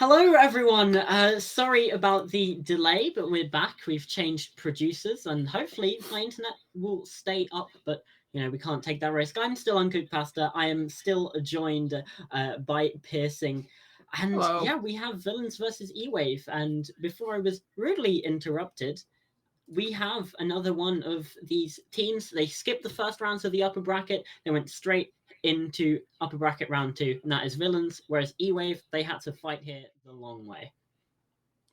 Hello, everyone. Sorry about the delay, but we're back. We've changed producers, and hopefully my internet will stay up. But we can't take that risk. I'm still Uncooked Pasta. I am still joined by Piercing, and Hello. yeah, we have Villains versus eWave. And before I was rudely interrupted, we have another one of these teams. They skipped the first rounds of the upper bracket. They went straight into upper bracket round two, and that is Villains. Whereas eWave, they had to fight here the long way.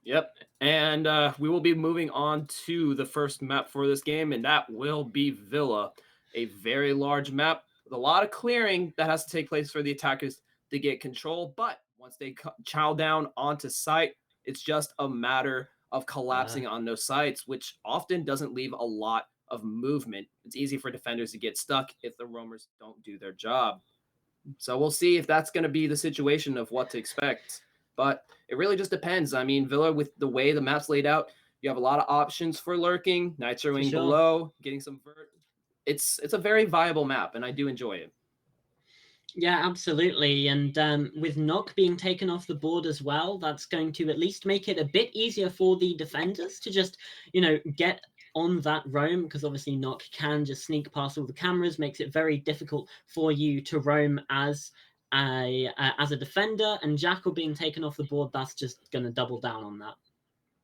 Yep. And we will be moving on to the first map for this game, and that will be Villa, a very large map with a lot of clearing that has to take place for the attackers to get control. But once they chow down onto site, it's just a matter of Uh, collapsing on those sites, which often doesn't leave a lot of movement. It's easy for defenders to get stuck if the roamers don't do their job. So we'll see if that's going to be the situation of what to expect. But it really just depends. I mean, Villa, with the way the map's laid out, you have a lot of options for lurking, for nitroing sure. below, getting some vert. It's a very viable map, and I do enjoy it. Yeah, absolutely. And with Knock being taken off the board as well, that's going to at least make it a bit easier for the defenders to just, get on that roam, because obviously Knock can just sneak past all the cameras, makes it very difficult for you to roam as a defender. And Jackal being taken off the board, that's just going to double down on that.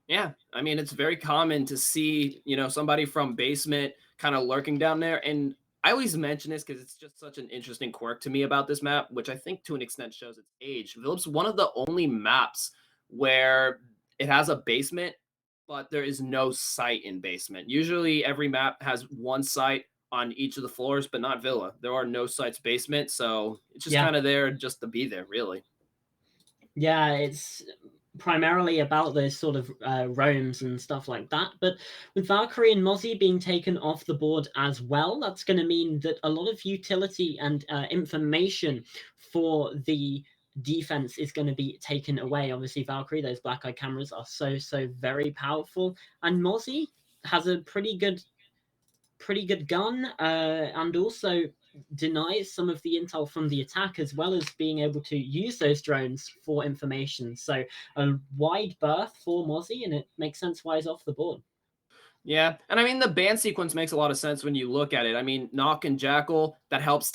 Yeah, I mean, it's very common to see, somebody from basement kind of lurking down there. And I always mention this because it's just such an interesting quirk to me about this map, which I think to an extent shows its age. Philip's one of the only maps where it has a basement, but there is no site in basement. Usually every map has one site on each of the floors, but not Villa. There are no sites basement, so it's just Yeah. kind of there just to be there, really. Yeah, it's primarily about those sort of roams and stuff like that. But with Valkyrie and Mozzie being taken off the board as well, that's going to mean that a lot of utility and information for the defense is going to be taken away. Obviously, Valkyrie, those black eye cameras are so very powerful, and Mozzie has a pretty good gun, and also denies some of the intel from the attack, as well as being able to use those drones for information. So a wide berth for Mozzie, and it makes sense why he's off the board. Yeah, and I mean the band sequence makes a lot of sense when you look at it. I mean, Knock and Jackal that helps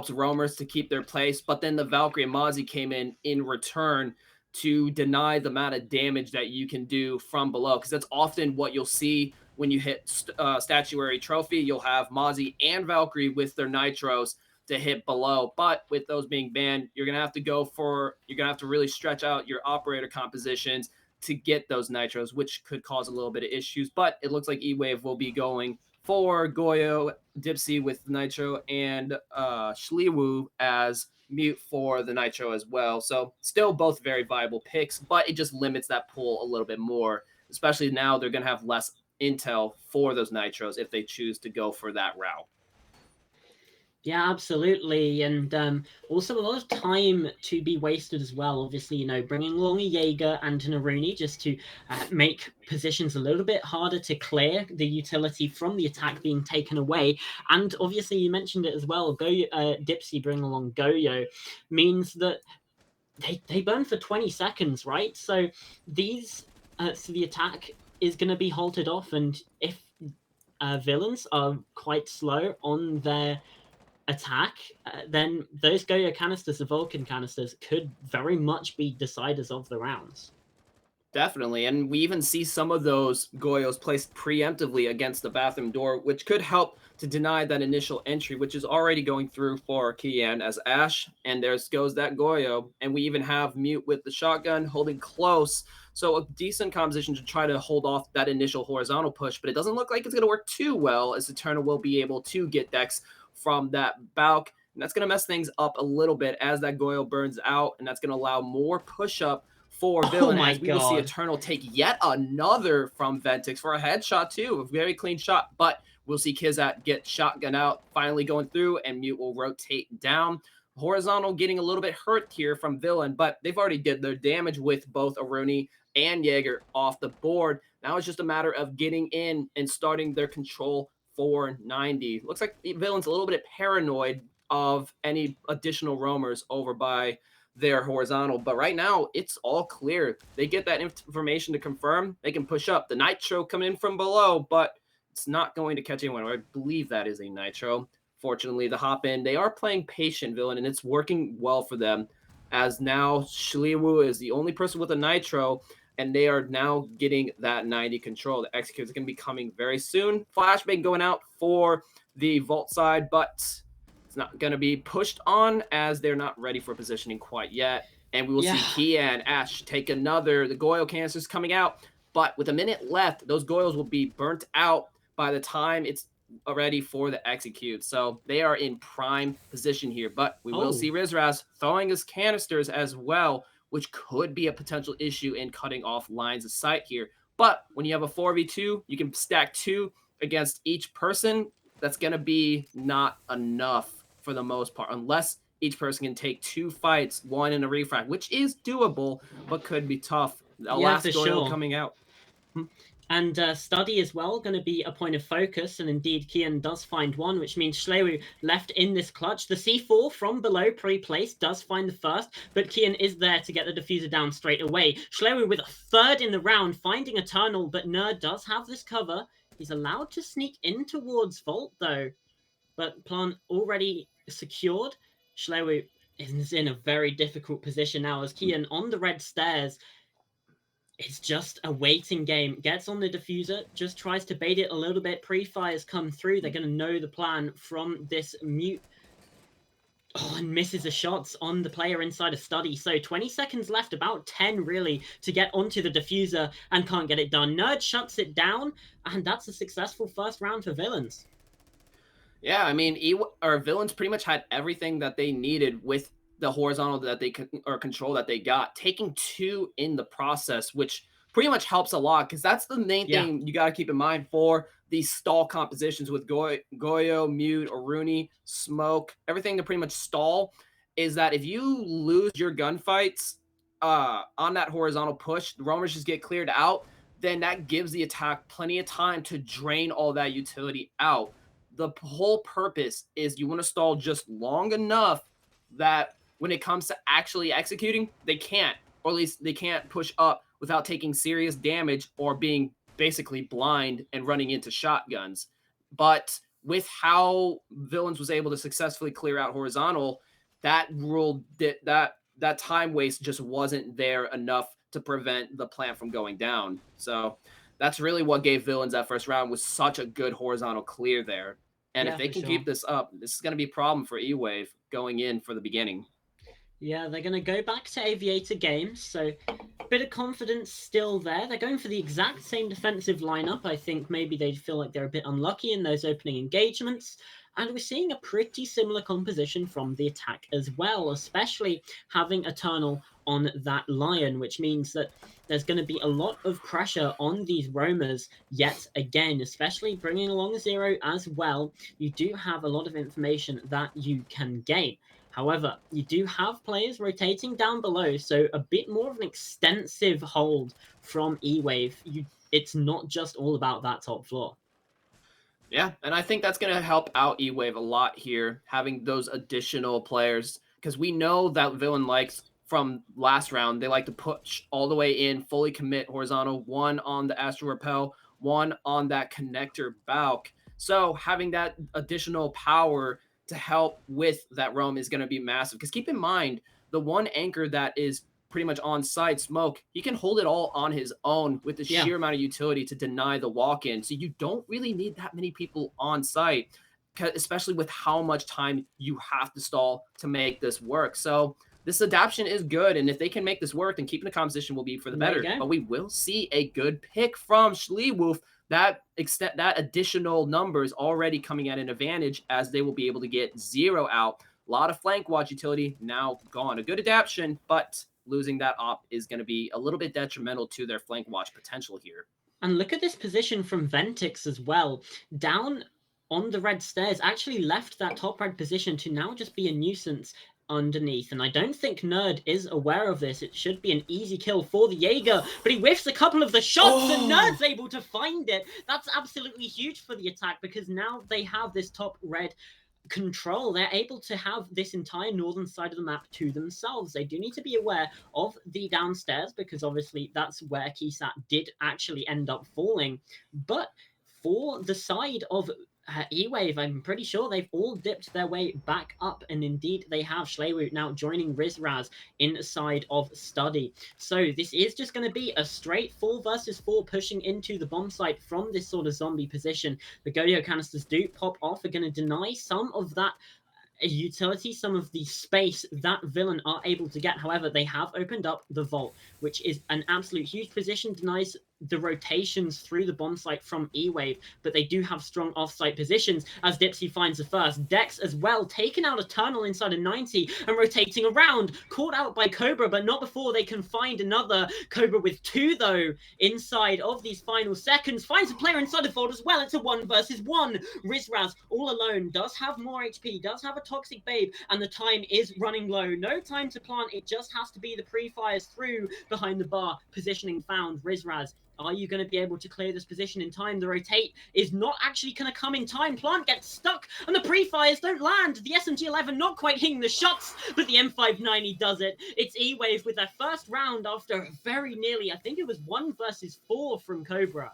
roamers to keep their place, but then the Valkyrie and Mozzie came in return to deny the amount of damage that you can do from below, because that's often what you'll see when you hit statuary trophy. You'll have Mozzie and Valkyrie with their nitros to hit below, but with those being banned, you're gonna have to really stretch out your operator compositions to get those nitros, which could cause a little bit of issues. But it looks like eWave will be going for Goyo, Dipsy with Nitro, and Shliwu as mute for the Nitro as well. So still both very viable picks, but it just limits that pool a little bit more, especially now they're going to have less intel for those Nitros if they choose to go for that route. Yeah, absolutely. And also a lot of time to be wasted as well. Obviously, bringing along a Jaeger and an Aruni just to make positions a little bit harder to clear, the utility from the attack being taken away. And obviously, you mentioned it as well, Dipsy bringing along Goyo means that they burn for 20 seconds, right? So the attack is going to be halted off. And if villains are quite slow on their attack, then those Goyo canisters, the Vulcan canisters, could very much be deciders of the rounds. Definitely. And we even see some of those Goyos placed preemptively against the bathroom door, which could help to deny that initial entry, which is already going through for Kian as Ash. And there goes that Goyo. And we even have Mute with the shotgun holding close. So a decent composition to try to hold off that initial horizontal push, but it doesn't look like it's going to work too well, as Eternal will be able to get Dex from that Balk. And that's going to mess things up a little bit as that Goyo burns out. And that's going to allow more push up for Oh Villain, my as we will see god. Eternal take yet another from Ventix for a headshot too, a very clean shot, but we'll see Kizat get shotgun out, finally going through, and Mute will rotate down. Horizontal getting a little bit hurt here from Villain, but they've already did their damage with both Aruni and Jaeger off the board. Now it's just a matter of getting in and starting their control for 90. Looks like Villain's a little bit paranoid of any additional roamers over by their horizontal. But right now, it's all clear. They get that information to confirm. They can push up. The Nitro coming in from below, but it's not going to catch anyone. I believe that is a Nitro. Fortunately, the hop in, they are playing patient villain, and it's working well for them. As now, Shliwu is the only person with a Nitro, and they are now getting that 90 control. The execute is going to be coming very soon. Flashbang going out for the vault side, but it's not going to be pushed on as they're not ready for positioning quite yet. And we will see Kian, Ash take another. The Goyle canisters coming out, but with a minute left, those Goyles will be burnt out by the time it's ready for the execute. So they are in prime position here, but we will see Rizraz throwing his canisters as well, which could be a potential issue in cutting off lines of sight here. But when you have a 4v2, you can stack 2 against each person. That's going to be not enough for the most part, unless each person can take 2 fights, 1 in a refract, which is doable, but could be tough. The last Goyle coming out. And study as well, going to be a point of focus. And indeed, Kian does find one, which means Shlewu left in this clutch. The C4 from below pre-placed does find the first, but Kian is there to get the diffuser down straight away. Shlewu with a third in the round, finding Eternal, but Nerd does have this cover. He's allowed to sneak in towards Vault, though. But Plant already secured. Shlewu is in a very difficult position now as Kian on the red stairs. It's just a waiting game. Gets on the diffuser, just tries to bait it a little bit. Pre-fires come through. They're going to know the plan from this mute. Oh, and misses the shots on the player inside a study. So 20 seconds left, about 10 really, to get onto the diffuser and can't get it done. Nerd shuts it down, and that's a successful first round for Villains. Yeah, I mean, Villains pretty much had everything that they needed with the horizontal that they or control that they got, taking 2 in the process, which pretty much helps a lot, because that's the main thing you got to keep in mind for these stall compositions with Goyo, Mute, Aruni, Smoke, everything to pretty much stall, is that if you lose your gunfights on that horizontal push, the roamers just get cleared out, then that gives the attack plenty of time to drain all that utility out. The whole purpose is you want to stall just long enough that when it comes to actually executing, they can't, or at least they can't push up without taking serious damage or being basically blind and running into shotguns. But with how Villains was able to successfully clear out horizontal, that rule that time waste just wasn't there enough to prevent the plant from going down. So that's really what gave Villains that first round, was such a good horizontal clear there. And if they can keep this up, this is going to be a problem for eWave going in for the beginning. Yeah, they're going to go back to Aviator games, so a bit of confidence still there. They're going for the exact same defensive lineup. I think maybe they feel like they're a bit unlucky in those opening engagements. And we're seeing a pretty similar composition from the attack as well, especially having Eternal on that Lion, which means that there's going to be a lot of pressure on these roamers yet again, especially bringing along Zero as well. You do have a lot of information that you can gain. However, you do have players rotating down below, so a bit more of an extensive hold from eWave. It's not just all about that top floor. Yeah, and I think that's going to help out eWave a lot here, having those additional players, because we know that Villain likes, from last round, they like to push all the way in, fully commit horizontal, 1 on the Astral Repel, 1 on that connector Balk. So having that additional power to help with that roam is going to be massive, because keep in mind, the one anchor that is pretty much on site, Smoke, he can hold it all on his own with the sheer amount of utility to deny the walk-in. So you don't really need that many people on site, especially with how much time you have to stall to make this work. So this adaptation is good, and if they can make this work, then keeping the composition will be for the better. But we will see a good pick from Shliwu. That additional numbers already coming at an advantage, as they will be able to get Zero out. A lot of flank watch utility now gone. A good adaptation, but losing that op is going to be a little bit detrimental to their flank watch potential here. And look at this position from Ventix as well. Down on the red stairs, actually left that top red position to now just be a nuisance underneath. And I don't think Nerd is aware of this. It should be an easy kill for the Jaeger, but he whiffs a couple of the shots and Nerd's able to find it. That's absolutely huge for the attack, because now they have this top red control. They're able to have this entire northern side of the map to themselves. They do need to be aware of the downstairs, because obviously that's where Keysat did actually end up falling. But for the side of eWave, I'm pretty sure they've all dipped their way back up, and indeed they have. Schlewu now joining Rizraz inside of Study. So this is just going to be a straight 4 versus 4 pushing into the bomb site from this sort of zombie position. The Godio canisters do pop off, are going to deny some of that utility, some of the space that Villain are able to get. However, they have opened up the vault, which is an absolute huge position, denies the rotations through the bomb site from eWave, but they do have strong off-site positions as Dipsy finds the first. Dex as well, taking out Eternal inside of 90 and rotating around, caught out by Cobra, but not before they can find another. Cobra with 2 though inside of these final seconds, finds a player inside the vault as well. It's a 1 versus 1. Rizraz all alone, does have more HP, does have a Toxic Babe, and the time is running low. No time to plant, it just has to be the pre-fires through behind the bar. Positioning found. Rizraz, are you going to be able to clear this position in time? The rotate is not actually going to come in time. Plant gets stuck, and the pre-fires don't land. The SMG-11 not quite hitting the shots, but the M590 does it. It's eWave with their first round after very nearly, I think it was 1 versus 4 from Cobra.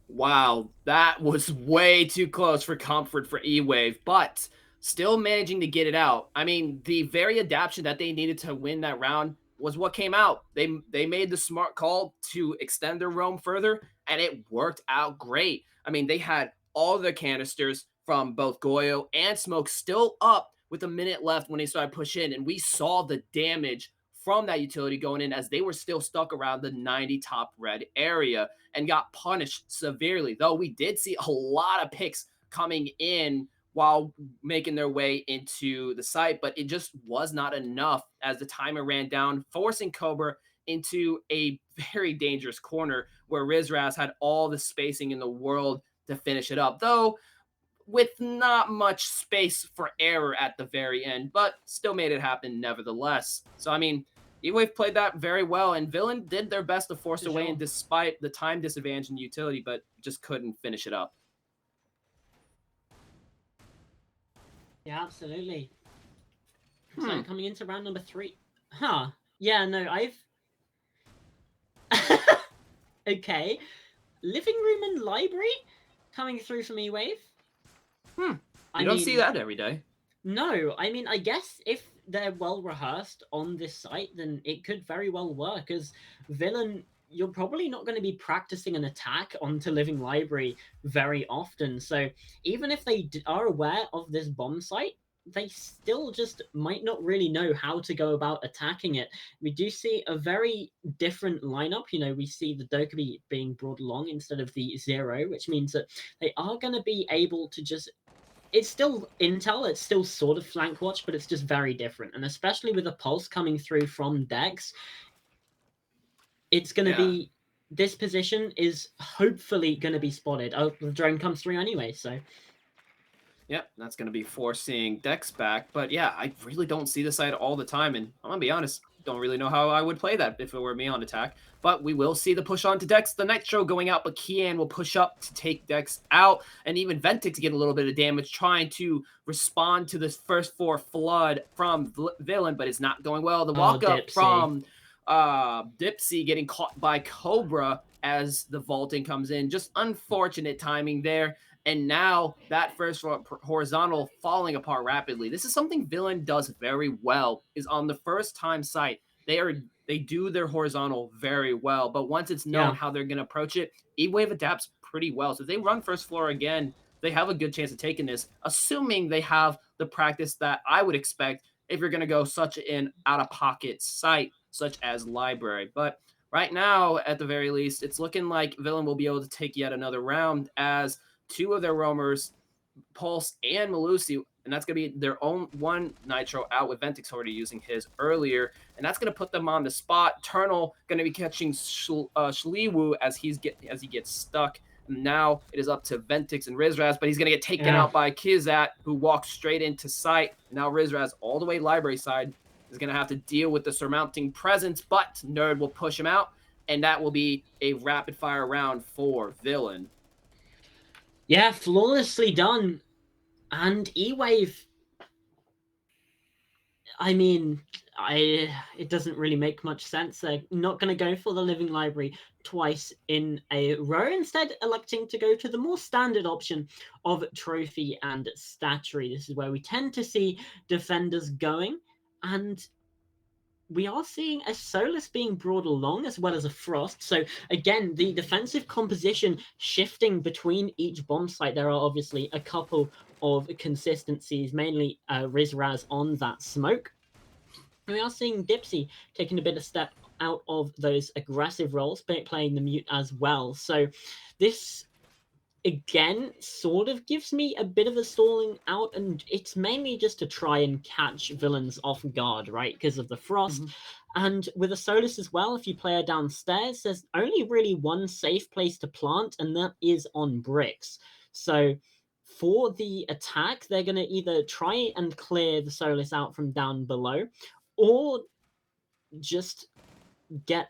Wow, that was way too close for comfort for eWave, but still managing to get it out. I mean, the very adaptation that they needed to win that round was what came out. They made the smart call to extend their roam further, and it worked out great. I mean, they had all their canisters from both Goyo and Smoke still up with a minute left when they started push in, and we saw the damage from that utility going in as they were still stuck around the 90 top red area and got punished severely. Though we did see a lot of picks coming in while making their way into the site, but it just was not enough as the timer ran down, forcing Cobra into a very dangerous corner where Rizraz had all the spacing in the world to finish it up, though with not much space for error at the very end, but still made it happen nevertheless. So, I mean, eWave played that very well, and Villain did their best to force away, and despite the time disadvantage in utility, but just couldn't finish it up. Yeah, absolutely. So coming into round number 3. Yeah, no, okay. Living room and library coming through from eWave. You don't see that every day. No, I mean, I guess if they're well rehearsed on this site, then it could very well work. As Villain, you're probably not going to be practicing an attack onto Living Library very often. So even if they are aware of this bomb site, they still just might not really know how to go about attacking it. We do see a very different lineup. You know, we see the Dokkaebi being brought along instead of the Zero, which means that they are going to be able to just... It's still intel, it's still sort of flank watch, but it's just very different. And especially with a pulse coming through from Dex, it's going to be... This position is hopefully going to be spotted. Oh, the drone comes through anyway, so... Yep, that's going to be forcing Dex back. But yeah, I really don't see the side all the time. And I'm going to be honest, don't really know how I would play that if it were me on attack. But we will see the push on to Dex. The Nitro going out, but Kian will push up to take Dex out. And even Ventic to get a little bit of damage, trying to respond to this first 4 flood from Villain, but it's not going well. The walk-up from Dipsy getting caught by Cobra as the vaulting comes in. Just unfortunate timing there. And now that first horizontal falling apart rapidly. This is something Villain does very well, is on the first time site, they do their horizontal very well. But once it's known how they're going to approach it, eWave adapts pretty well. So if they run first floor again, they have a good chance of taking this, assuming they have the practice that I would expect if you're going to go such an out-of-pocket site, such as Library. But right now, at the very least, it's looking like Villain will be able to take yet another round as 2 of their roamers, Pulse and Malusi, and that's going to be their own 1 Nitro out with Ventix already using his earlier, and that's going to put them on the spot. Turnal going to be catching Schlewu as he gets stuck. And now it is up to Ventix and Rizraz, but he's going to get taken out by Kizat, who walks straight into sight. Now Rizraz, all the way library side, is going to have to deal with the surmounting presence, but Nerd will push him out, and that will be a rapid-fire round for Villain. Yeah, flawlessly done. And eWave, I mean, it doesn't really make much sense. They're not going to go for the living library twice in a row, instead electing to go to the more standard option of trophy and statuary. This is where we tend to see defenders going, and we are seeing a Solus being brought along as well as a Frost. So again, the defensive composition shifting between each bomb site. There are obviously a couple of consistencies, mainly Rizraz on that smoke. We are seeing Dipsy taking a bit of step out of those aggressive roles, playing the mute as well. So this again sort of gives me a bit of a stalling out, and it's mainly just to try and catch villains off guard, right? Because of the frost. And with a Solus as well, if you play her downstairs, there's only really one safe place to plant, and that is on bricks. So for the attack, they're going to either try and clear the Solus out from down below, or just get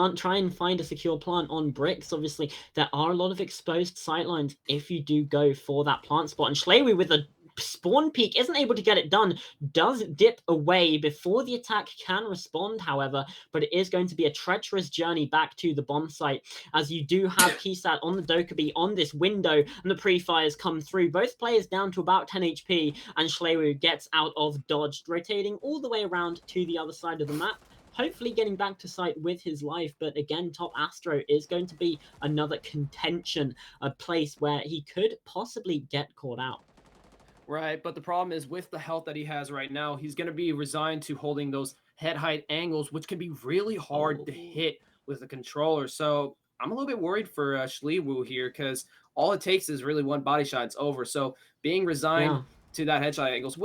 try and find a secure plant on bricks. Obviously, there are a lot of exposed sightlines if you do go for that plant spot. And Schlewy with a spawn peak isn't able to get it done, does dip away before the attack can respond, however, but it is going to be a treacherous journey back to the bomb site, as you do have Keysat on the Dokkaebi on this window, and the pre-fires come through. Both players down to about 10 HP, and Schlewy gets out of dodge, rotating all the way around to the other side of the map, hopefully getting back to sight with his life. But again, top Astro is going to be another contention, a place where he could possibly get caught out. Right, but the problem is with the health that he has right now, he's going to be resigned to holding those head height angles, which can be really hard to hit with the controller. So I'm a little bit worried for Schleewu here, because all it takes is really one body shot, it's over. So being resigned to that headshot angles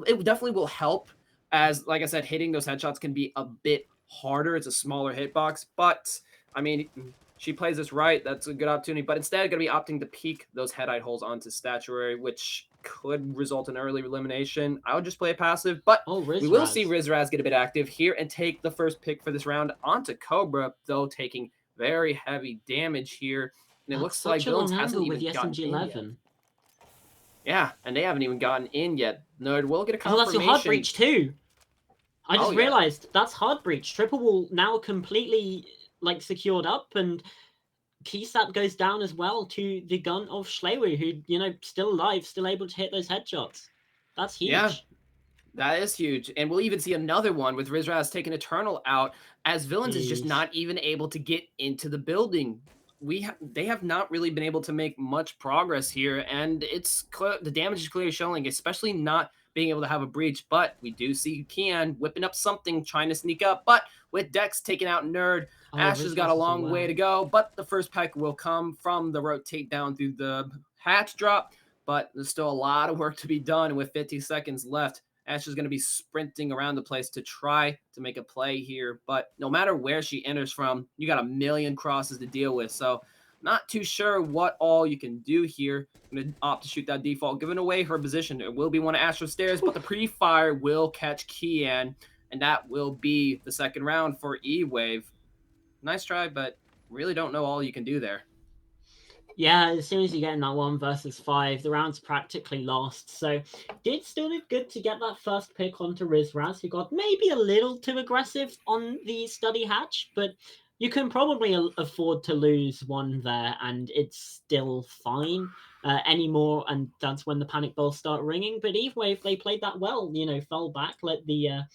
it definitely will help, as like I said, hitting those headshots can be a bit harder. It's a smaller hitbox, but I mean, she plays this right. That's a good opportunity, but instead going to be opting to peek those head height holes onto statuary, which could result in early elimination. I would just play a passive, but we will see Rizraz get a bit active here and take the first pick for this round onto Cobra, though taking very heavy damage here. And it looks like Villains hasn't even gotten in yet. Yeah, and they haven't even gotten in yet. Nerd will get a confirmation. Oh, that's your hard breach too. I just realized that's hard breach. Triple will now completely secured up, and Keysat goes down as well to the gun of Schlewy, who, still alive, still able to hit those headshots. That's huge. Yeah, that is huge. And we'll even see another one with Rizraz taking Eternal out, as Villains is just not even able to get into the building. They have not really been able to make much progress here, and the damage is clearly showing, especially not being able to have a breach. But we do see Kian whipping up something, trying to sneak up, but with Dex taking out Nerd, Ash has got a long way to go, but the first peck will come from the rotate down through the hatch drop, but there's still a lot of work to be done. With 50 seconds left, Ash is going to be sprinting around the place to try to make a play here, but no matter where she enters from, you got a million crosses to deal with, so not too sure what all you can do here. I'm going to opt to shoot that default, giving away her position. There will be one of Astro's stairs, but the pre-fire will catch Kian, and that will be the second round for eWave. Nice try, but really don't know all you can do there. Yeah, as soon as you get in that 1 versus 5, the round's practically lost. So still did good to get that first pick onto Rizraz, who got maybe a little too aggressive on the study hatch, but you can probably afford to lose one there, and it's still fine anymore. And that's when the panic bells start ringing. But eWave, they played that well. Fell back, let the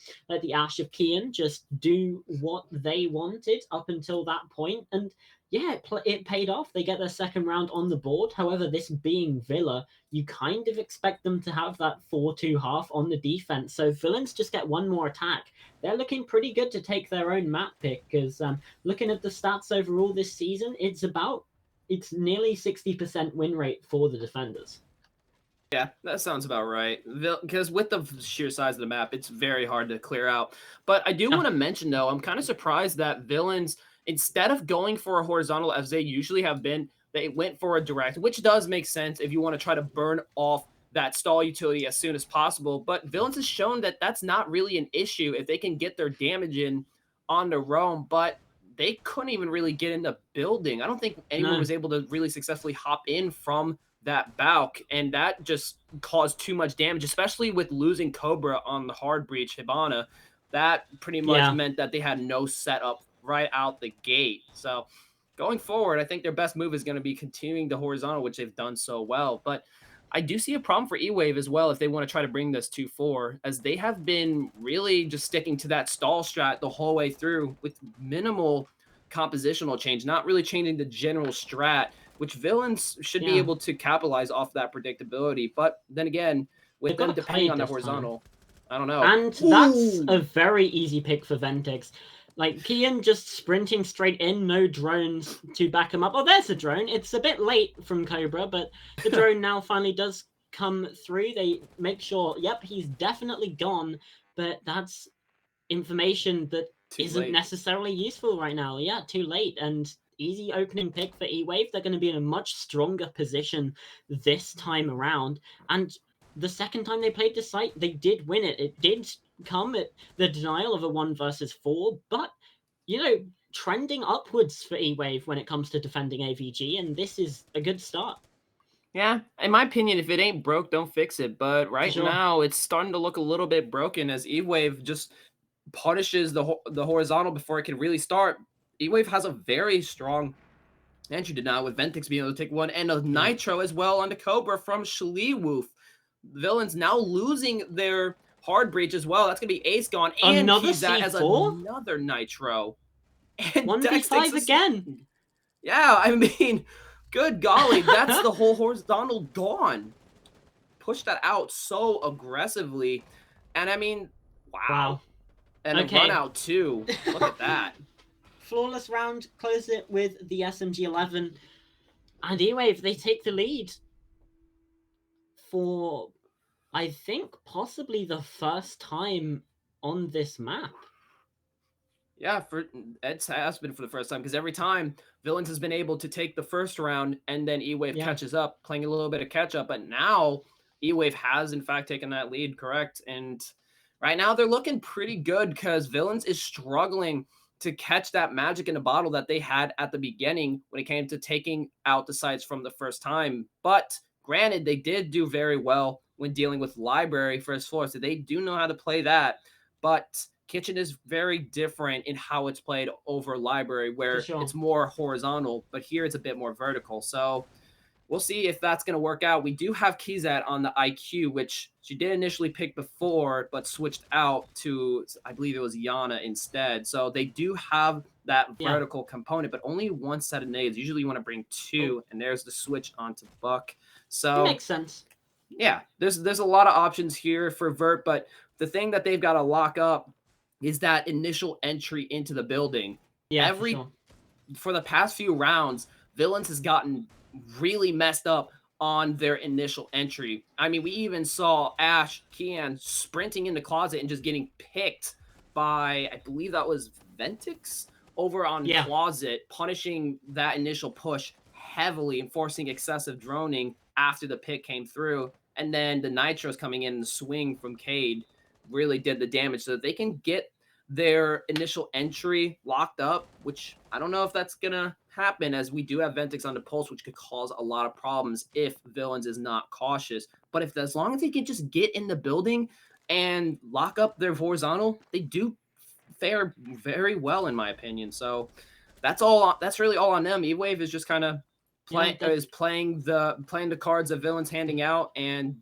Ash of Kian just do what they wanted up until that point, and yeah, it paid off. They get their second round on the board. However, this being Villa, you kind of expect them to have that 4-2 half on the defense. So Villains just get one more attack. They're looking pretty good to take their own map pick, because looking at the stats overall this season, it's nearly 60% win rate for the defenders. Yeah, that sounds about right. Because with the sheer size of the map, it's very hard to clear out. But I do want to mention, though, I'm kind of surprised that Villains, instead of going for a horizontal as they usually have been, they went for a direct, which does make sense if you want to try to burn off that stall utility as soon as possible. But Villains has shown that that's not really an issue if they can get their damage in on the roam. But they couldn't even really get in the building. I don't think anyone was able to really successfully hop in from that Balk, and that just caused too much damage, especially with losing Cobra on the hard breach Hibana. That pretty much Yeah. meant that they had no setup right out the gate. So going forward, I think their best move is going to be continuing the horizontal, which they've done so well. But I do see a problem for eWave as well if they want to try to bring this 2-4, as they have been really just sticking to that stall strat the whole way through with minimal compositional change, not really changing the general strat, which villains should be Yeah. able to capitalize off that predictability. But then again, with They've got them a depending Kaid on the this time. horizontal, I don't know. And that's a Ooh! very easy pick for Ventix. Like, Kian just sprinting straight in, no drones to back him up. Oh, there's a drone. It's a bit late from Cobra, but the drone now finally does come through. They make sure, yep, he's definitely gone, but that's information that Too isn't late. necessarily useful right now. Yeah, too late. And easy opening pick for eWave. They're going to be in a much stronger position this time around. And the second time they played this site, they did win it. It did come at the denial of a 1 versus 4, but, you know, trending upwards for eWave when it comes to defending AVG, and this is a good start. Yeah, in my opinion, if it ain't broke, don't fix it. But right sure. now, it's starting to look a little bit broken as eWave just punishes the horizontal before it can really start. eWave has a very strong entry denial with Ventix being able to take one, and a Nitro as well onto Cobra from Shliwoof. Villains now losing their hard breach as well. That's gonna be Ace gone, and Another Keyzat as C4? another Nitro. And Dex 1v5 takes a again. Yeah, I mean, good golly, that's the whole horizontal gone. Push that out so aggressively. And I mean, wow. And a run out too. Look at that. Flawless round, close it with the SMG-11. And eWave, they take the lead for, I think, possibly the first time on this map. Yeah, it has been for the first time, because every time Villains has been able to take the first round and then eWave catches up, playing a little bit of catch up. But now eWave has in fact taken that lead, correct? And right now they're looking pretty good because Villains is struggling to catch that magic in a bottle that they had at the beginning when it came to taking out the sites from the first time. But granted, they did do very well when dealing with Library first floor, so they do know how to play that. But Kitchen is very different in how it's played over Library, where it's more horizontal, but here it's a bit more vertical. So we'll see if that's going to work out. We do have Keyzat on the IQ, which she did initially pick before, but switched out to, I believe it was Yana instead. So they do have that vertical component, but only one set of nades. Usually you want to bring two, and there's the switch onto Buck. So it makes sense. Yeah, there's a lot of options here for Vert, but the thing that they've got to lock up is that initial entry into the building. Yeah, for the past few rounds, Villains has gotten really messed up on their initial entry. I mean, we even saw Ash Kian sprinting in the closet and just getting picked by, I believe that was Ventix over on Closet, punishing that initial push heavily and forcing excessive droning after the pick came through. And then the Nitros coming in and the swing from Cade really did the damage, so that they can get their initial entry locked up, which I don't know if that's gonna happen, as we do have Ventix on the pulse, which could cause a lot of problems if Villains is not cautious. But if, as long as they can just get in the building and lock up their horizontal, they do fare very well, in my opinion. So that's really all on them. eWave is just kind of playing the cards that Villains handing out and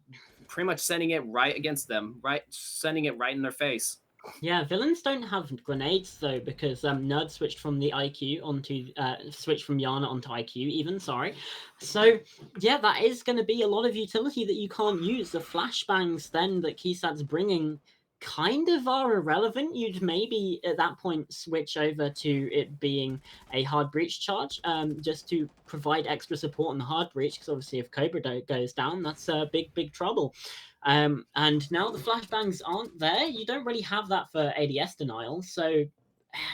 pretty much sending it right against them, sending it right in their face. Yeah, Villains don't have grenades though, because Nerd switched from the IQ onto switched from Yana onto IQ even, sorry. So yeah, that is going to be a lot of utility that you can't use. The flashbangs then that Keysat's bringing kind of are irrelevant. You'd maybe at that point switch over to it being a hard breach charge, just to provide extra support on the hard breach, because obviously if Cobra goes down, that's big trouble. And now the flashbangs aren't there. You don't really have that for ADS denial, so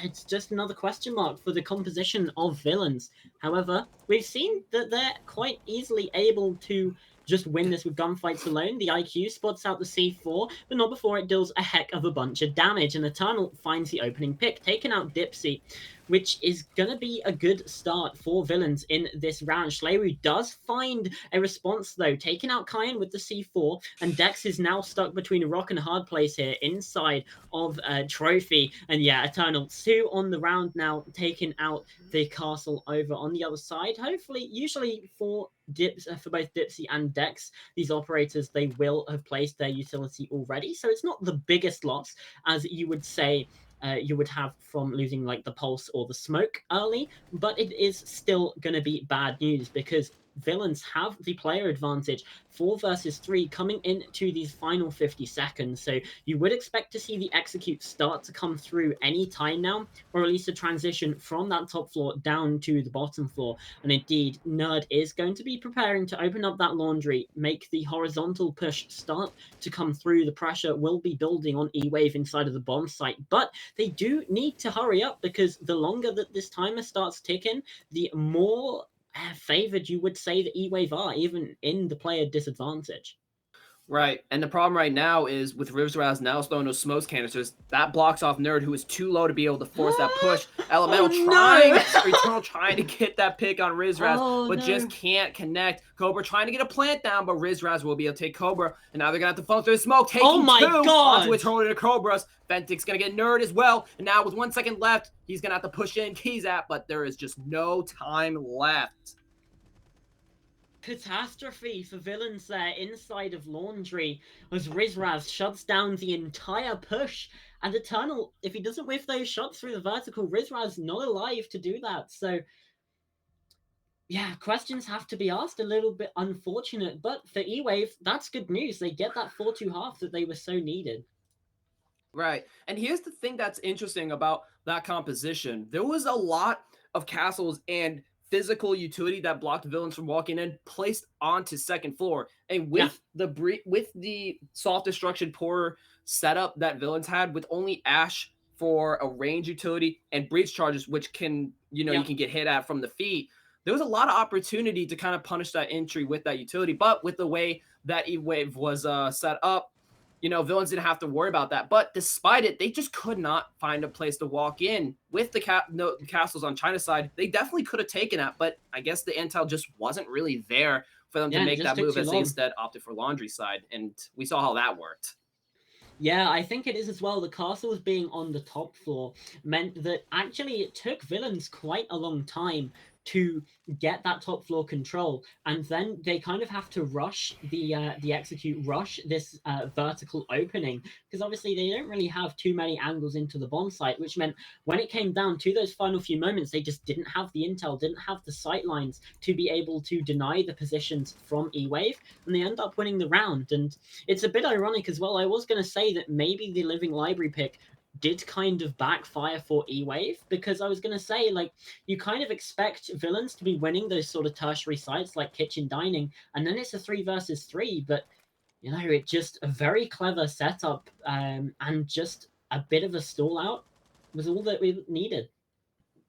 it's just another question mark for the composition of Villains. However, we've seen that they're quite easily able to just win this with gunfights alone. The IQ spots out the C4, but not before it deals a heck of a bunch of damage, and Eternal finds the opening pick, taking out Dipsy. which is going to be a good start for Villains in this round. Schleru does find a response, though, taking out Kyan with the C4, and Dex is now stuck between a rock and a hard place here inside of Trophy. And yeah, Eternal 2 on the round now, taking out the castle over on the other side. Hopefully, usually for both Dipsy and Dex, these operators, they will have placed their utility already, so it's not the biggest loss as you would say you would have from losing like the pulse or the smoke early, but it is still going to be bad news because Villains have the player advantage 4 versus 3 coming into these final 50 seconds. So you would expect to see the execute start to come through any time now, or at least a transition from that top floor down to the bottom floor. And indeed, Nerd is going to be preparing to open up that laundry, make the horizontal push start to come through. The pressure will be building on eWave inside of the bomb site, but they do need to hurry up because the longer that this timer starts ticking, the more favored you would say that eWave are, even in the player disadvantage. Right. And the problem right now is with Rizraz now throwing those smoke canisters, that blocks off Nerd, who is too low to be able to force that push. Elemental Eternal trying to get that pick on Rizraz, but just can't connect. Cobra trying to get a plant down, but Rizraz will be able to take Cobra. And now they're going to have to funnel through the smoke, taking two onto Eternal to Cobras. Fentic's going to get Nerd as well. And now with 1 second left, he's going to have to push in Keyzap, but there is just no time left. Catastrophe for Villains there inside of Laundry as Rizraz shuts down the entire push. And Eternal, if he doesn't whiff those shots through the vertical, Rizraz not alive to do that. So yeah, questions have to be asked. A little bit unfortunate, but for eWave, that's good news. They get that 4-2 half that they were so needed. Right. And here's the thing that's interesting about that composition. There was a lot of castles and physical utility that blocked Villains from walking in placed onto second floor. And with the soft destruction poor setup that Villains had with only Ash for a range utility and breach charges, which can, you can get hit at from the feet, there was a lot of opportunity to kind of punish that entry with that utility. But with the way that eWave was set up, Villains didn't have to worry about that. But despite it, they just could not find a place to walk in with the castles on China's side. They definitely could have taken that, but I guess the intel just wasn't really there for them to make that move, as they instead opted for Laundry side. And we saw how that worked. Yeah, I think it is as well. The castles being on the top floor meant that actually it took Villains quite a long time to get that top floor control, and then they kind of have to rush the execute, rush this vertical opening, because obviously they don't really have too many angles into the bomb site, which meant when it came down to those final few moments, they just didn't have the intel, didn't have the sight lines to be able to deny the positions from eWave, and they end up winning the round. And it's a bit ironic as well. I was going to say that maybe the Living Library pick did kind of backfire for eWave, because I was going to say, like, you kind of expect Villains to be winning those sort of tertiary sites like Kitchen Dining, and then it's a 3 versus 3, but it just a very clever setup, and just a bit of a stall out was all that we needed.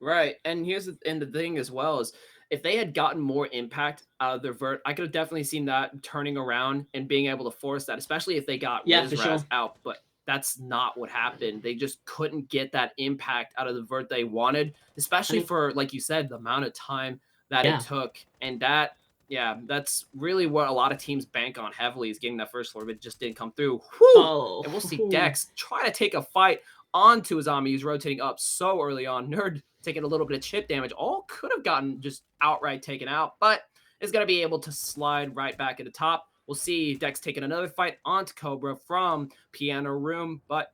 Right. And the thing as well is, if they had gotten more impact out of their vert, I could have definitely seen that turning around and being able to force that, especially if they got Rizraz out. But that's not what happened. They just couldn't get that impact out of the vert they wanted, especially for, like you said, the amount of time that it took. And that's really what a lot of teams bank on heavily, is getting that first floor, but it just didn't come through. And we'll see Dex try to take a fight onto Azami, who's rotating up so early on. Nerd taking a little bit of chip damage. All could have gotten just outright taken out, but is going to be able to slide right back at the top. We'll see Dex taking another fight onto Cobra from Piano Room, but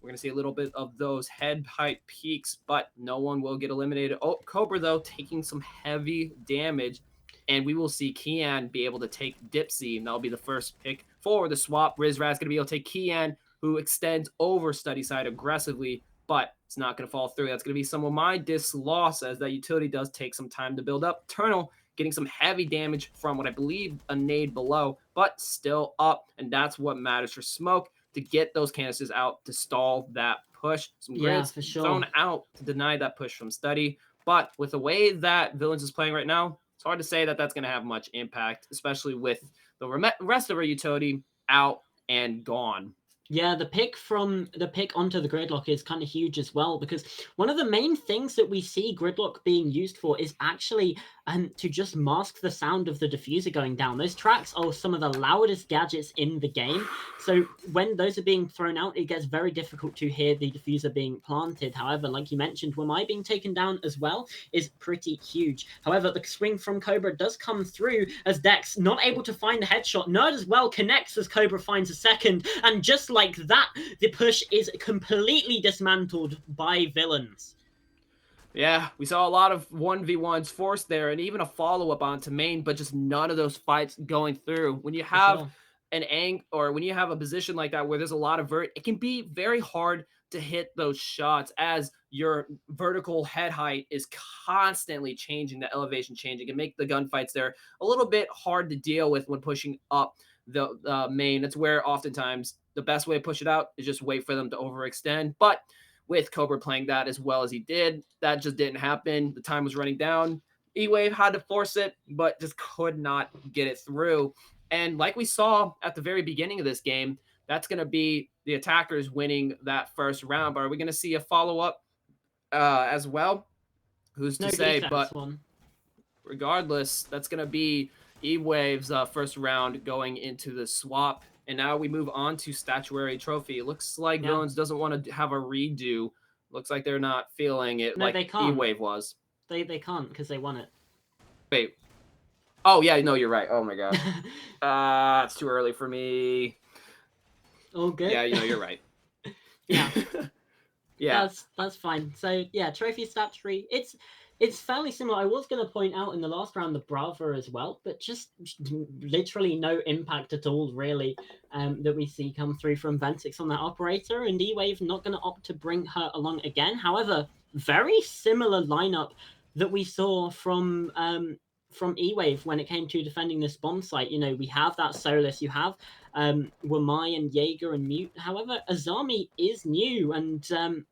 we're going to see a little bit of those head height peaks, but no one will get eliminated. Oh, Cobra, though, taking some heavy damage, and we will see Kian be able to take Dipsy, and that'll be the first pick for the swap. Rizraz going to be able to take Kian, who extends over Study Side aggressively, but it's not going to fall through. That's going to be some of my loss, as that utility does take some time to build up. Eternal getting some heavy damage from what I believe a nade below, but still up, and that's what matters for Smoke, to get those canisters out to stall that push. Some grids thrown out to deny that push from Study, but with the way that Villains is playing right now, it's hard to say that that's going to have much impact, especially with the rest of our utility out and gone. Yeah, the pick onto the gridlock is kind of huge as well, because one of the main things that we see gridlock being used for is actually to just mask the sound of the diffuser going down. Those tracks are some of the loudest gadgets in the game, so when those are being thrown out, it gets very difficult to hear the diffuser being planted. However, like you mentioned, Wamai being taken down as well is pretty huge. However, the swing from Cobra does come through as Dex not able to find the headshot. Nerd as well connects as Cobra finds a second, and just like that, the push is completely dismantled by villains. Yeah, we saw a lot of 1v1s forced there and even a follow-up onto main, but just none of those fights going through. When you have Sure. when you have a position like that where there's a lot of it can be very hard to hit those shots as your vertical head height is constantly changing, the elevation changing. It can make the gunfights there a little bit hard to deal with when pushing up the main. That's where oftentimes the best way to push it out is just wait for them to overextend. But with Cobra playing that as well as he did, that just didn't happen. The time was running down. eWave had to force it, but just could not get it through. And like we saw at the very beginning of this game, that's going to be the attackers winning that first round. But are we going to see a follow-up as well? Who's to No say? defense But one. regardless, that's going to be eWave's first round going into the swap. And now we move on to Statuary Trophy. It looks like Villains doesn't want to have a redo. Looks like they're not feeling it No, like they can't. eWave was. They can't because they won it. Wait. Oh, yeah, no, you're right. Oh, my God. It's too early for me. All good? Yeah, you're right. Yeah. Yeah. That's fine. So yeah, trophy statuary. It's fairly similar. I was going to point out in the last round the Brava as well, but just literally no impact at all, really, that we see come through from Ventix on that operator, and eWave not going to opt to bring her along again. However, very similar lineup that we saw from eWave when it came to defending this bomb site. You know, we have that Solus, you have Wamai and Jaeger and Mute. However, Azami is new, and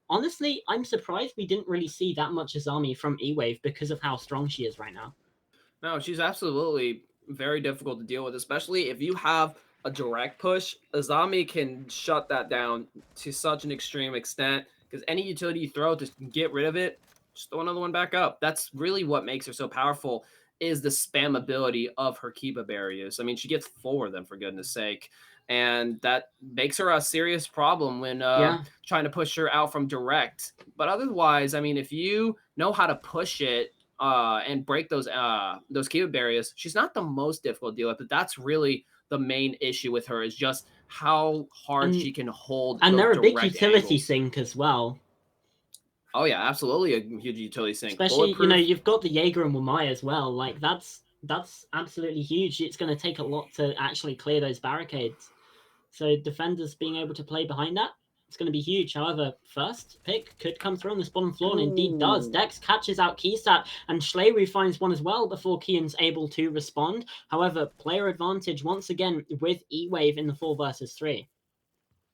honestly, I'm surprised we didn't really see that much Azami from eWave because of how strong she is right now. No, she's absolutely very difficult to deal with, especially if you have a direct push. Azami can shut that down to such an extreme extent because any utility you throw, just get rid of it, just throw another one back up. That's really what makes her so powerful is the spammability of her Kiba barriers. I mean, she gets 4 of them for goodness sake. And that makes her a serious problem when trying to push her out from direct. But otherwise, I mean, if you know how to push it and break those Kiba barriers, she's not the most difficult to deal with, but that's really the main issue with her is just how hard she can hold and those they're a big direct utility angles. sink as well. Oh yeah, absolutely a huge utility sink. Especially, you know, you've got the Jaeger and Wamai as well. Like that's absolutely huge. It's going to take a lot to actually clear those barricades. So defenders being able to play behind that, it's going to be huge. However, first pick could come through on this bottom floor, and indeed does. Dex catches out Keysat, and Schlewu finds one as well before Kian's able to respond. However, player advantage once again with eWave in the 4 versus 3.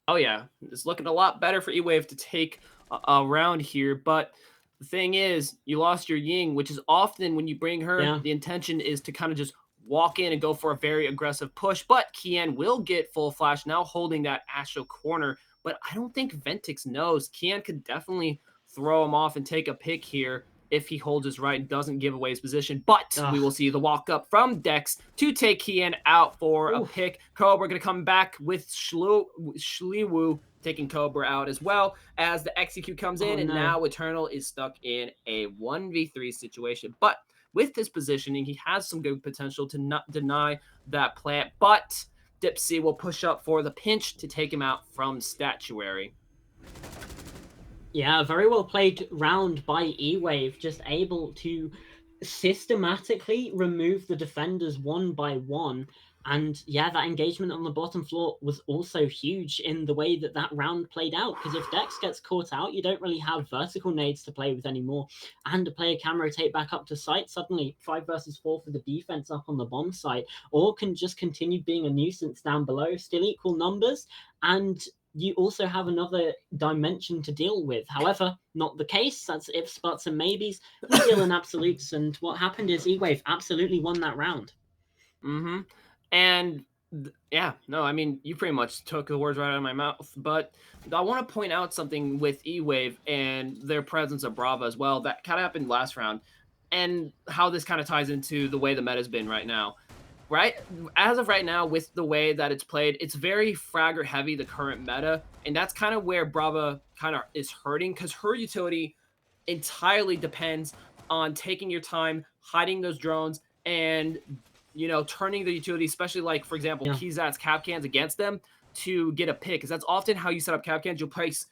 Oh yeah, it's looking a lot better for eWave to take a round here, but the thing is, you lost your Ying, which is often when you bring her, the intention is to kind of just walk in and go for a very aggressive push, but Kian will get full flash now holding that Astro corner, but I don't think Ventix knows. Kian could definitely throw him off and take a pick here if he holds his right and doesn't give away his position, but we will see the walk up from Dex to take Kian out for a pick. Cobra going to come back with Schlewu taking Cobra out as well as the execute comes in, and now Eternal is stuck in a 1v3 situation. But with this positioning, he has some good potential to not deny that plant, but Dipsy will push up for the pinch to take him out from Statuary. Yeah, very well played round by eWave, just able to systematically remove the defenders one by one. And yeah, that engagement on the bottom floor was also huge in the way that that round played out. Because if Dex gets caught out, you don't really have vertical nades to play with anymore. And a player can rotate back up to site. Suddenly, 5 versus 4 for the defense up on the bomb site. Or can just continue being a nuisance down below. Still equal numbers. And you also have another dimension to deal with. However, not the case. That's ifs, buts, and maybes. We're still in absolutes. And what happened is eWave absolutely won that round. And Yeah, no, I mean, you pretty much took the words right out of my mouth. But I want to point out something with eWave and their presence of Brava as well. That kind of happened last round, and how this kind of ties into the way the meta's been right now. Right as of right now, with the way that it's played, it's very Fragger heavy, the current meta, and that's kind of where Brava kind of is hurting because her utility entirely depends on taking your time, hiding those drones, and turning the utility, especially like for example, Yeah. Keyzat's cap cans against them to get a pick, because that's often how you set up cap cans. You'll place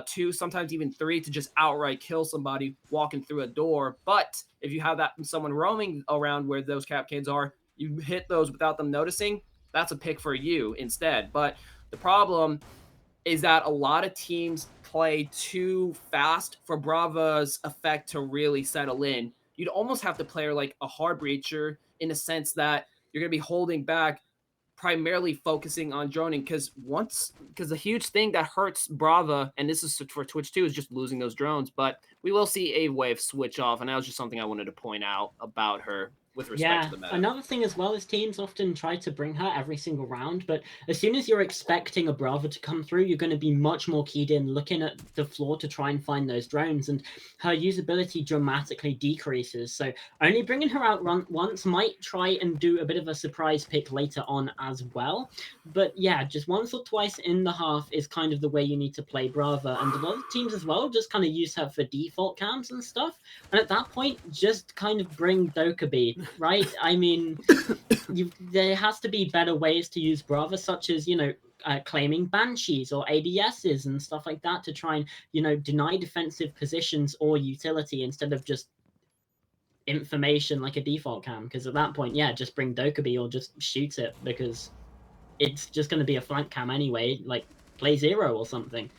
two, sometimes even three, to just outright kill somebody walking through a door. But if you have that someone roaming around where those cap cans are, you hit those without them noticing. That's a pick for you instead. But the problem is that a lot of teams play too fast for Brava's effect to really settle in. You'd almost have to play her like a hard breacher, in a sense that you're going to be holding back, primarily focusing on droning, because the huge thing that hurts Brava, and this is for Twitch too, is just losing those drones. But we will see eWave switch off, and that was just something I wanted to point out about her with respect to Yeah, the meta. another thing as well is teams often try to bring her every single round, but as soon as you're expecting a Brava to come through, you're going to be much more keyed in, looking at the floor to try and find those drones, and her usability dramatically decreases. So only bringing her out once might try and do a bit of a surprise pick later on as well. But yeah, just once or twice in the half is kind of the way you need to play Brava, and a lot of teams as well just kind of use her for default cams and stuff. And at that point, just kind of bring Dokkaebi, right? I mean, there has to be better ways to use Brava, such as, claiming Banshees or ADSs and stuff like that to try and, deny defensive positions or utility instead of just information like a default cam. Because at that point, yeah, just bring Dokkaebi or just shoot it, because it's just going to be a flank cam anyway, like play Zero or something.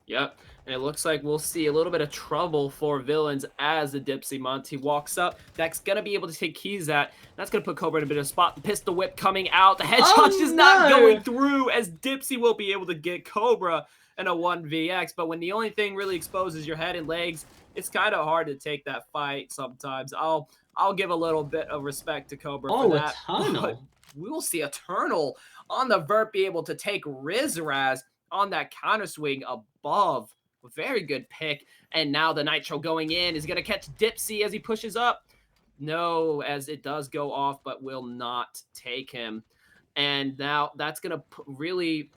Yep. And it looks like we'll see a little bit of trouble for villains as the Dipsy Monty walks up. That's going to be able to take Keyzat. That's going to put Cobra in a bit of a spot. The pistol whip coming out. The headshot is not going through, as Dipsy will be able to get Cobra in a 1vx. But when the only thing really exposes your head and legs, it's kind of hard to take that fight sometimes. I'll give a little bit of respect to Cobra for that. But we will see Eternal on the vert be able to take Rizraz on that counter swing above. Very good pick. And now the Nitro going in is going to catch Dipsy as he pushes up. No, as it does go off, but will not take him. And now that's going to really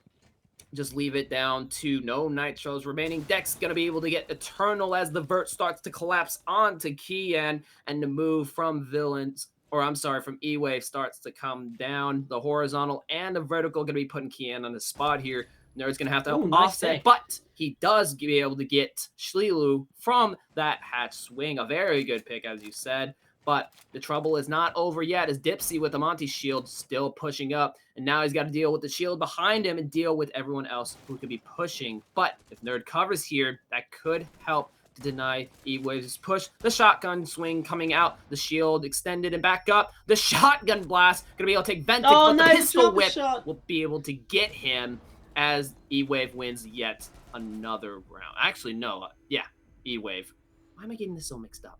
just leave it down to no Nitros remaining. Dex going to be able to get Eternal as the vert starts to collapse onto Kian, and the move from villains, or I'm sorry, from eWave starts to come down. The horizontal and the vertical going to be putting Kian on the spot here. Nerd's going to have to help offset, but he does be able to get Shlilu from that hatch swing. A very good pick, as you said. But the trouble is not over yet, as Dipsy with the Monty shield still pushing up. And now he's got to deal with the shield behind him and deal with everyone else who could be pushing. But if Nerd covers here, that could help to deny eWave's push. The shotgun swing coming out, the shield extended and back up. The shotgun blast going to be able to take Ventage, but the pistol whip will be able to get him, as eWave wins yet another round. Actually, no. Yeah, eWave. Why am I getting this so mixed up?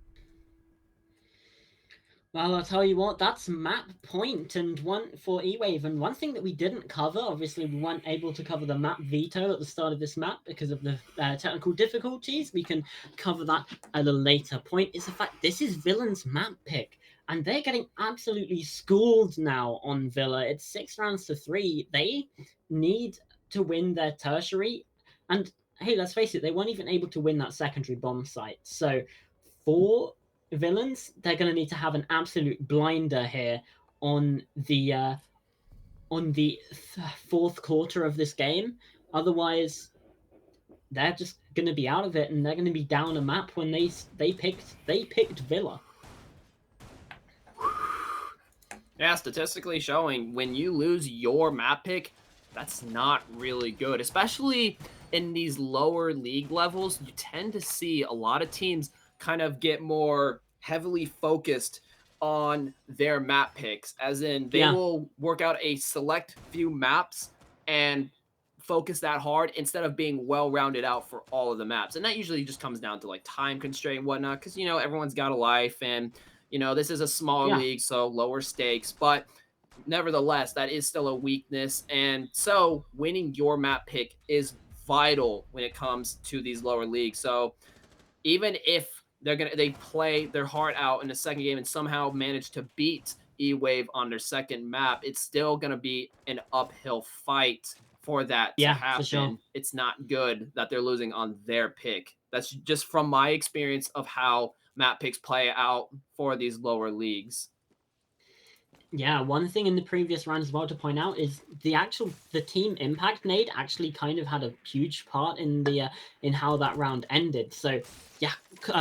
Well, I'll tell you what, that's map point and one for eWave. And one thing that we didn't cover, obviously we weren't able to cover the map veto at the start of this map because of the technical difficulties. We can cover that at a later point. Is the fact this is Villain's map pick, and they're getting absolutely schooled now on Villa. It's 6 rounds to 3. They need to win their tertiary. And hey, let's face it, they weren't even able to win that secondary bomb site. So for villains, they're going to need to have an absolute blinder here on the fourth quarter of this game. Otherwise, they're just going to be out of it, and they're going to be down a map when they picked Villa. Yeah, statistically showing, when you lose your map pick, that's not really good. Especially in these lower league levels, you tend to see a lot of teams kind of get more heavily focused on their map picks, as in they will work out a select few maps and focus that hard instead of being well rounded out for all of the maps. And that usually just comes down to like time constraint and whatnot, because everyone's got a life, and this is a smaller league, so lower stakes. But nevertheless, that is still a weakness. And so winning your map pick is vital when it comes to these lower leagues. So even if they play their heart out in the second game and somehow manage to beat eWave on their second map, it's still gonna be an uphill fight for that to Yeah, for sure. happen. It's not good that they're losing on their pick. That's just from my experience of how map picks play out for these lower leagues. Yeah, one thing in the previous round as well to point out is the team impact nade actually kind of had a huge part in the in how that round ended. So yeah,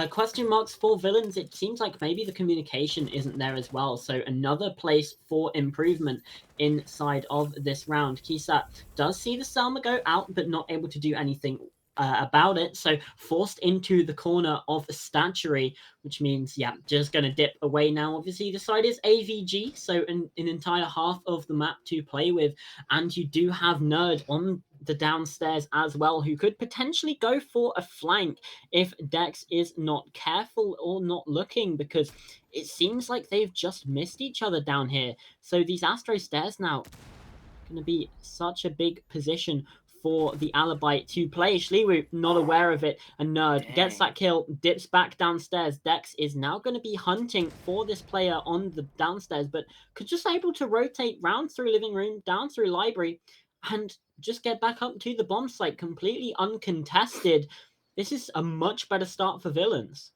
question marks for villains. It seems like maybe the communication isn't there as well. So another place for improvement inside of this round. Kisat does see the Selma go out, but not able to do anything about it. So forced into the corner of statuary, which means, yeah, just going to dip away now. Obviously, the side is AVG, so an entire half of the map to play with. And you do have Nerd on the downstairs as well, who could potentially go for a flank if Dex is not careful or not looking, because it seems like they've just missed each other down here. So these Astro stairs now going to be such a big position for the Alibi to play. Shliwu not aware of it, and Nerd gets that kill, dips back downstairs. Dex is now going to be hunting for this player on the downstairs, but could just able to rotate round through living room, down through library, and just get back up to the bomb site completely uncontested. This is a much better start for villains.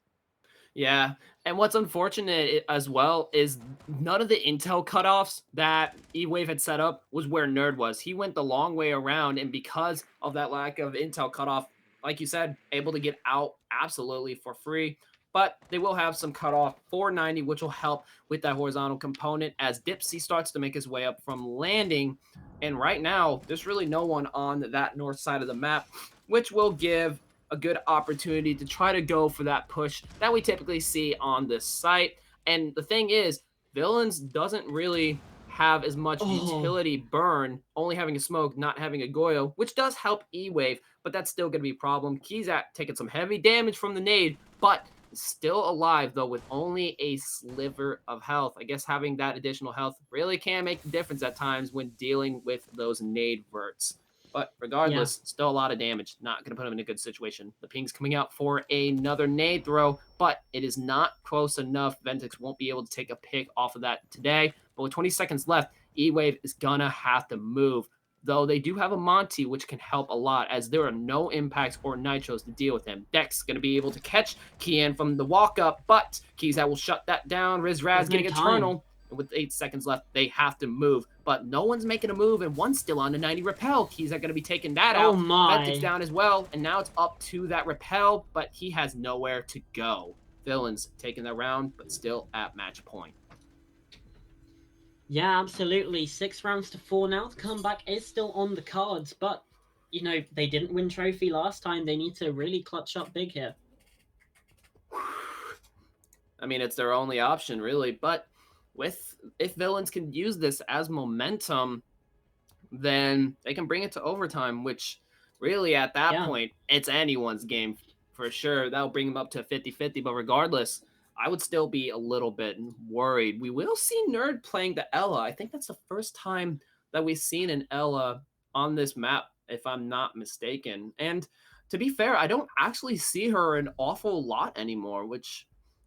Yeah, and what's unfortunate as well is none of the intel cutoffs that eWave had set up was where Nerd was. He went the long way around, and because of that lack of intel cutoff, like you said, able to get out absolutely for free. But they will have some cutoff 490, which will help with that horizontal component as Dipsy starts to make his way up from landing. And right now, there's really no one on that north side of the map, which will give a good opportunity to try to go for that push that we typically see on this site. And the thing is, Villains doesn't really have as much utility burn, only having a smoke, not having a Goyo, which does help eWave, but that's still going to be a problem. Keyzat taking some heavy damage from the nade, but still alive, though, with only a sliver of health. I guess having that additional health really can make the difference at times when dealing with those nade verts. But regardless, still a lot of damage. Not going to put him in a good situation. The ping's coming out for another nade throw, but it is not close enough. Ventex won't be able to take a pick off of that today. But with 20 seconds left, eWave is going to have to move. Though they do have a Monty, which can help a lot, as there are no impacts or nitros to deal with him. Dex going to be able to catch Kian from the walk-up, but Keyzat will shut that down. Rizraz getting Eternal. And with 8 seconds left, they have to move. But no one's making a move, and one's still on the 90 repel. Keys are going to be taking that out. Ventic's down as well, and now it's up to that repel, but he has nowhere to go. Villains taking that round, but still at match point. Yeah, absolutely. 6 rounds to 4 now. The comeback is still on the cards, but, you know, they didn't win trophy last time. They need to really clutch up big here. I mean, it's their only option, really, but if Villains can use this as momentum, then they can bring it to overtime, which really at that point, it's anyone's game for sure. That'll bring them up to 50-50, but regardless, I would still be a little bit worried. We will see Nerd playing the Ella. I think that's the first time that we've seen an Ella on this map, if I'm not mistaken. And to be fair, I don't actually see her an awful lot anymore, which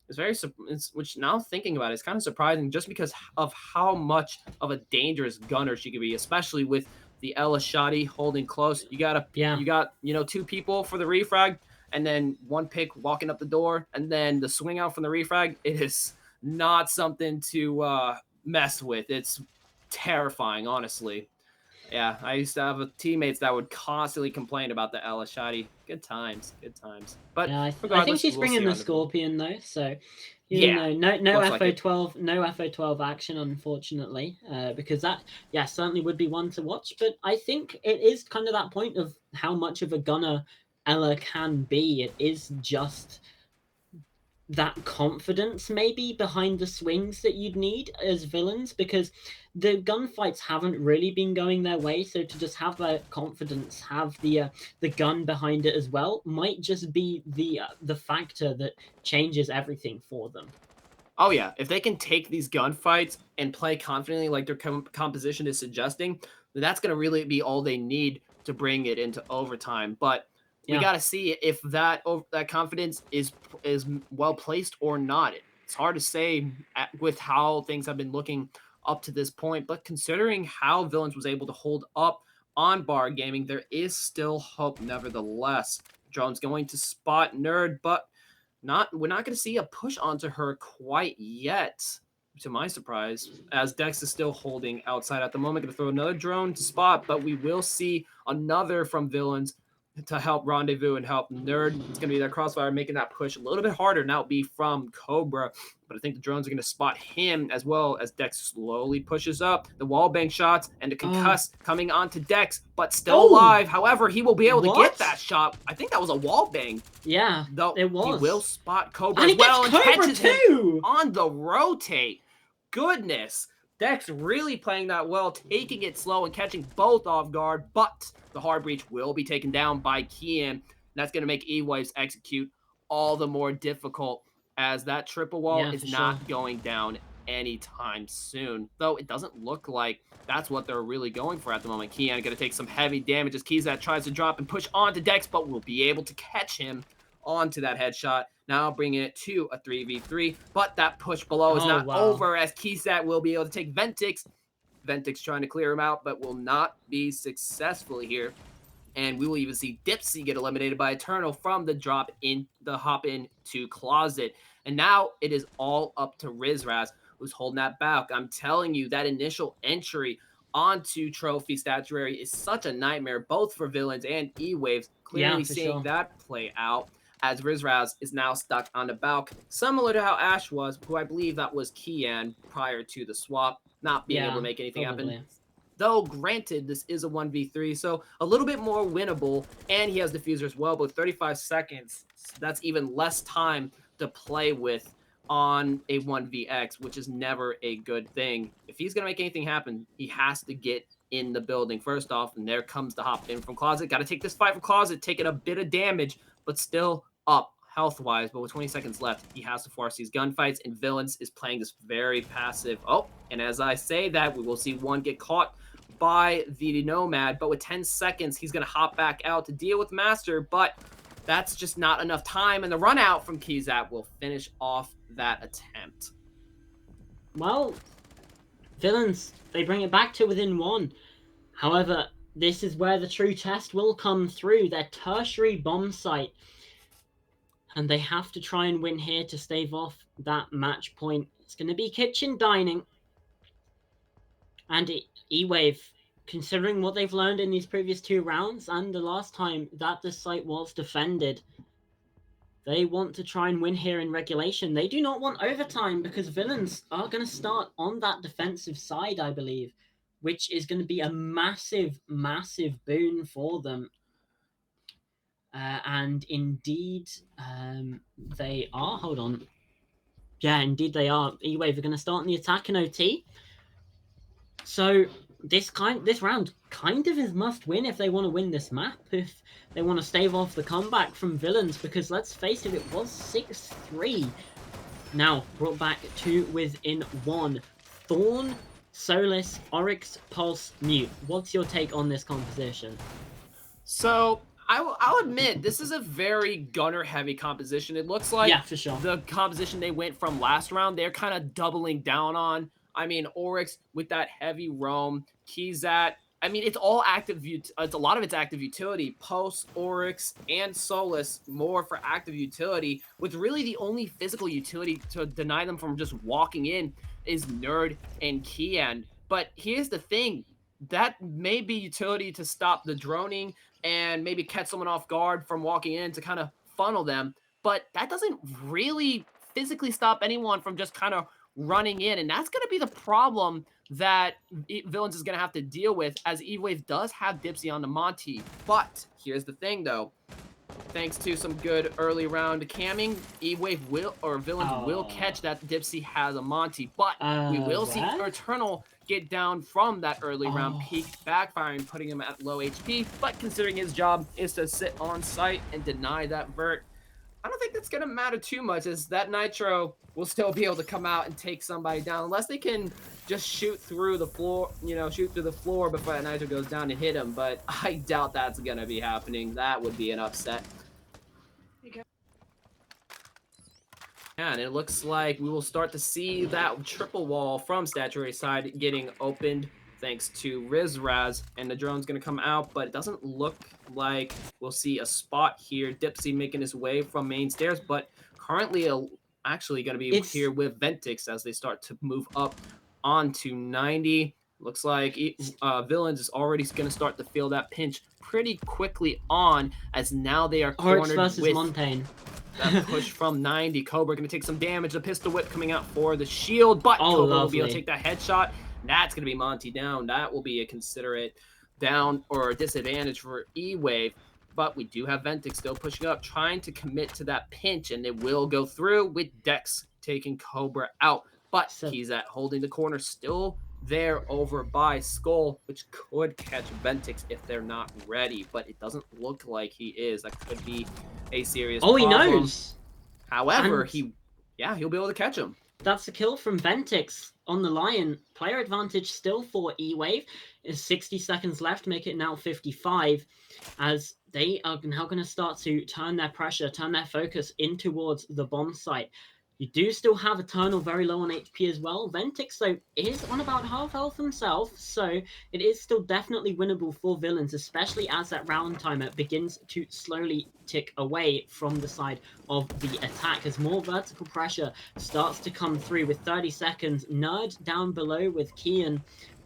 is which now thinking about it, it's kind of surprising just because of how much of a dangerous gunner she could be, especially with the Ella Shoddy holding close. You got 2 people for the refrag, and then 1 pick walking up the door, and then the swing out from the refrag. It is not something to mess with. It's terrifying, honestly. Yeah, I used to have teammates that would constantly complain about the Ella Shoddy. Good times. But yeah, I think she's bringing the Scorpion though, so you know, no FO12, no FO12 action, unfortunately, because that certainly would be one to watch. But I think it is kind of that point of how much of a gunner Ella can be. It is just that confidence maybe behind the swings that you'd need as villains, because the gunfights haven't really been going their way. So to just have that confidence, have the gun behind it as well, might just be the factor that changes everything for them. Oh yeah, if they can take these gunfights and play confidently like their composition is suggesting, then that's going to really be all they need to bring it into overtime. But we Yeah. got to see if that confidence is well placed or not. It's hard to say with how things have been looking up to this point, but considering how Villains was able to hold up on Bar Gaming, there is still hope nevertheless. Drone's going to spot Nerd, but we're not going to see a push onto her quite yet, to my surprise, as Dex is still holding outside at the moment. Going to throw another drone to spot, but we will see another from Villains to help Rendezvous and help Nerd. It's going to be that crossfire, making that push a little bit harder. Now it'll be from Cobra, but I think the drones are going to spot him as well as Dex slowly pushes up. The wall bank shots and the concuss coming onto Dex, but still alive. However, he will be able to get that shot. I think that was a wall bang. Yeah, though it was. He will spot Cobra and as well and catches him too on the rotate. Goodness. Dex really playing that well, taking it slow and catching both off guard, but the hard breach will be taken down by Kian. That's going to make eWaves execute all the more difficult, as that triple wall is not going down anytime soon. Though it doesn't look like that's what they're really going for at the moment. Kian going to take some heavy damage as Kizat tries to drop and push onto Dex, but will be able to catch him onto that headshot. Now bringing it to a 3v3, but that push below is not over, as Kizat will be able to take Ventix. Ventix trying to clear him out, but will not be successful here. And we will even see Dipsy get eliminated by Eternal from the drop in the hop in to Closet. And now it is all up to Rizraz, who's holding that back. I'm telling you, that initial entry onto Trophy Statuary is such a nightmare, both for Villains and eWaves. Clearly seeing that play out, as Rizraz is now stuck on the balk, similar to how Ash was, who I believe that was Kian prior to the swap, not being able to make anything happen. Though, granted, this is a 1v3, so a little bit more winnable, and he has Diffuser as well, but 35 seconds, that's even less time to play with on a 1vx, which is never a good thing. If he's going to make anything happen, he has to get in the building first off, and there comes the hop in from Closet. Got to take this fight from Closet, taking a bit of damage, but still up health-wise. But with 20 seconds left, he has to force these gunfights, and Villains is playing this very passive. Oh, and as I say that, we will see one get caught by the Nomad, but with 10 seconds, he's going to hop back out to deal with Master, but that's just not enough time, and the run out from Kizat will finish off that attempt. Well, Villains, they bring it back to within one. However, this is where the true test will come through, their tertiary bomb site. And they have to try and win here to stave off that match point. It's going to be kitchen dining. And eWave, considering what they've learned in these previous 2 rounds and the last time that the site was defended, they want to try and win here in regulation. They do not want overtime, because Villains are going to start on that defensive side, I believe, which is going to be a massive, massive boon for them. And indeed, they are. Hold on. Yeah, indeed they are. eWave are going to start in the attack in OT. So this round kind of is must win if they want to win this map, if they want to stave off the comeback from Villains, because let's face it, it was 6-3. Now brought back to within 1. Thorn, Solis, Oryx, Pulse, Mute. What's your take on this composition? So I'll admit, this is a very gunner-heavy composition. It looks like for sure. The composition they went from last round, they're kind of doubling down on. I mean, Oryx with that heavy roam, Kizat. I mean, it's all active. It's a lot of it's active utility. Pulse, Oryx, and Solus more for active utility, with really the only physical utility to deny them from just walking in is Nerd and Kian. But here's the thing. That may be utility to stop the droning and maybe catch someone off guard from walking in to kind of funnel them. But that doesn't really physically stop anyone from just kind of running in. And that's going to be the problem that Villains is going to have to deal with, as eWave does have Dipsy on the Monty. But here's the thing, though. Thanks to some good early round camming, eWave Villains will catch that Dipsy has a Monty. But we will see Eternal get down from that early round peak, backfiring, putting him at low HP. But considering his job is to sit on site and deny that vert, I don't think that's gonna matter too much, as that Nitro will still be able to come out and take somebody down, unless they can just shoot through the floor, shoot through the floor before that Nitro goes down and hit him. But I doubt that's gonna be happening. That would be an upset. And it looks like we will start to see that triple wall from Statuary side getting opened thanks to Rizraz, and the drone's going to come out, but it doesn't look like we'll see a spot here. Dipsy making his way from main stairs, but currently actually going to be here with Ventix as they start to move up onto 90. Looks like Villains is already going to start to feel that pinch pretty quickly on, as now they are cornered with Montaigne. That push from 90. Cobra going to take some damage. The pistol whip coming out for the shield, but Cobra will be able to take that headshot. That's going to be Monty down. That will be a considerate down or a disadvantage for eWave. But we do have Ventix still pushing up, trying to commit to that pinch, and it will go through with Dex taking Cobra out. But he's at holding the corner, still there over by Skull, which could catch Ventix if they're not ready, but it doesn't look like he is. That could be a serious problem. He knows. However, he'll be able to catch him. That's a kill from Ventix on the Lion. Player advantage still for eWave. Is 60 seconds left, make it now 55, as they are now going to start to turn their pressure, turn their focus in towards the bomb site. You do still have Eternal very low on HP as well. Ventix, though, is on about half health himself, so it is still definitely winnable for Villains, especially as that round timer begins to slowly tick away from the side of the attack, as more vertical pressure starts to come through with 30 seconds. Nerd down below with Kian,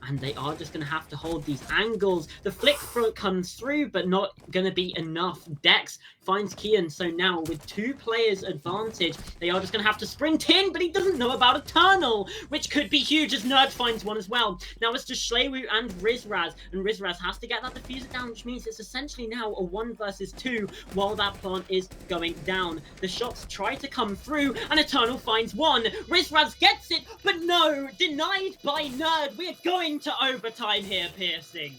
and they are just going to have to hold these angles. The flick front comes through, but not going to be enough. Dex finds Kian, so now with 2 players advantage, they are just going to have to sprint in, but he doesn't know about Eternal, which could be huge as Nerd finds one as well. Now it's just Shlewu and Rizraz, and Rizraz has to get that diffuser down, which means it's essentially now a 1 versus 2 while that plant is going down. The shots try to come through, and Eternal finds one. Rizraz gets it, but no, denied by Nerd. We're going to overtime here, Piercing.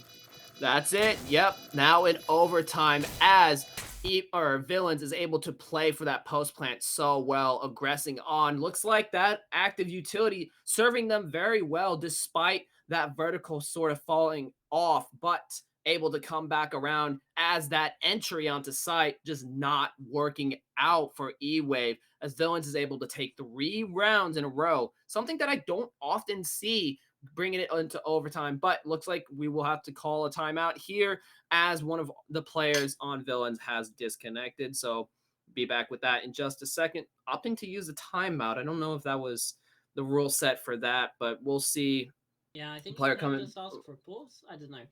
That's it. Yep. Now in overtime, as Villains is able to play for that post plant so well, aggressing on. Looks like that active utility serving them very well, despite that vertical sort of falling off, but able to come back around as that entry onto site just not working out for eWave, as Villains is able to take 3 rounds in a row, something that I don't often see bringing it into overtime, but looks like we will have to call a timeout here as one of the players on Villains has disconnected. So be back with that in just a second. Opting to use a timeout. I don't know if that was the rule set for that, but we'll see. Yeah, I think player coming. Just ask for a pause. I don't know.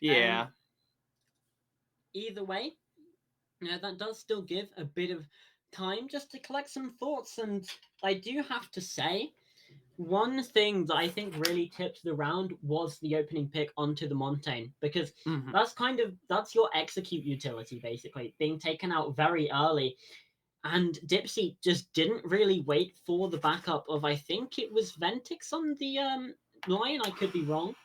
Yeah. Either way, that does still give a bit of time just to collect some thoughts, and I do have to say, one thing that I think really tipped the round was the opening pick onto the Montaigne, because that's your execute utility, basically, being taken out very early. And Dipsy just didn't really wait for the backup of, I think it was Ventix on the line, I could be wrong.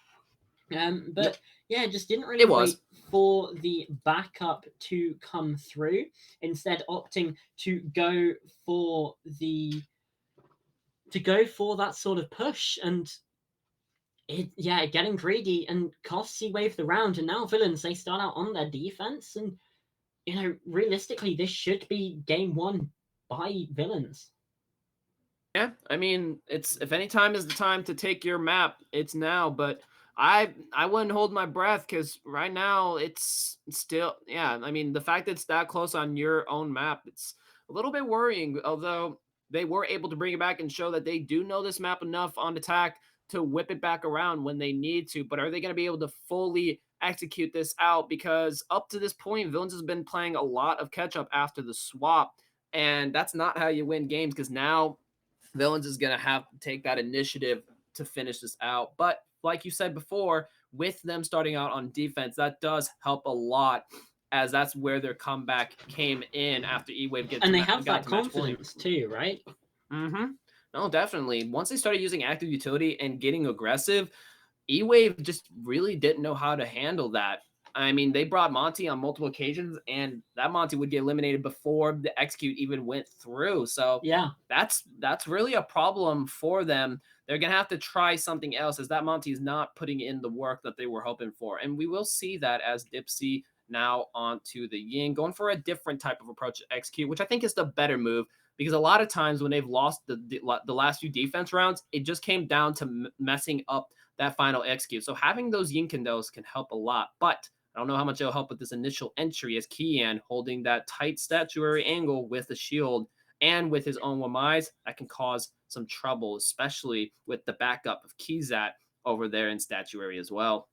But yeah, just didn't really wait for the backup to come through, instead opting to go for that sort of push, and getting greedy and costs eWave the round. And now Villains, they start out on their defense, and realistically this should be game 1 by Villains. Yeah, I mean, if any time is the time to take your map, it's now, but I wouldn't hold my breath, because right now it's still, I mean, the fact that it's that close on your own map, it's a little bit worrying, although they were able to bring it back and show that they do know this map enough on attack to whip it back around when they need to. But are they going to be able to fully execute this out? Because up to this point, Villains has been playing a lot of catch up after the swap, and that's not how you win games, because now Villains is going to have to take that initiative to finish this out. But like you said before, with them starting out on defense, that does help a lot, as that's where their comeback came in after eWave gets. And they have that confidence too, right? Mm-hmm. No, definitely. Once they started using active utility and getting aggressive, eWave just really didn't know how to handle that. I mean, they brought Monty on multiple occasions, and that Monty would get eliminated before the execute even went through. So Yeah. that's really a problem for them. They're gonna have to try something else, as that Monty is not putting in the work that they were hoping for, and we will see that as Dipsy now onto the Yin, going for a different type of approach to execute, which I think is the better move. Because a lot of times when they've lost the last few defense rounds, it just came down to messing up that final execute. So having those Yin Kendos can help a lot, but I don't know how much it'll help with this initial entry as Kian holding that tight statuary angle with the shield and with his own Wamais. That can cause some trouble, especially with the backup of Kizat over there in statuary as well.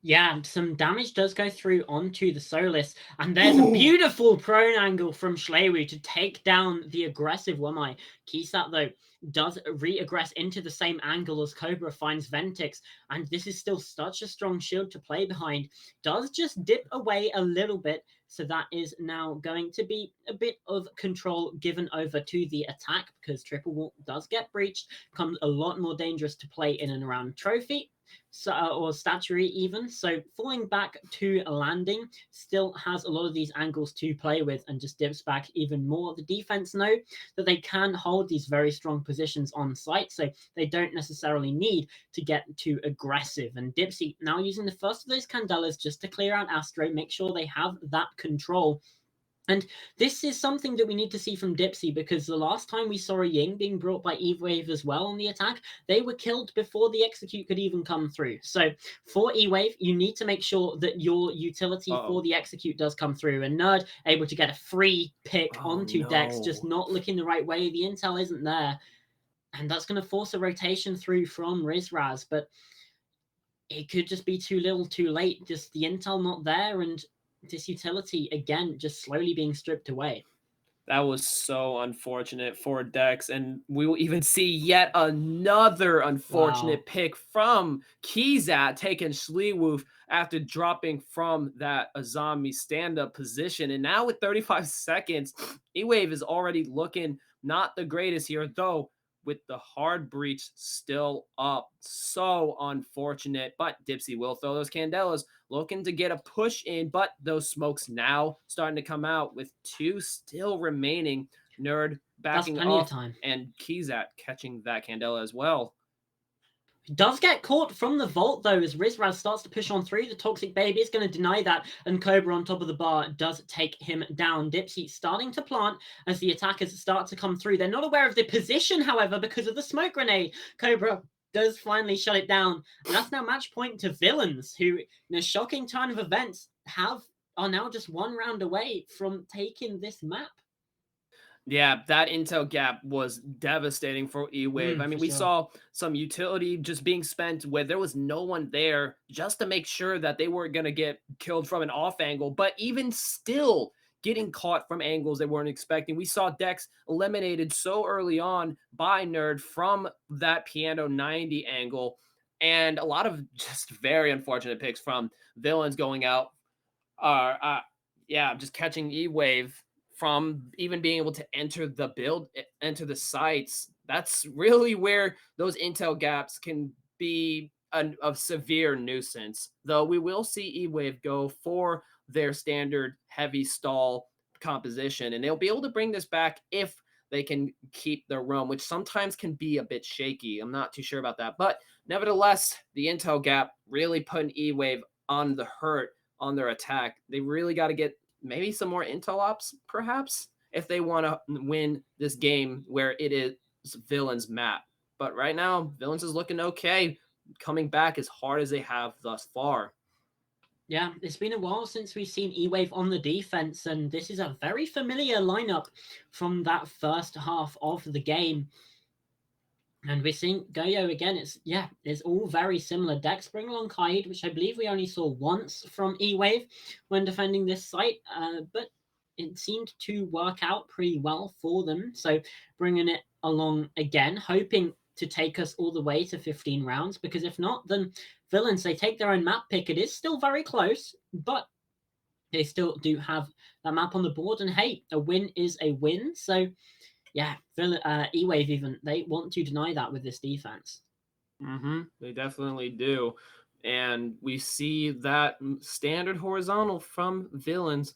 Yeah, some damage does go through onto the Solus, and there's a Ooh. beautiful prone angle from Schlewu to take down the aggressive Wamai. Kisat, though, does re-aggress into the same angle as Cobra finds Ventix, and this is still such a strong shield to play behind. Does just dip away a little bit, so that is now going to be a bit of control given over to the attack, because Triple Wall does get breached, becomes a lot more dangerous to play in and around Trophy. So, or statuary even. So falling back to a landing still has a lot of these angles to play with and just dips back even more. The defense know that they can hold these very strong positions on site, so they don't necessarily need to get too aggressive. And Dipsy now using the first of those Candelas just to clear out Astro, make sure they have that control. And this is something that we need to see from Dipsy, because the last time we saw a Ying being brought by eWave as well on the attack, they were killed before the execute could even come through. So for eWave, you need to make sure that your utility for the execute does come through. And Nerd able to get a free pick onto Dex, just not looking the right way. The intel isn't there. And that's going to force a rotation through from Rizraz. But it could just be too little too late. Just the intel not there, and this utility again just slowly being stripped away. That was so unfortunate for Dex, and we will even see yet another unfortunate pick from Kizat taking Schleewolf after dropping from that Azami stand-up position. And now with 35 seconds, eWave is already looking not the greatest here, though with the hard breach still up. So unfortunate, but Dipsy will throw those Candelas, looking to get a push in, but those smokes now starting to come out with two still remaining. Nerd backing off, and Kizat catching that Candela as well. Does get caught from the vault, though, as Rizraz starts to push on through. The Toxic Baby is going to deny that, and Cobra on top of the bar does take him down. Dipsy starting to plant as the attackers start to come through. They're not aware of the position, however, because of the smoke grenade. Cobra does finally shut it down, and that's now match point to Villains, who, in a shocking turn of events, are now just one round away from taking this map. Yeah, that intel gap was devastating for eWave. I mean, we saw some utility just being spent where there was no one there just to make sure that they weren't going to get killed from an off angle, but even still getting caught from angles they weren't expecting. We saw Dex eliminated so early on by Nerd from that Piano 90 angle, and a lot of just very unfortunate picks from Villains going out. Just catching eWave from even being able to enter the sites. That's really where those intel gaps can be a severe nuisance. Though we will see eWave go for their standard heavy stall composition, and they'll be able to bring this back if they can keep their roam, which sometimes can be a bit shaky. I'm not too sure about that. But nevertheless, the intel gap really putting eWave on the hurt on their attack. They really got to get maybe some more intel ops, perhaps, if they want to win this game where it is Villains map. But right now, Villains is looking okay, coming back as hard as they have thus far. Yeah, it's been a while since we've seen eWave on the defense, and this is a very familiar lineup from that first half of the game. And we're seeing Goyo again. It's all very similar. Dex bring along Kaid, which I believe we only saw once from eWave when defending this site, but it seemed to work out pretty well for them. So bringing it along again, hoping to take us all the way to 15 rounds, because if not, then Villains, they take their own map pick. It is still very close, but they still do have that map on the board. And hey, a win is a win. So yeah, eWave even, they want to deny that with this defense. They definitely do. And we see that standard horizontal from Villains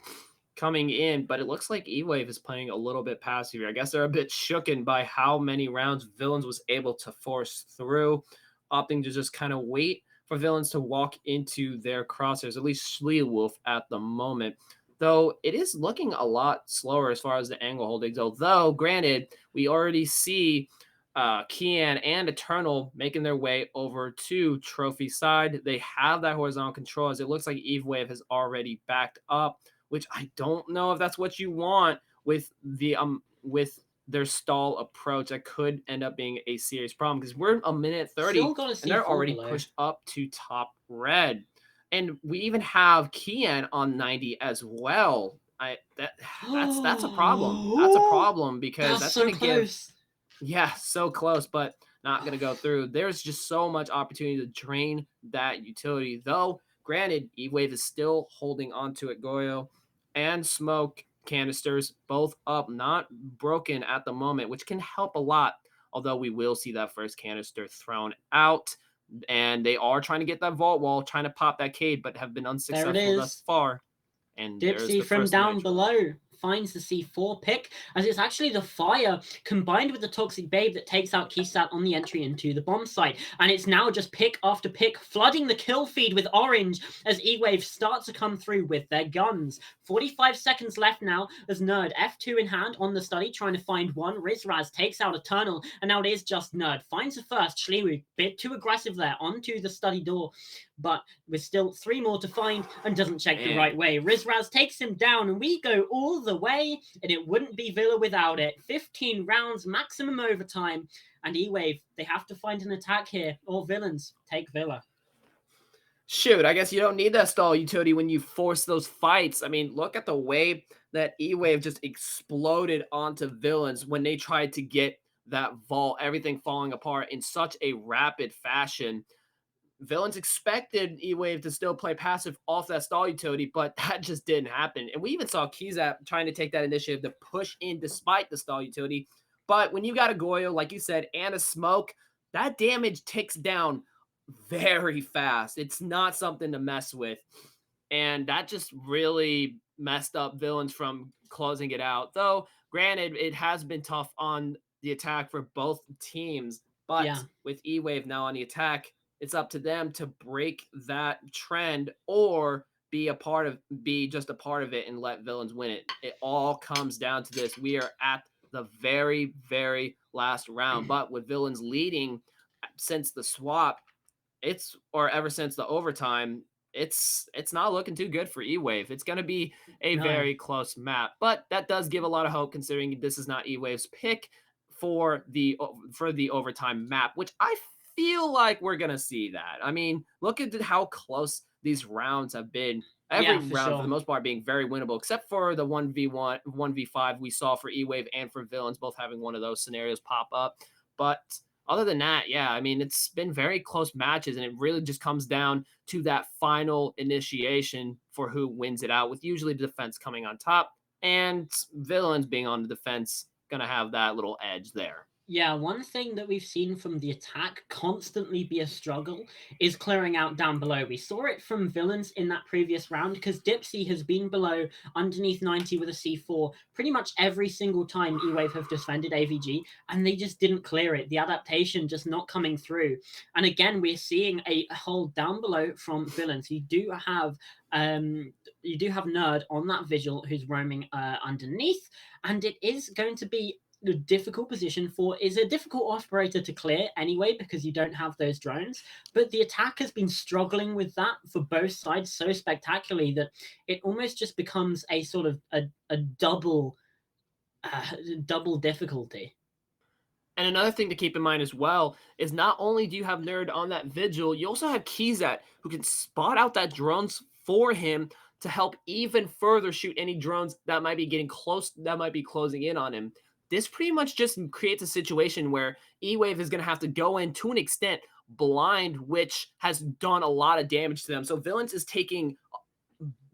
coming in, but it looks like eWave is playing a little bit passive here. I guess they're a bit shooken by how many rounds Villains was able to force through, opting to just kind of wait for Villains to walk into their crosshairs, at least Schleelwolf at the moment. Though it is looking a lot slower as far as the angle holdings, although granted, we already see Kian and Eternal making their way over to Trophy side. They have that horizontal control as it looks like eWave has already backed up, which I don't know if that's what you want with their stall approach. That could end up being a serious problem because we're a minute 30 Still got a and they're C4 already below. pushed up to top red. And we even have Kian on 90 as well. That's a problem. That's a problem because that's so going to give close. yeah, so close, but not going to go through. There's just so much opportunity to drain that utility. Though, granted, eWave is still holding onto it. Goyo and Smoke canisters both up, not broken at the moment, which can help a lot. Although we will see that first canister thrown out. And they are trying to get that vault wall, trying to pop that cade, but have been unsuccessful thus far. And there's Dipsy the from first down image. below finds the C4 pick, as it's actually the fire combined with the Toxic Babe that takes out Keysat on the entry into the bomb site. And it's now just pick after pick, flooding the kill feed with orange as eWave starts to come through with their guns. 45 seconds left now as Nerd, F2 in hand on the study, trying to find one. Rizraz takes out Eternal, and now it is just Nerd. Finds the first. Shliwu, bit too aggressive there, onto the study door. But with still 3 more to find and doesn't check the right way. Rizraz takes him down, and we go all the way, and it wouldn't be Villa without it. 15 rounds, maximum overtime, and eWave, they have to find an attack here, or Villains take Villa. Shoot, I guess you don't need that stall utility when you force those fights. I mean, look at the way that eWave just exploded onto Villains when they tried to get that vault, everything falling apart in such a rapid fashion. Villains expected eWave to still play passive off that stall utility, but that just didn't happen. And we even saw Keyzap trying to take that initiative to push in despite the stall utility. But when you got a Goyo, like you said, and a Smoke, that damage ticks down very fast. It's not something to mess with. And that just really messed up Villains from closing it out. Though, granted, it has been tough on the attack for both teams. But with eWave now on the attack, it's up to them to break that trend or be just a part of it and let Villains win it. It all comes down to this. We are at the very, very last round. But with Villains leading since the swap, ever since the overtime, it's not looking too good for eWave. It's going to be a very close map, but that does give a lot of hope considering this is not eWave's pick for the overtime map, which I feel like we're going to see that. I mean, look at how close these rounds have been. Every round, for the most part, being very winnable, except for the 1v1, 1v5 we saw for eWave and for Villains, both having one of those scenarios pop up. But other than that, yeah, I mean, it's been very close matches, and it really just comes down to that final initiation for who wins it out, with usually the defense coming on top, and Villains being on the defense, going to have that little edge there. Yeah, one thing that we've seen from the attack constantly be a struggle is clearing out down below. We saw it from Villains in that previous round because Dipsy has been below underneath 90 with a C4 pretty much every single time eWave have defended AVG, and they just didn't clear it. The adaptation just not coming through. And again, we're seeing a hold down below from Villains. You do have Nerd on that Vigil who's roaming underneath, and it is going to be a difficult position is a difficult operator to clear anyway because you don't have those drones, but the attack has been struggling with that for both sides so spectacularly that it almost just becomes a sort of a double difficulty. And another thing to keep in mind as well is not only do you have Nerd on that Vigil, you also have Keyzat who can spot out that drones for him to help even further shoot any drones that might be getting close, that might be closing in on him. This pretty much just creates a situation where eWave is going to have to go in to an extent blind, which has done a lot of damage to them. So Villains is taking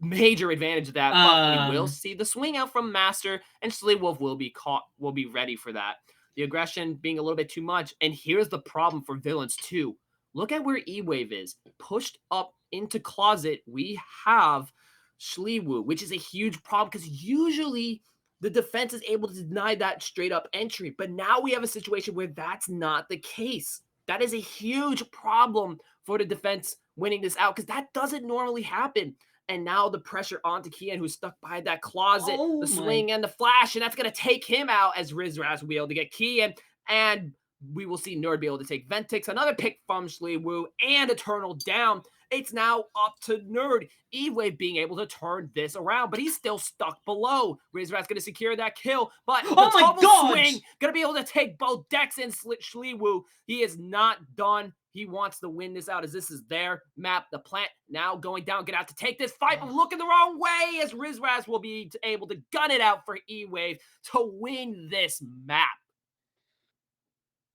major advantage of that, but we will see the swing out from Master, and Schleelwolf will be ready for that. The aggression being a little bit too much, and here's the problem for Villains too. look at where eWave is. Pushed up into closet, we have Schliwu, which is a huge problem because usually the defense is able to deny that straight up entry. But now we have a situation where that's not the case. That is a huge problem for the defense winning this out because that doesn't normally happen. And now the pressure onto Kian, who's stuck by that closet, Oh the my. swing and the flash, and that's going to take him out as Rizraz will be able to get Kian. And we will see Nerd be able to take Ventix, another pick from Schliwu, and Eternal down. It's now up to Nerd. eWave being able to turn this around, but he's still stuck below. Rizraz going to secure that kill, but the Oh my double God! swing going to be able to take both Dex and Schliwu. He is not done. He wants to win this out as this is their map. The plant now going down. Get out to take this fight, but looking the wrong way as Rizraz will be able to gun it out for eWave to win this map.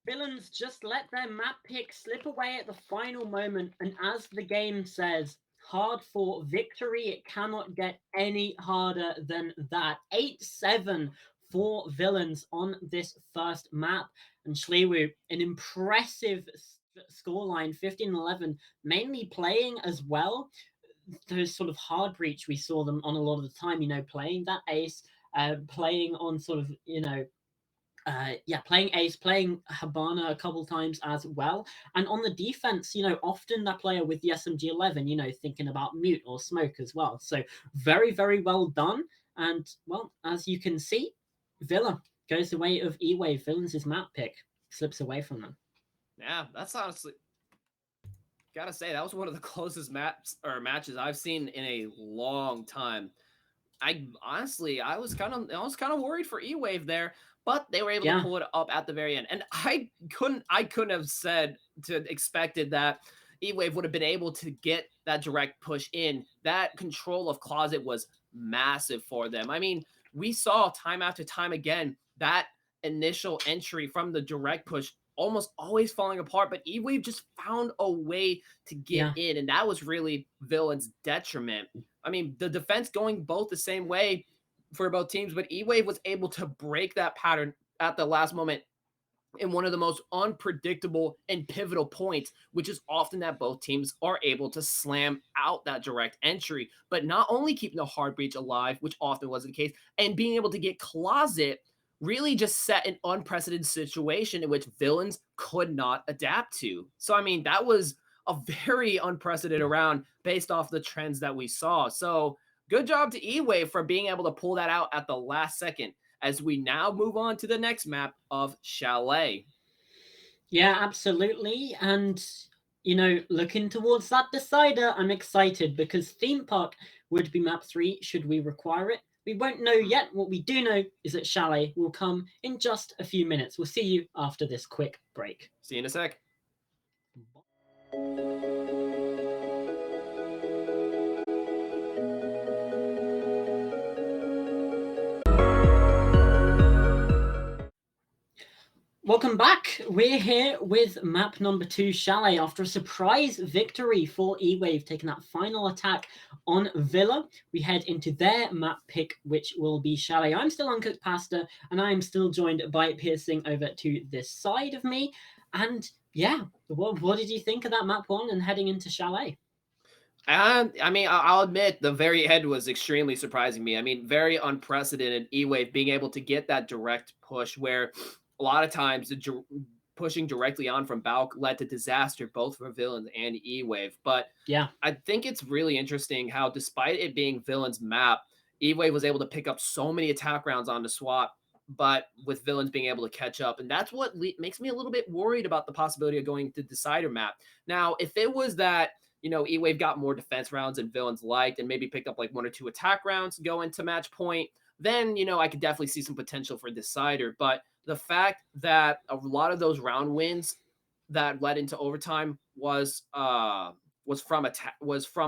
Villains just let their map pick slip away at the final moment, and as the game says, hard for victory. It cannot get any harder than that. 8-7 for Villains on this first map, and Schliwu, an impressive scoreline, 15-11, mainly playing as well. Those sort of hard breach, we saw them on a lot of the time, playing that ace, playing on sort of, playing ace, playing Habana a couple times as well. And on the defense, often that player with the SMG11, thinking about mute or smoke as well. So very, very well done. And well, as you can see, Villa goes the way of eWave. Villains' map pick slips away from them. Yeah, that's honestly, gotta say, that was one of the closest matches I've seen in a long time. I was kind of worried for eWave there, but they were able to pull it up at the very end. And I couldn't have expected that eWave would have been able to get that direct push in. That control of closet was massive for them. I mean, we saw time after time again that initial entry from the direct push almost always falling apart, but eWave just found a way to get in, and that was really Villain's detriment. I mean, the defense going both the same way for both teams, but eWave was able to break that pattern at the last moment in one of the most unpredictable and pivotal points, which is often that both teams are able to slam out that direct entry, but not only keeping the hard breach alive, which often wasn't the case, and being able to get closet really just set an unprecedented situation in which Villains could not adapt to. So, I mean, that was a very unprecedented round based off the trends that we saw. So, good job to eWave for being able to pull that out at the last second as we now move on to the next map of Chalet. Yeah, absolutely. And, looking towards that decider, I'm excited because Theme Park would be map 3 should we require it. We won't know yet. What we do know is that Chalet will come in just a few minutes. We'll see you after this quick break. See you in a sec. Welcome back. We're here with map number 2, Chalet, after a surprise victory for eWave, taking that final attack on Villa. We head into their map pick, which will be Chalet. I'm still Uncooked Pasta, and I am still joined by Piercing over to this side of me. And yeah, what did you think of that map 1 and heading into Chalet? I mean, I'll admit the very end was extremely surprising me. I mean, very unprecedented eWave being able to get that direct push where a lot of times the pushing directly on from Balk led to disaster both for Villains and eWave. But yeah, I think it's really interesting how despite it being Villains map, eWave was able to pick up so many attack rounds on the swap, but with Villains being able to catch up. And that's what makes me a little bit worried about the possibility of going to Decider map. Now, if it was that, eWave got more defense rounds than Villains liked and maybe picked up like 1 or 2 attack rounds to go into match point, then, I could definitely see some potential for Decider. But the fact that a lot of those round wins that led into overtime was from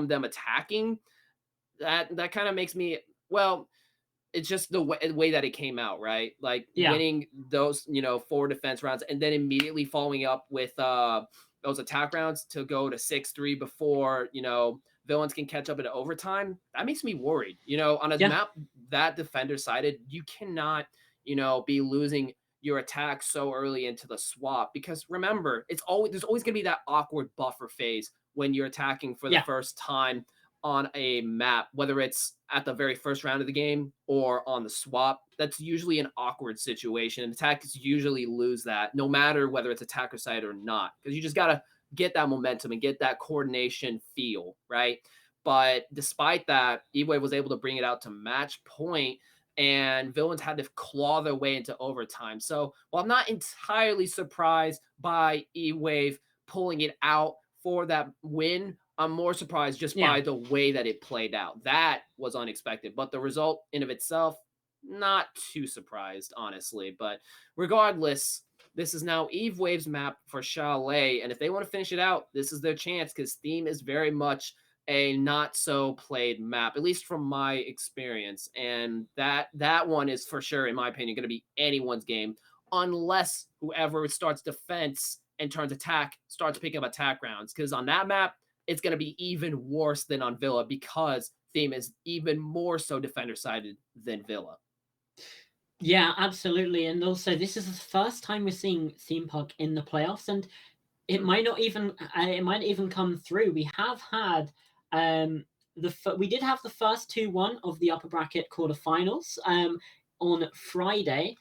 them attacking, that kind of makes me, well, it's just the way that it came out, right? Like winning those, 4 defense rounds and then immediately following up with those attack rounds to go to 6-3 before, Villains can catch up into overtime. That makes me worried. On a map that defender sided, you cannot, be losing your attack so early into the swap, because remember, there's always going to be that awkward buffer phase when you're attacking for the Yeah. first time on a map, whether it's at the very first round of the game or on the swap. That's usually an awkward situation. Attackers usually lose that, no matter whether it's attacker side or not, because you just got to get that momentum and get that coordination feel, right? But despite that, eWave was able to bring it out to match point, and villains had to claw their way into overtime. So while I'm not entirely surprised by eWave pulling it out for that win, I'm more surprised just Yeah. by the way that it played out. That was unexpected, but the result in of itself, not too surprised, honestly. But regardless, this is now eWave's map for Chalet, and if they want to finish it out, this is their chance, because Theme is very much a not so played map, at least from my experience. And that one is for sure, in my opinion, going to be anyone's game, unless whoever starts defense and turns attack starts picking up attack rounds. Because on that map, it's going to be even worse than on Villa, because Theme is even more so defender sided than Villa. Yeah, absolutely. And also, this is the first time we're seeing Theme Park in the playoffs, and it might not even come through. We have had we did have the first 2-1 of the upper bracket quarterfinals on Friday.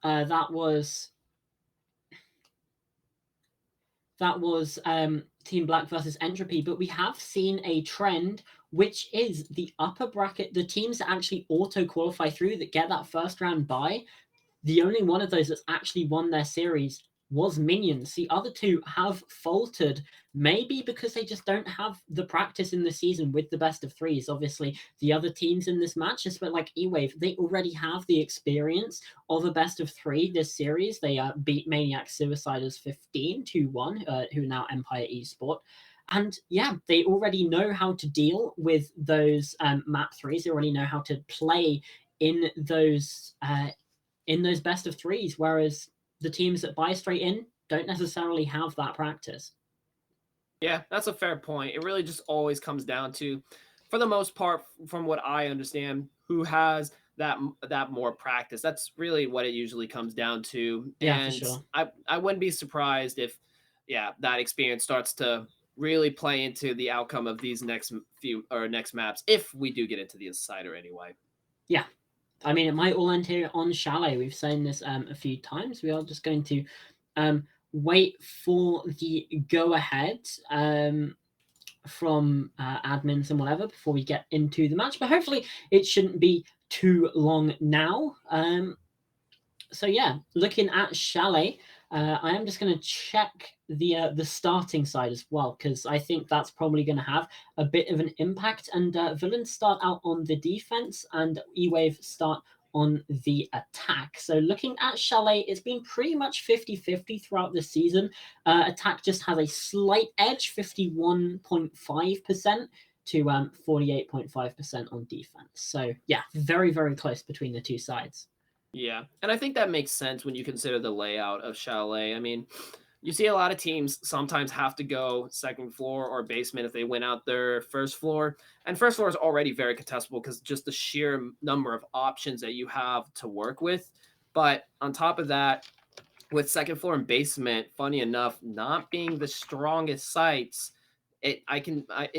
That was Team Black versus Entropy, but we have seen a trend, which is the upper bracket, the teams that actually auto qualify through, that get that first round bye. The only one of those that's actually won their series was Minions. The other two have faltered, maybe because they just don't have the practice in the season with the best of threes. Obviously, the other teams in this match, just like eWave, they already have the experience of a best of three this series. They beat Maniac Suiciders 15-1, who are now Empire Esport. And yeah, they already know how to deal with those map threes. They already know how to play in those best of threes, whereas the teams that buy straight in don't necessarily have that practice. Yeah, that's a fair point. It really just always comes down to, for the most part, from what I understand, who has that more practice. That's really what it usually comes down to. Yeah, for And sure. I wouldn't be surprised if, yeah, that experience starts to really play into the outcome of these next maps, if we do get into the Insider anyway. Yeah. I mean, it might all end here on Chalet. We've seen this a few times. We are just going to wait for the go-ahead from admins and whatever before we get into the match. But hopefully it shouldn't be too long now. So yeah, looking at Chalet, I am just going to check the starting side as well, because I think that's probably going to have a bit of an impact. And Villains start out on the defense, and eWave start on the attack. So looking at Chalet, it's been pretty much 50-50 throughout the season. Attack just has a slight edge, 51.5% to 48.5% on defense. So yeah, very, very close between the two sides. Yeah, and I think that makes sense when you consider the layout of Chalet. I mean, you see a lot of teams sometimes have to go second floor or basement if they win out their first floor. And first floor is already very contestable because just the sheer number of options that you have to work with. But on top of that, with second floor and basement, funny enough, not being the strongest sites, it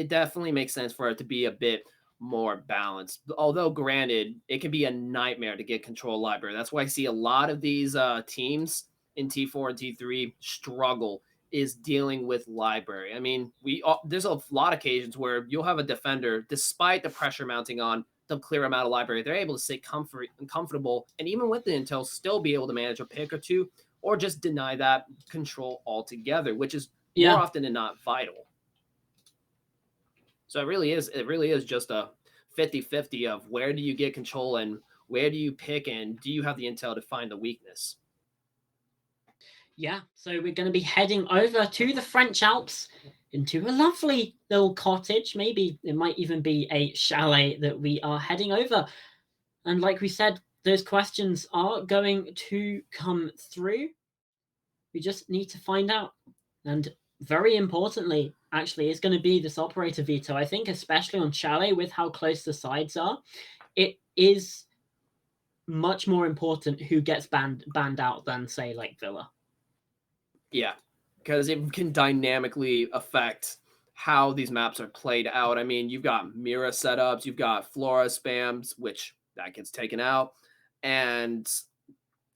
definitely makes sense for it to be a bit more balanced. Although granted, it can be a nightmare to get control library. That's why I see a lot of these teams in T4 and T3 struggle is dealing with library. I mean, there's a lot of occasions where you'll have a defender, despite the pressure mounting on the clear amount of library, they're able to stay comfortable, and even with the intel, still be able to manage a pick or two, or just deny that control altogether, which is more often than not vital. So it really is just a 50-50 of where do you get control and where do you pick, and do you have the intel to find the weakness? Yeah, so we're going to be heading over to the French Alps into a lovely little cottage. Maybe it might even be a chalet that we are heading over. And like we said, those questions are going to come through. We just need to find out. And very importantly, actually, is going to be this operator veto. I think especially on Chalet, with how close the sides are, it is much more important who gets banned out than, say, like Villa. Yeah, because it can dynamically affect how these maps are played out. I mean, you've got Mira setups, you've got Flora spams, which that gets taken out. And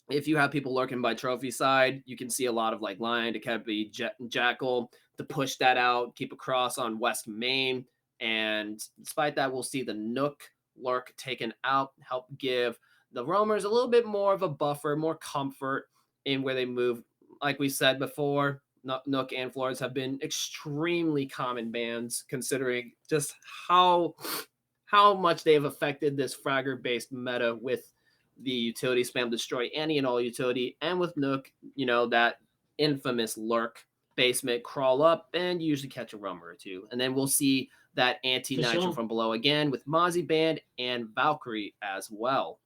if you have people lurking by trophy side, you can see a lot of like Lion, Dekebi, Jackal to push that out, keep a cross on West Main. And despite that, we'll see the Nook lurk taken out, help give the roamers a little bit more of a buffer, more comfort in where they move. Like we said before, Nook and Flores have been extremely common bans, considering just how much they have affected this Fragger based meta with the utility spam destroy any and all utility, and with Nook, you know, that infamous lurk basement crawl up and usually catch a roamer or two. And then we'll see that anti-nitro sure. from below again with Mozzie band and Valkyrie as well.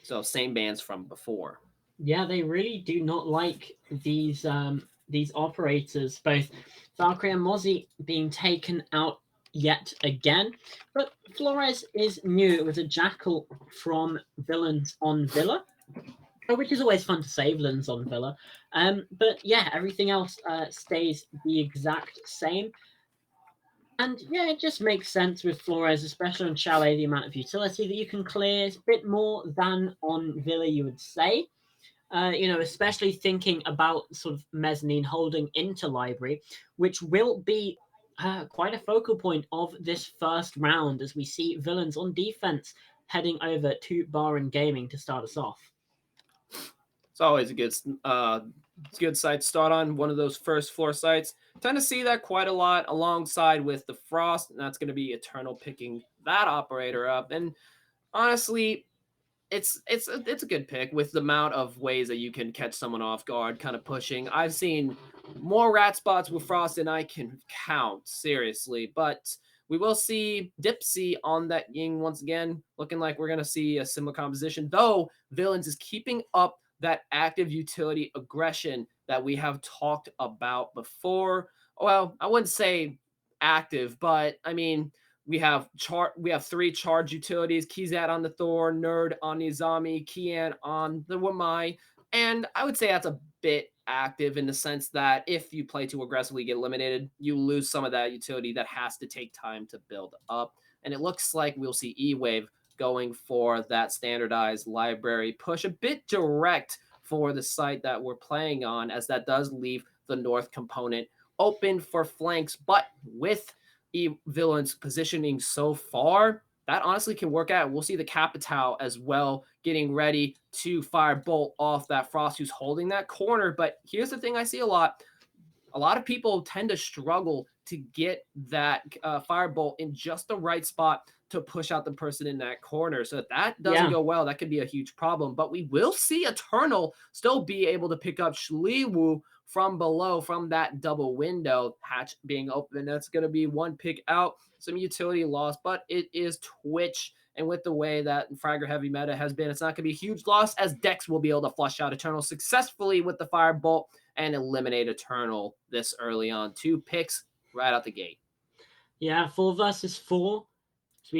So same bands from before. Yeah, they really do not like these operators, both Valkyrie and Mozzie, being taken out yet again. But Flores is new. It was a Jackal from Villains on Villa, which is always fun to say, Villains on Villa. But yeah, everything else stays the exact same. And yeah, it just makes sense with Flores, especially on Chalet, the amount of utility that you can clear is a bit more than on Villa, you would say. Especially thinking about sort of mezzanine holding into library, which will be quite a focal point of this first round as we see Villains on defense heading over to Baron Gaming to start us off. It's always a good site to start on, one of those first floor sites. Tend to see that quite a lot alongside with the Frost, and that's going to be Eternal picking that operator up. And honestly, it's a good pick with the amount of ways that you can catch someone off guard, kind of pushing. I've seen more rat spots with Frost than I can count, seriously. But we will see Dipsy on that Ying once again, looking like we're going to see a similar composition, though Villains is keeping up that active utility aggression that we have talked about before. Well, I wouldn't say active, but I mean, we have 3 charge utilities: Kizat on the Thor, Nerd on the Izami, Kian on the Wamai. And I would say that's a bit active in the sense that if you play too aggressively, get eliminated, you lose some of that utility that has to take time to build up. And it looks like we'll see eWave going for that standardized library push, a bit direct for the site that we're playing on, as that does leave the north component open for flanks. But with Villains positioning so far, that honestly can work out. We'll see the Capital as well getting ready to fire bolt off that Frost who's holding that corner. But here's the thing I see a lot of people tend to struggle to get that firebolt in just the right spot to push out the person in that corner. So if that doesn't go well, that could be a huge problem. But we will see Eternal still be able to pick up Shliwu from below, from that double window, hatch being open. That's going to be one pick out, some utility loss, but it is Twitch. And with the way that Fragger heavy meta has been, it's not going to be a huge loss, as Dex will be able to flush out Eternal successfully with the firebolt and eliminate Eternal this early on. 2 picks right out the gate. Yeah, 4 versus 4. So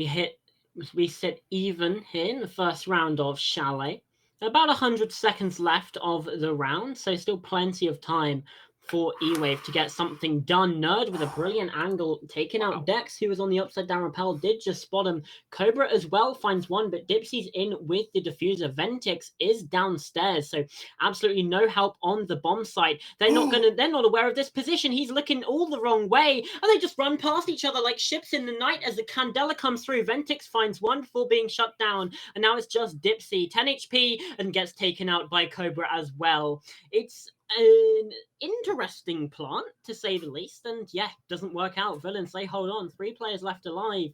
we sit even here in the first round of Chalet. About 100 seconds left of the round, so still plenty of time for eWave to get something done. Nerd with a brilliant angle, taking out Dex, who was on the upside down rappel, did just spot him. Cobra as well finds one, but Dipsy's in with the diffuser. Ventix is downstairs, so absolutely no help on the bomb site. They're not aware of this position. He's looking all the wrong way, and they just run past each other like ships in the night as the Candela comes through. Ventix finds one before being shut down, and now it's just Dipsy, 10 HP, and gets taken out by Cobra as well. It's an interesting plant, to say the least, and yeah, doesn't work out. Villains, they hold on. 3 players left alive.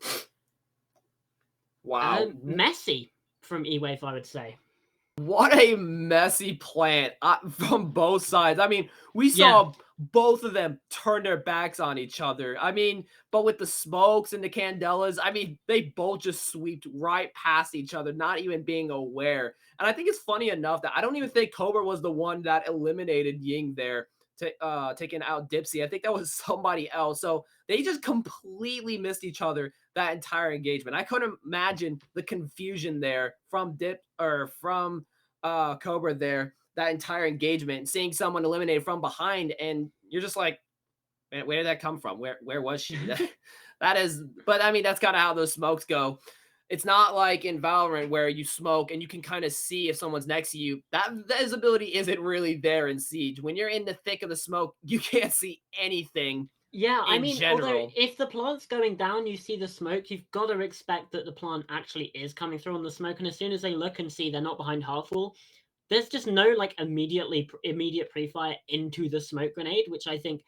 Wow. Messy from eWave, I would say. What a messy plant from both sides. I mean, we saw both of them turn their backs on each other. I mean, but with the smokes and the candelas, I mean, they both just sweeped right past each other, not even being aware. And I think it's funny enough that I don't even think Cobra was the one that eliminated Ying there. taking out Dipsy. I think that was somebody else. So they just completely missed each other that entire engagement. I couldn't imagine the confusion there from Cobra there, that entire engagement, seeing someone eliminated from behind, and you're just like, man, where did that come from? Where was she? That is, but I mean, that's kind of how those smokes go. It's not like in Valorant where you smoke and you can kind of see if someone's next to you. That visibility isn't really there in Siege. When you're in the thick of the smoke, you can't see anything Yeah, I in mean, although general. if the plant's going down, you see the smoke, you've got to expect that the plant actually is coming through on the smoke, and as soon as they look and see they're not behind half wall, there's just no like immediate pre-fire into the smoke grenade, which I think,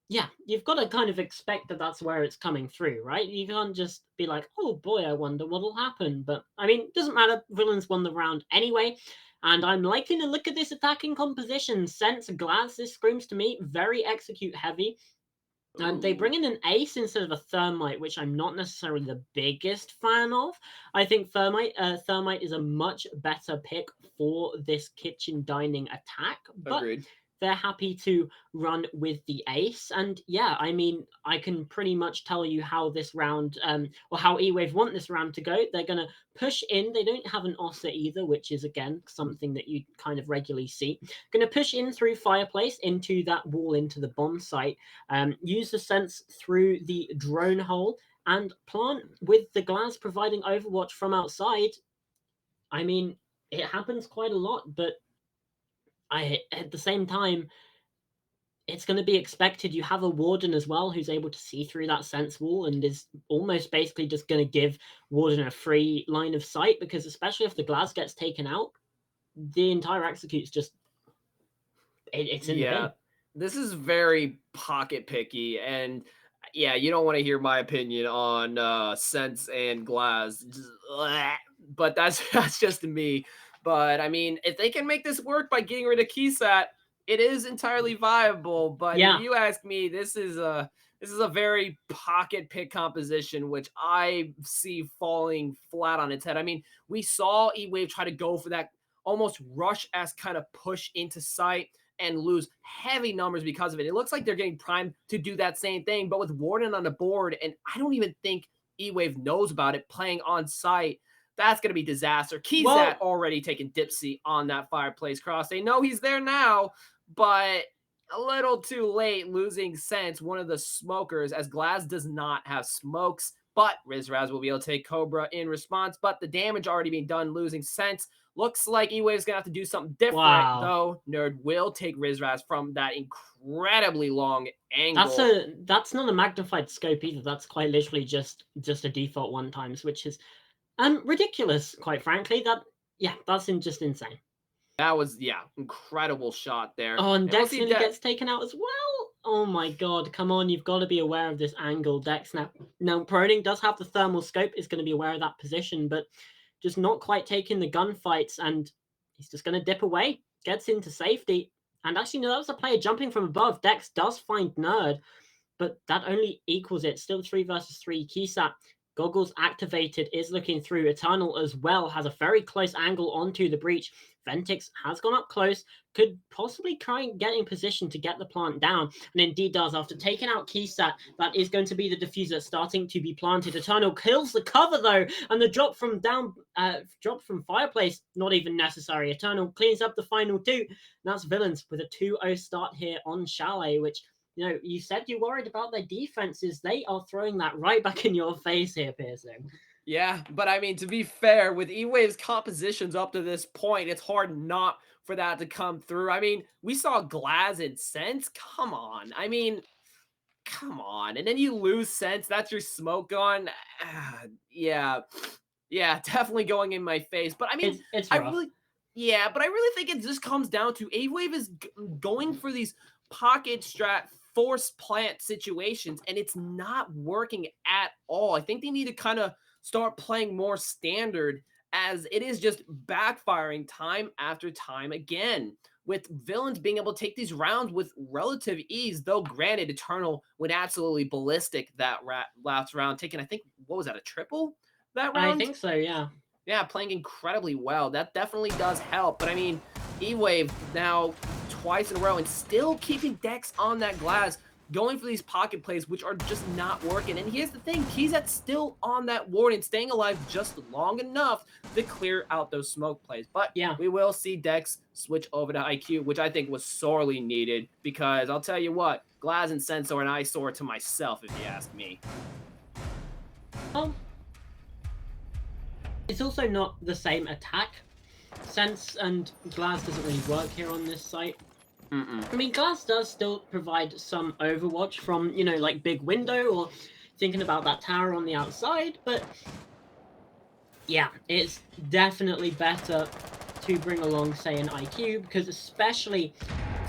yeah, you've got to kind of expect that that's where it's coming through, right? You can't just be like, oh boy, I wonder what'll happen. But I mean, doesn't matter. Villains won the round anyway. And I'm liking to look at this attacking composition. Sense Glass, this screams to me very execute heavy. They bring in an ace instead of a thermite, which I'm not necessarily the biggest fan of. I think thermite is a much better pick for this kitchen dining attack, but Agreed. they're happy to run with the ace. And yeah, I mean, I can pretty much tell you how this round, or how eWave want this round to go. They're going to push in. They don't have an Ossa either, which is, again, something that you kind of regularly see. Going to push in through Fireplace into that wall, into the bomb site. Use the sense through the drone hole and plant with the glass providing overwatch from outside. I mean, it happens quite a lot, but at the same time, it's going to be expected. You have a warden as well who's able to see through that sense wall and is almost basically just going to give warden a free line of sight, because especially if the glass gets taken out, the entire execute's just it's in the bin. This is very pocket picky, and yeah, you don't want to hear my opinion on Sense and Glass, but that's just me. But I mean, if they can make this work by getting rid of Keysat, it is entirely viable. But if Yeah. you ask me, this is a very pocket pick composition, which I see falling flat on its head. I mean, we saw eWave try to go for that almost rush-esque kind of push into sight and lose heavy numbers because of it. It looks like they're getting primed to do that same thing, but with Warden on the board, and I don't even think eWave knows about it, playing on site, that's going to be disaster. Keysat already taking Dipsy on that Fireplace cross. They know he's there now, but a little too late, losing Sense, one of the smokers, as Glass does not have smokes, but Rizraz will be able to take Cobra in response, but the damage already being done, losing Sense. Looks like eWave's going to have to do something different, though. Nerd will take Rizraz from that incredibly long angle. That's not a magnified scope either. That's quite literally just a default one times, which is ridiculous, quite frankly. That's just insane. That was, incredible shot there. Oh, and Dex nearly gets taken out as well. Oh my god, come on, you've got to be aware of this angle, Dex. Now Proning does have the thermal scope, is going to be aware of that position, but just not quite taking the gunfights, and he's just going to dip away, gets into safety. And actually, no, that was a player jumping from above. Dex does find Nerd, but that only equals it. Still 3 versus 3. Keysat, goggles activated, is looking through. Eternal as well has a very close angle onto the breach. Ventix has gone up close, could possibly try and get in position to get the plant down, and indeed does. After taking out Keysat, that is going to be the diffuser starting to be planted. Eternal kills the cover though, and the drop from Fireplace, not even necessary. Eternal cleans up the final 2. And that's Villains with a 2-0 start here on Chalet, which, you know, you said you worried about their defenses. They are throwing that right back in your face here, Pearson. Yeah, but I mean, to be fair, with eWave's compositions up to this point, it's hard not for that to come through. I mean, we saw Glass and Sense. Come on. I mean, come on. And then you lose Sense. That's your smoke gone. Yeah, definitely going in my face. But I mean, it's I rough. but I really think it just comes down to eWave is going for these pocket strat force plant situations, and it's not working at all. I think they need to kind of start playing more standard, as it is just backfiring time after time again, with Villains being able to take these rounds with relative ease, though granted Eternal went absolutely ballistic that last round, taking, I think, what was that, a triple that round? I think so, yeah. Yeah, playing incredibly well. That definitely does help. But I mean, eWave now twice in a row and still keeping Dex on that glass, going for these pocket plays, which are just not working. And here's the thing, Keyzat's still on that ward and staying alive just long enough to clear out those smoke plays. But Yeah. we will see Dex switch over to IQ, which I think was sorely needed, because I'll tell you what, Glaz and Sense are an eyesore to myself, if you ask me. It's also not the same attack. Sense and Glaz doesn't really work here on this site. I mean, Glass does still provide some overwatch from, you know, like big window or thinking about that tower on the outside, but yeah, it's definitely better to bring along, say, an IQ, because especially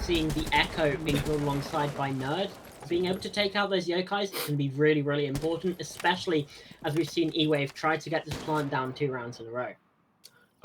seeing the Echo being brought alongside by Nerd, being able to take out those yokais can be really, really important, especially as we've seen eWave try to get this plant down 2 rounds in a row.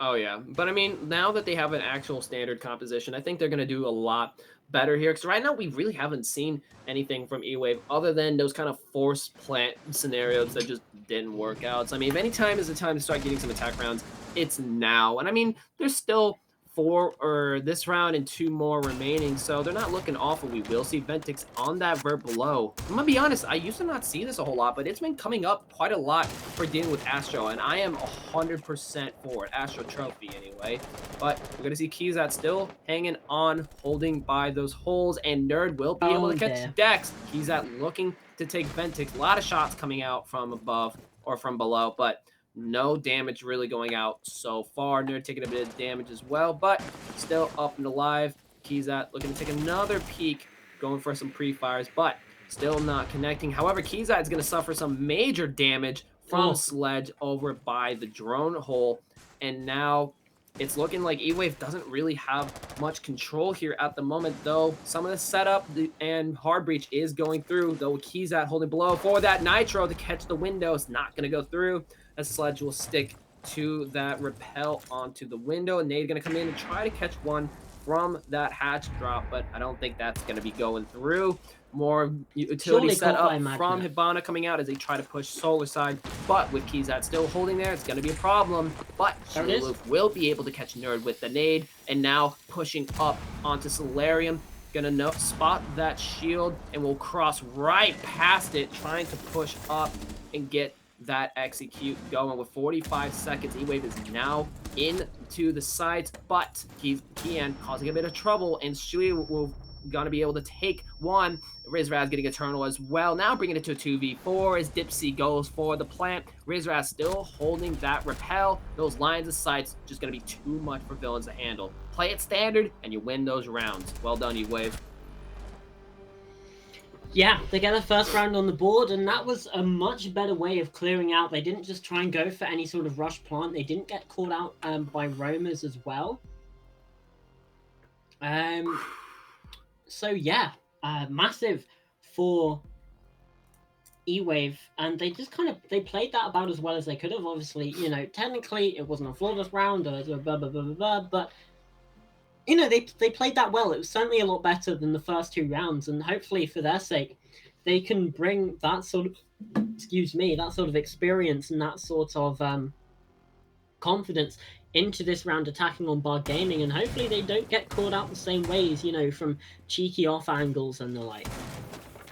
Oh, yeah. But, I mean, now that they have an actual standard composition, I think they're going to do a lot better here. Because right now, we really haven't seen anything from eWave other than those kind of forced plant scenarios that just didn't work out. So, I mean, if any time is the time to start getting some attack rounds, it's now. And, I mean, there's still 4 or this round and 2 more remaining, so they're not looking awful. We will see Ventix on that vert below. I'm gonna be honest, I used to not see this a whole lot, but it's been coming up quite a lot for dealing with Astro, and I am 100% for it. Astro trophy anyway. But we're gonna see Keyzat still hanging on, holding by those holes, and Nerd will be able to catch Dex. Keyzat looking to take Ventix. A lot of shots coming out from above or from below, but no damage really going out so far. Nerd taking a bit of damage as well, but still up and alive. Keyzat looking to take another peek, going for some pre-fires, but still not connecting. However, Keyzat is going to suffer some major damage from Sledge over by the drone hole, and now it's looking like eWave doesn't really have much control here at the moment, though. Some of the setup and hard breach is going through, though Keyzat holding below for that Nitro to catch the window. It's not going to go through, as Sledge will stick to that repel onto the window. And Nade going to come in and try to catch one from that hatch drop, but I don't think that's going to be going through. More utility setup from Hibana coming out as they try to push solar side, but with Keyzat still holding there, it's going to be a problem. But Shuluf will be able to catch Nerd with the nade, and now pushing up onto Solarium. Gonna spot that shield and will cross right past it, trying to push up and get that execute going. With 45 seconds, eWave is now into the site, but Kian causing a bit of trouble, and Shui will gonna be able to take one. Rizraz getting Eternal as well, now bringing it to a 2v4 as Dipsy goes for the plant. Rizraz still holding that repel. Those lines of sights just gonna be too much for villains to handle. Play it standard and you win those rounds. Well done, eWave. Yeah, they get the first round on the board, and that was a much better way of clearing out. They didn't just try and go for any sort of rush plant. They didn't get caught out by roamers as well. So yeah, massive for eWave, and they just they played that about as well as they could have. Obviously, you know, technically it wasn't a flawless round, or blah blah blah blah blah, but you know, they played that well. It was certainly a lot better than the first 2 rounds, and hopefully for their sake, they can bring that sort of, that sort of experience and that sort of confidence into this round attacking on Bar Gaming, and hopefully they don't get caught out the same ways, you know, from cheeky off angles and the like.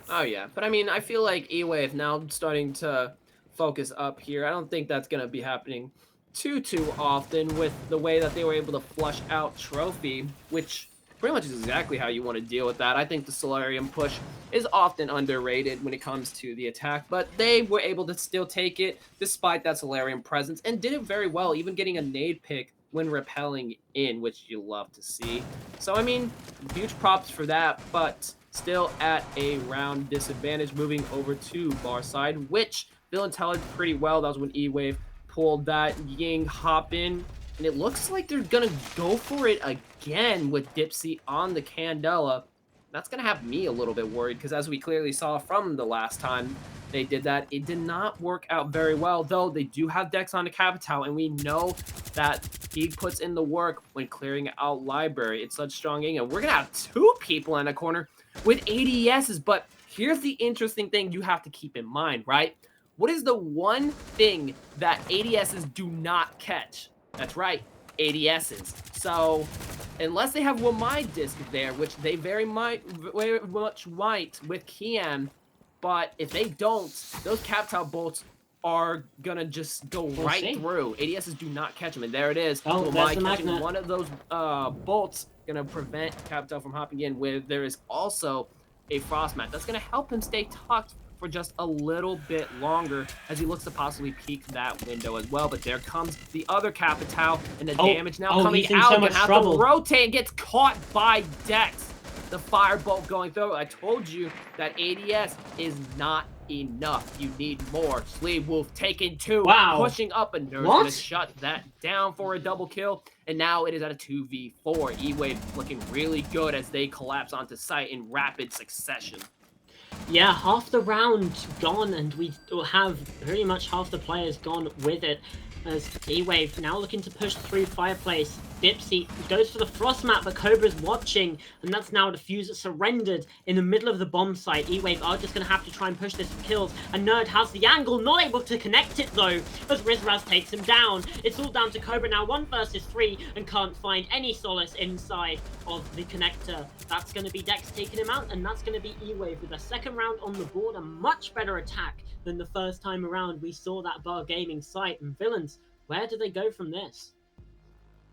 Oh yeah, but I mean, I feel like eWave now starting to focus up here. I don't think that's going to be happening too often with the way that they were able to flush out Trophy, which pretty much is exactly how you want to deal with that. I think the Solarium push is often underrated when it comes to the attack, but they were able to still take it despite that Solarium presence and did it very well, even getting a nade pick when repelling in, which you love to see. So, I mean, huge props for that, but still at a round disadvantage, moving over to Bar side, which Villain telling pretty well. That was when eWave pulled that Ying hop in, and it looks like they're gonna go for it again with Dipsy on the Candela. That's gonna have me a little bit worried, because as we clearly saw from the last time they did that, it did not work out very well, though they do have Dex on the Capital, and we know that he puts in the work when clearing out Library. It's such strong Ying, and we're gonna have 2 people in a corner with ADSs, but here's the interesting thing you have to keep in mind, right? What is the one thing that ADSs do not catch? That's right, ADSs. So unless they have Wamai disc there, which they very much might with Kian, but if they don't, those Captal bolts are gonna just go right through. ADSs do not catch them, and there it is. Oh, Wamai there's the catching magnet. one of those bolts, gonna prevent Captal from hopping in, where there is also a frost mat that's gonna help him stay tucked for just a little bit longer as he looks to possibly peek that window as well. But there comes the other Capitao, and the damage now coming out. Gonna have to rotate and gets caught by Dex. The firebolt going through. I told you that ADS is not enough. You need more. Sleeve Wolf taking 2. Wow. Pushing up, and Nerd's gonna shut that down for a double kill. And now it is at a 2v4. eWave looking really good as they collapse onto site in rapid succession. Yeah, half the round gone, and we have pretty much half the players gone with it. As eWave now looking to push through Fireplace. Dipsy goes for the frost map, but Cobra's watching, and that's now a diffuser surrendered in the middle of the bomb site. eWave are just going to have to try and push this for kills, and Nerd has the angle, not able to connect it though, as Rizraz takes him down. It's all down to Cobra now, 1 versus 3, and can't find any solace inside of the connector. That's going to be Dex taking him out, and that's going to be eWave with a second round on the board. A much better attack than the first time around we saw that Bar Gaming site. And Villains, where do they go from this?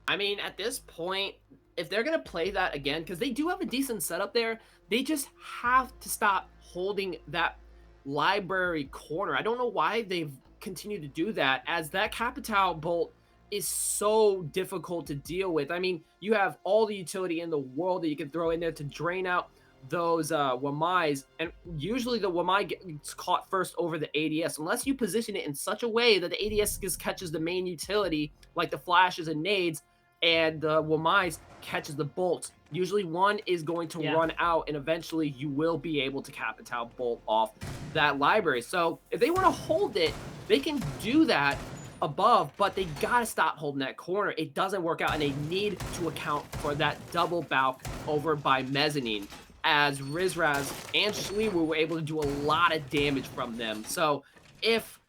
I mean, at this point, if they're going to play that again, because they do have a decent setup there, they just have to stop holding that library corner. I don't know why they've continued to do that, as that Capitao bolt is so difficult to deal with. I mean, you have all the utility in the world that you can throw in there to drain out those Wamais, and usually the Wamai gets caught first over the ADS, unless you position it in such a way that the ADS just catches the main utility, like the flashes and nades, and the Wamais catches the bolts. Usually one is going to run out, and eventually you will be able to Capitao bolt off that library. So if they want to hold it, they can do that above, but they gotta stop holding that corner. It doesn't work out, and they need to account for that double balk over by Mezzanine, as Rizraz and Shliwu were able to do a lot of damage from them. So if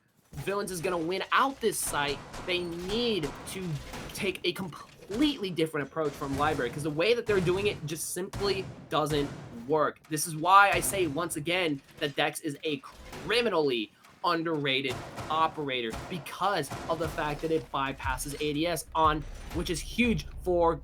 Villains is going to win out this site, they need to take a completely different approach from Library, because the way that they're doing it just simply doesn't work. This is why I say once again that Dex is a criminally underrated operator, because of the fact that it bypasses ADS on, which is huge for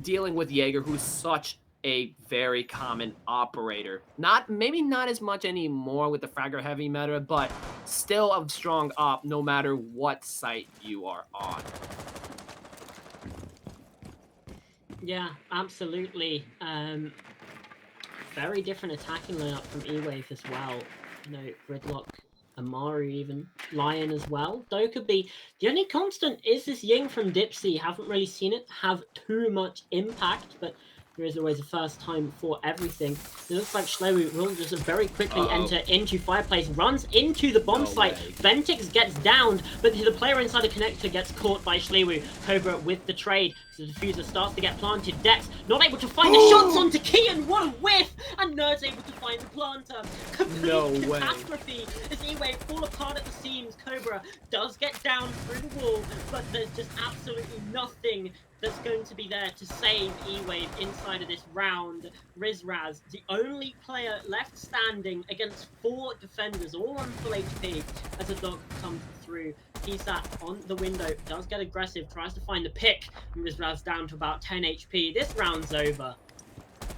dealing with Jaeger, who's such a very common operator. Maybe not as much anymore with the Fragger heavy meta, but still a strong op no matter what site you are on. Yeah, absolutely. Very different attacking lineup from eWave as well. You know, Gridlock, Amaru even, Lion as well. Dokkaebi. The only constant is this Ying from Dipsy. Haven't really seen it have too much impact, but there is always a first time for everything. It looks like Shlewu will just very quickly enter into Fireplace, runs into the bomb site. Ventix gets downed, but the player inside the connector gets caught by Shlewu. Cobra with the trade. So the diffuser starts to get planted. Dex not able to find the shots onto Kian. What a whiff! And Nerd's able to find the planter. Complete catastrophe as eWave fall apart at the seams. Cobra does get down through the wall, but there's just absolutely nothing that's going to be there to save eWave inside of this round. Rizraz, the only player left standing against 4 defenders, all on full HP, as a dog comes through. PSAT on the window, does get aggressive, tries to find the pick, and Rizraz down to about 10 HP. This round's over.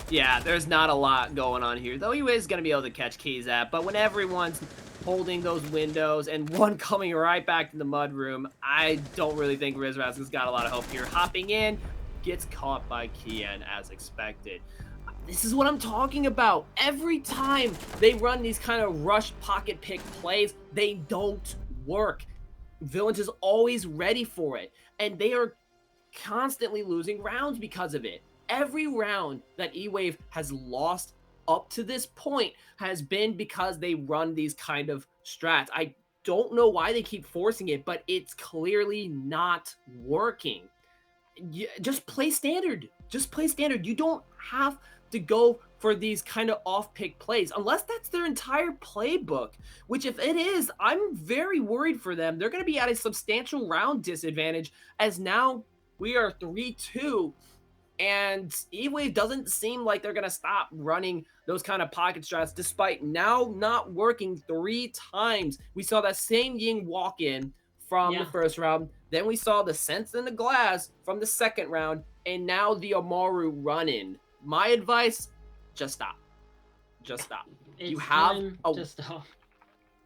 Yeah, there's not a lot going on here, though he is going to be able to catch Keyzat, but when everyone's holding those windows and one coming right back to the mudroom, I don't really think Rizraz has got a lot of hope here. Hopping in, gets caught by Kian as expected. This is what I'm talking about. Every time they run these kind of rush pocket pick plays, they don't work. Villains is always ready for it, and they are constantly losing rounds because of it. Every round that eWave has lost up to this point has been because they run these kind of strats. I don't know why they keep forcing it, but it's clearly not working. Just play standard. Just play standard. You don't have to go for these kind of off-pick plays, unless that's their entire playbook, which if it is, I'm very worried for them. They're going to be at a substantial round disadvantage, as now We are 3-2. And eWave doesn't seem like they're going to stop running those kind of pocket strats, despite now not working 3 times. We saw that same Ying walk in from the Yeah. first round. Then we saw the Sense in the Glass from the second round. And now the Amaru run in. My advice, just stop. Just stop. You It's have time a to stop.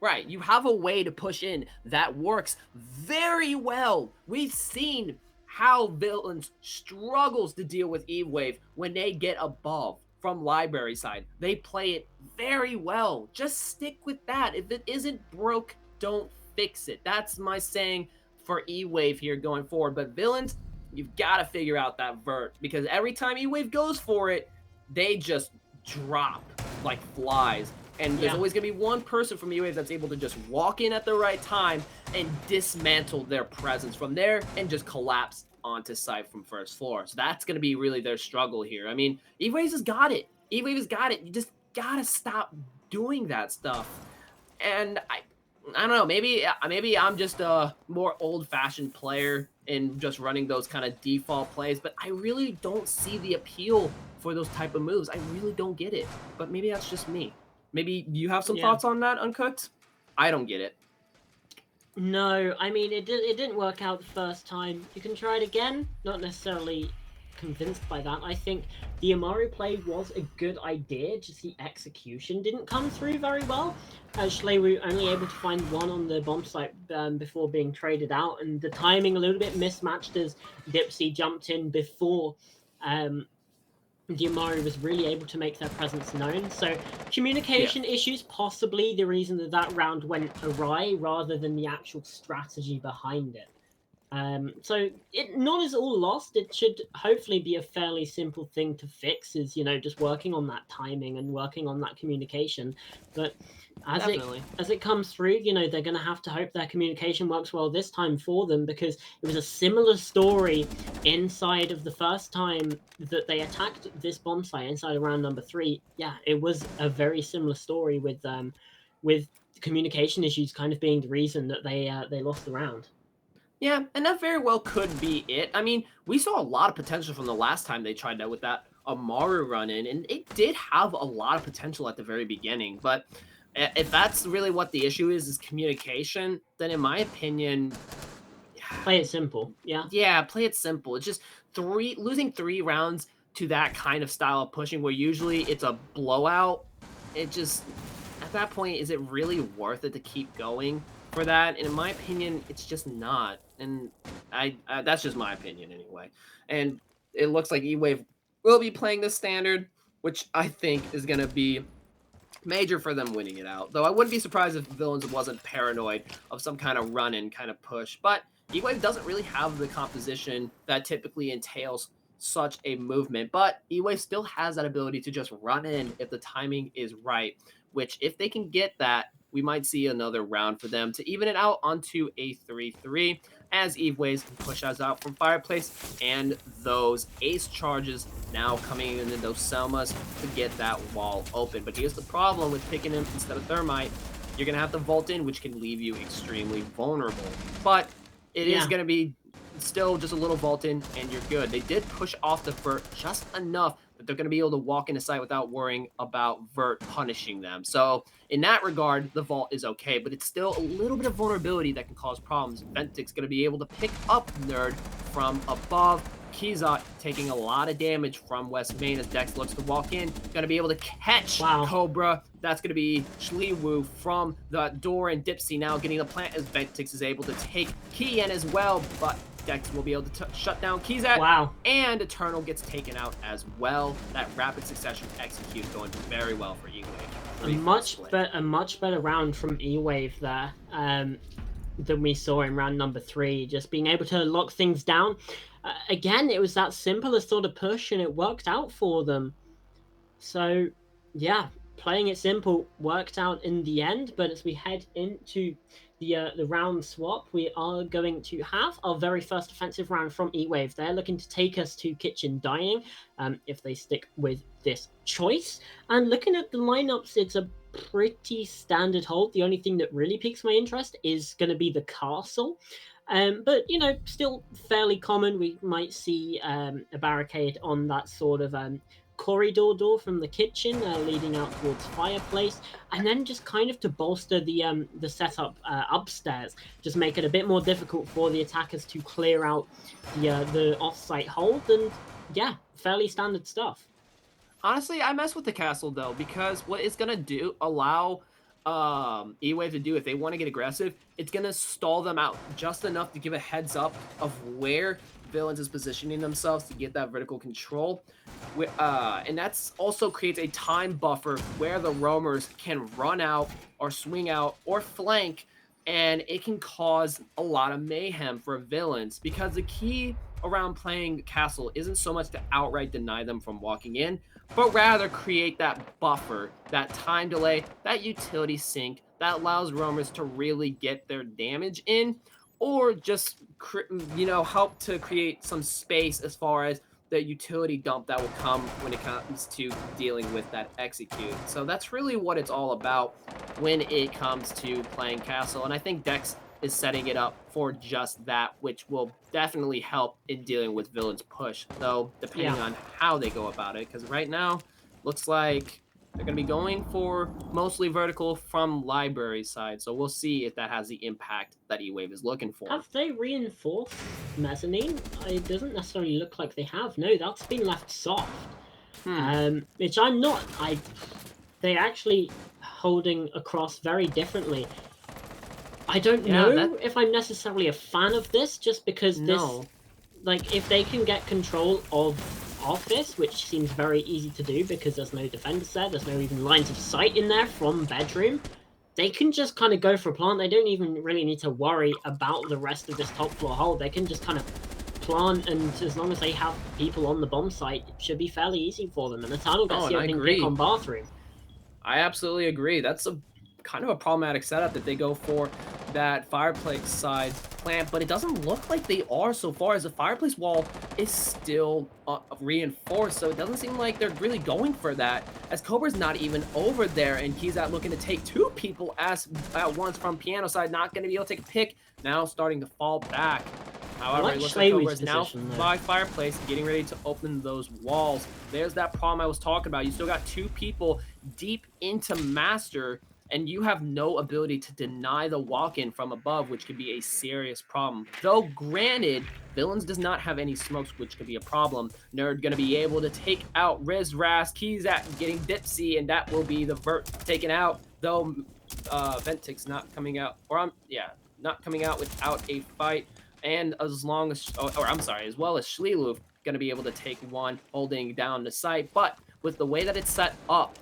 Right, you have a way to push in that works very well. We've seen how villains struggles to deal with eWave when they get above from library side. They play it very well. Just stick with that. If it isn't broke, don't fix it. That's my saying for eWave here going forward. But villains, you've got to figure out that vert, because every time eWave goes for it, they just drop like flies. And there's Yeah. always going to be one person from eWave that's able to just walk in at the right time and dismantle their presence from there and just collapse onto site from first floor. So that's going to be really their struggle here. I mean, eWave has got it. eWave has got it. You just got to stop doing that stuff. And I don't know, maybe I'm just a more old-fashioned player in just running those kind of default plays, but I really don't see the appeal for those type of moves. I really don't get it. But maybe that's just me. Maybe you have some Yeah. thoughts on that, Uncooked? I don't get it. No, I mean it didn't work out the first time. You can try it again. Not necessarily convinced by that. I think the Amaru play was a good idea, just the execution didn't come through very well. Actually, we were only able to find one on the bomb site before being traded out, and the timing a little bit mismatched as Dipsy jumped in before the Amaru was really able to make their presence known. So communication issues possibly the reason that that round went awry rather than the actual strategy behind it. So it not is all lost. It should hopefully be a fairly simple thing to fix, is just working on that timing and working on that communication. But Definitely. as it comes through, they're going to have to hope their communication works well this time for them, because it was a similar story inside of the first time that they attacked this bomb site inside of round number 3. Yeah, it was a very similar story with communication issues kind of being the reason that they lost the round. Yeah, and that very well could be it. I mean, we saw a lot of potential from the last time they tried that with that Amaru run in, and it did have a lot of potential at the very beginning. But if that's really what the issue is communication, then in my opinion, Play it simple. yeah, play it simple. It's just losing 3 rounds to that kind of style of pushing where usually it's a blowout. It just, at that point, is it really worth it to keep going for that? And in my opinion, it's just not. And I that's just my opinion anyway. And it looks like eWave will be playing the standard, which I think is going to be major for them winning it out. Though I wouldn't be surprised if Villains wasn't paranoid of some kind of run-in kind of push. But eWave doesn't really have the composition that typically entails such a movement. But eWave still has that ability to just run in if the timing is right, which if they can get that, we might see another round for them to even it out onto a 3-3 as eWaves can push us out from Fireplace and those ace charges now coming into those Selmas to get that wall open. But here's the problem with picking him instead of Thermite. You're going to have to vault in, which can leave you extremely vulnerable. But it is going to be still just a little vault in, and you're good. They did push off the Vert just enough that they're going to be able to walk into sight without worrying about Vert punishing them. So in that regard, the vault is okay, but it's still a little bit of vulnerability that can cause problems. Ventic's going to be able to pick up Nerd from above. Kizot taking a lot of damage from West Main as Dex looks to walk in. Going to be able to catch Cobra. That's going to be Shliwu from the door, and Dipsy now getting the plant as Ventix is able to take Kian as well, but Dex will be able to shut down Kizat. And Eternal gets taken out as well. That rapid succession execute going very well for eWave. A much better round from eWave there than we saw in round number 3. Just being able to lock things down. Again, it was that simplest sort of push, and it worked out for them. So, yeah, playing it simple worked out in the end. But as we head into the round swap, we are going to have our very first offensive round from eWave. They're looking to take us to Kitchen Dining if they stick with this choice. And looking at the lineups, it's a pretty standard hold. The only thing that really piques my interest is going to be the castle. But still fairly common. We might see a barricade on that sort of corridor door from the kitchen leading out towards fireplace, and then just kind of to bolster the setup upstairs, just make it a bit more difficult for the attackers to clear out the off-site hold. And yeah, fairly standard stuff. Honestly, I mess with the castle though, because what it's gonna do allow eWave to do if they want to get aggressive, it's gonna stall them out just enough to give a heads up of where villains is positioning themselves to get that vertical control. And that's also creates a time buffer where the roamers can run out or swing out or flank, and it can cause a lot of mayhem for villains because the key around playing castle isn't so much to outright deny them from walking in, but rather create that buffer, that time delay, that utility sink that allows roamers to really get their damage in, or just help to create some space as far as the utility dump that will come when it comes to dealing with that execute. So that's really what it's all about when it comes to playing castle, and I think Dex is setting it up for just that, which will definitely help in dealing with villains push, though depending Yeah. on how they go about it, because right now looks like they're going to be going for mostly vertical from library side, so we'll see if that has the impact that eWave is looking for. Have they reinforced mezzanine? It doesn't necessarily look like they have. No, that's been left soft. Which I'm not. They actually holding across very differently. I don't know if I'm necessarily a fan of this, just because if they can get control of office, which seems very easy to do because there's no defenders there's no even lines of sight in there from bedroom, they can just kind of go for a plant. They don't even really need to worry about the rest of this top floor hold. They can just kind of plant, and as long as they have people on the bomb site, it should be fairly easy for them. And the tunnel gets the opening pick on bathroom. I absolutely agree. That's a kind of a problematic setup that they go for that fireplace side plant, but it doesn't look like they are so far, as the fireplace wall is still reinforced, so it doesn't seem like they're really going for that, as Cobra's not even over there, and he's out looking to take two people at once from piano side, not going to be able to take a pick, now starting to fall back. However, it looks like Cobra's now by fireplace, getting ready to open those walls. There's that problem I was talking about. You still got two people deep into master, and you have no ability to deny the walk-in from above, which could be a serious problem. Though, granted, Villains does not have any smokes, which could be a problem. Nerd gonna be able to take out Riz Rask. He's at getting Dipsy, and that will be the Vert taken out. Though, Ventic's not coming out, not coming out without a fight. And as well as Schlieluf gonna be able to take one, holding down the site. But with the way that it's set up,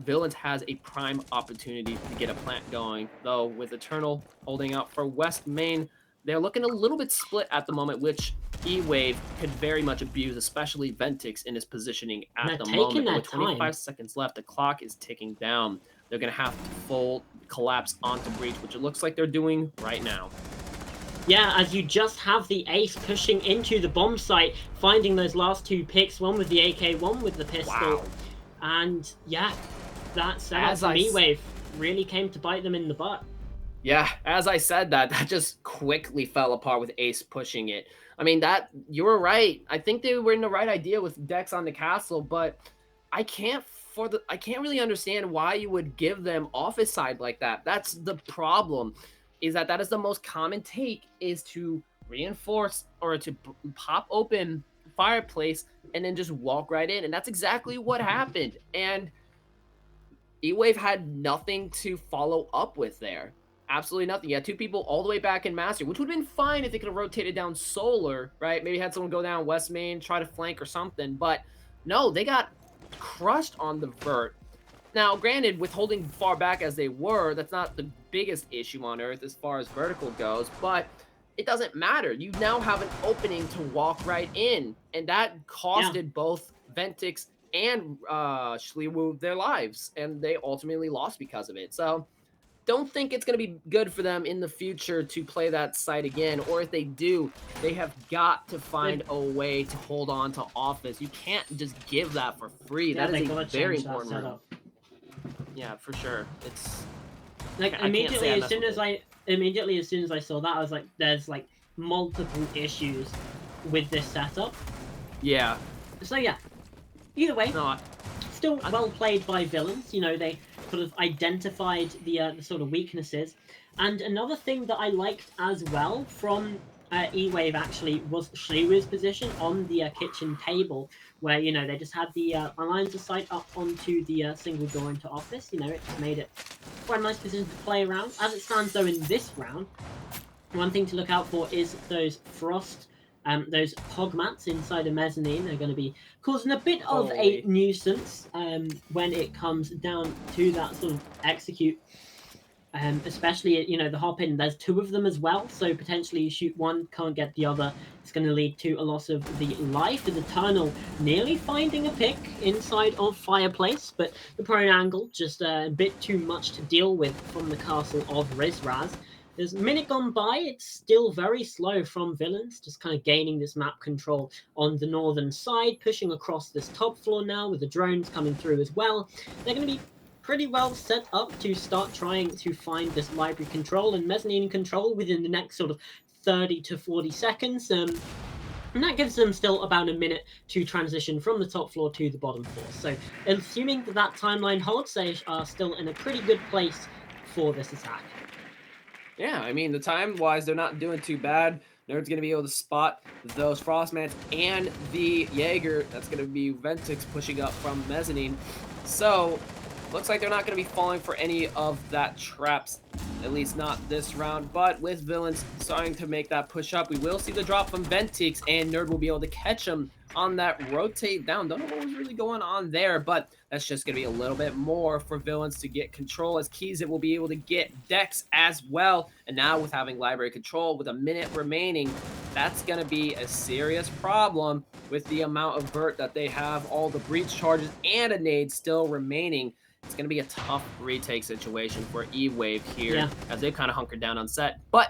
Villains has a prime opportunity to get a plant going, though with Eternal holding out for West Main, they're looking a little bit split at the moment, which eWave could very much abuse, especially Ventix in his positioning at the moment. With 25 seconds left, the clock is ticking down. They're going to have to full collapse onto Breach, which it looks like they're doing right now. Yeah, as you just have the ace pushing into the bomb site, finding those last two picks, one with the AK, one with the pistol. Wow. And yeah, that setup from eWave really came to bite them in the butt. Yeah, as I said that just quickly fell apart with Ace pushing it. I mean, you were right. I think they were in the right idea with Dex on the castle, but I can't really understand why you would give them office side like that. That's the problem, is that is the most common take, is to reinforce or to pop open fireplace and then just walk right in. And that's exactly what happened. And eWave had nothing to follow up with there. Absolutely nothing. You had two people all the way back in Master, which would have been fine if they could have rotated down Solar, right? Maybe had someone go down West Main, try to flank or something. But no, they got crushed on the Vert. Now, granted, with holding far back as they were, that's not the biggest issue on Earth as far as vertical goes, but it doesn't matter. You now have an opening to walk right in, and that costed both Ventix and Schlieluf their lives, and they ultimately lost because of it. So don't think it's going to be good for them in the future to play that site again, or if they do, they have got to find a way to hold on to office. You can't just give that for free. Yeah, that is a very important room. Yeah, for sure. It's like immediately as soon as I saw that, I was like, there's like multiple issues with this setup. Yeah. So yeah, either way, No, still well played by villains. You know, they sort of identified the sort of weaknesses. And another thing that I liked as well from eWave actually was Shliwu's position on the kitchen table, where you know they just had the lines of sight up onto the single door into office. You know, it just made it quite a nice position to play around. As it stands though in this round, one thing to look out for is those frost, those hog mats inside a mezzanine are going to be causing a bit of a Holy. nuisance when it comes down to that sort of execute. Especially, you know, the hop in, there's two of them as well, so potentially you shoot one, can't get the other. It's going to lead to a loss of the life. As Eternal nearly finding a pick inside of Fireplace, but the prone angle just a bit too much to deal with from the castle of Rizraz. There's a minute gone by, it's still very slow from villains, just kind of gaining this map control on the northern side, pushing across this top floor now with the drones coming through as well. They're going to be pretty well set up to start trying to find this library control and mezzanine control within the next sort of 30 to 40 seconds. And that gives them still about a minute to transition from the top floor to the bottom floor. So assuming that that timeline holds, they are still in a pretty good place for this attack. Yeah, I mean, the time-wise, they're not doing too bad. Nerd's going to be able to spot those Frostmans and the Jaeger. That's going to be Ventix pushing up from Mezzanine. So, looks like they're not going to be falling for any of that traps, at least not this round. But with Villains starting to make that push up, we will see the drop from Ventix, and Nerd will be able to catch him on that rotate down. Don't know what was really going on there, but that's just going to be a little bit more for Villains to get control, as Keys will be able to get Dex as well. And now with having library control with a minute remaining, that's going to be a serious problem with the amount of vert that they have, all the breach charges and a nade still remaining. It's going to be a tough retake situation for eWave here, as they've kind of hunkered down on set. But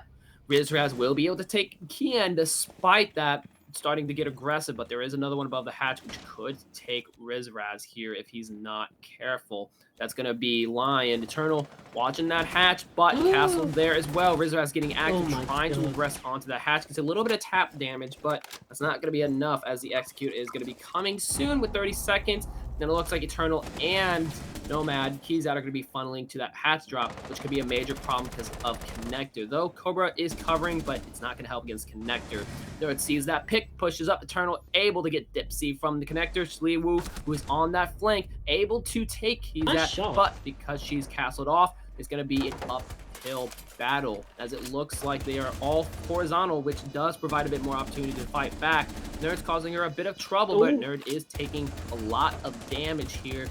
Rizraz will be able to take Kian despite that, starting to get aggressive, but there is another one above the hatch, which could take Rizraz here if he's not careful. That's going to be Lion. Eternal watching that hatch, but Castle there as well. Rizraz getting active, trying to regress onto that hatch. It's a little bit of tap damage, but that's not going to be enough, as the execute is going to be coming soon with 30 seconds. Then it looks like Eternal and Nomad Keys out are going to be funneling to that hatch drop, which could be a major problem because of Connector. Though Cobra is covering, but it's not going to help against Connector. Nerd sees that pick, pushes up. Eternal able to get Dipsy from the Connector. Shliwu, who is on that flank, able to take Keys out, but because she's castled off, it's going to be an uphill battle, as it looks like they are all horizontal, which does provide a bit more opportunity to fight back. Nerd's causing her a bit of trouble, but Nerd is taking a lot of damage here.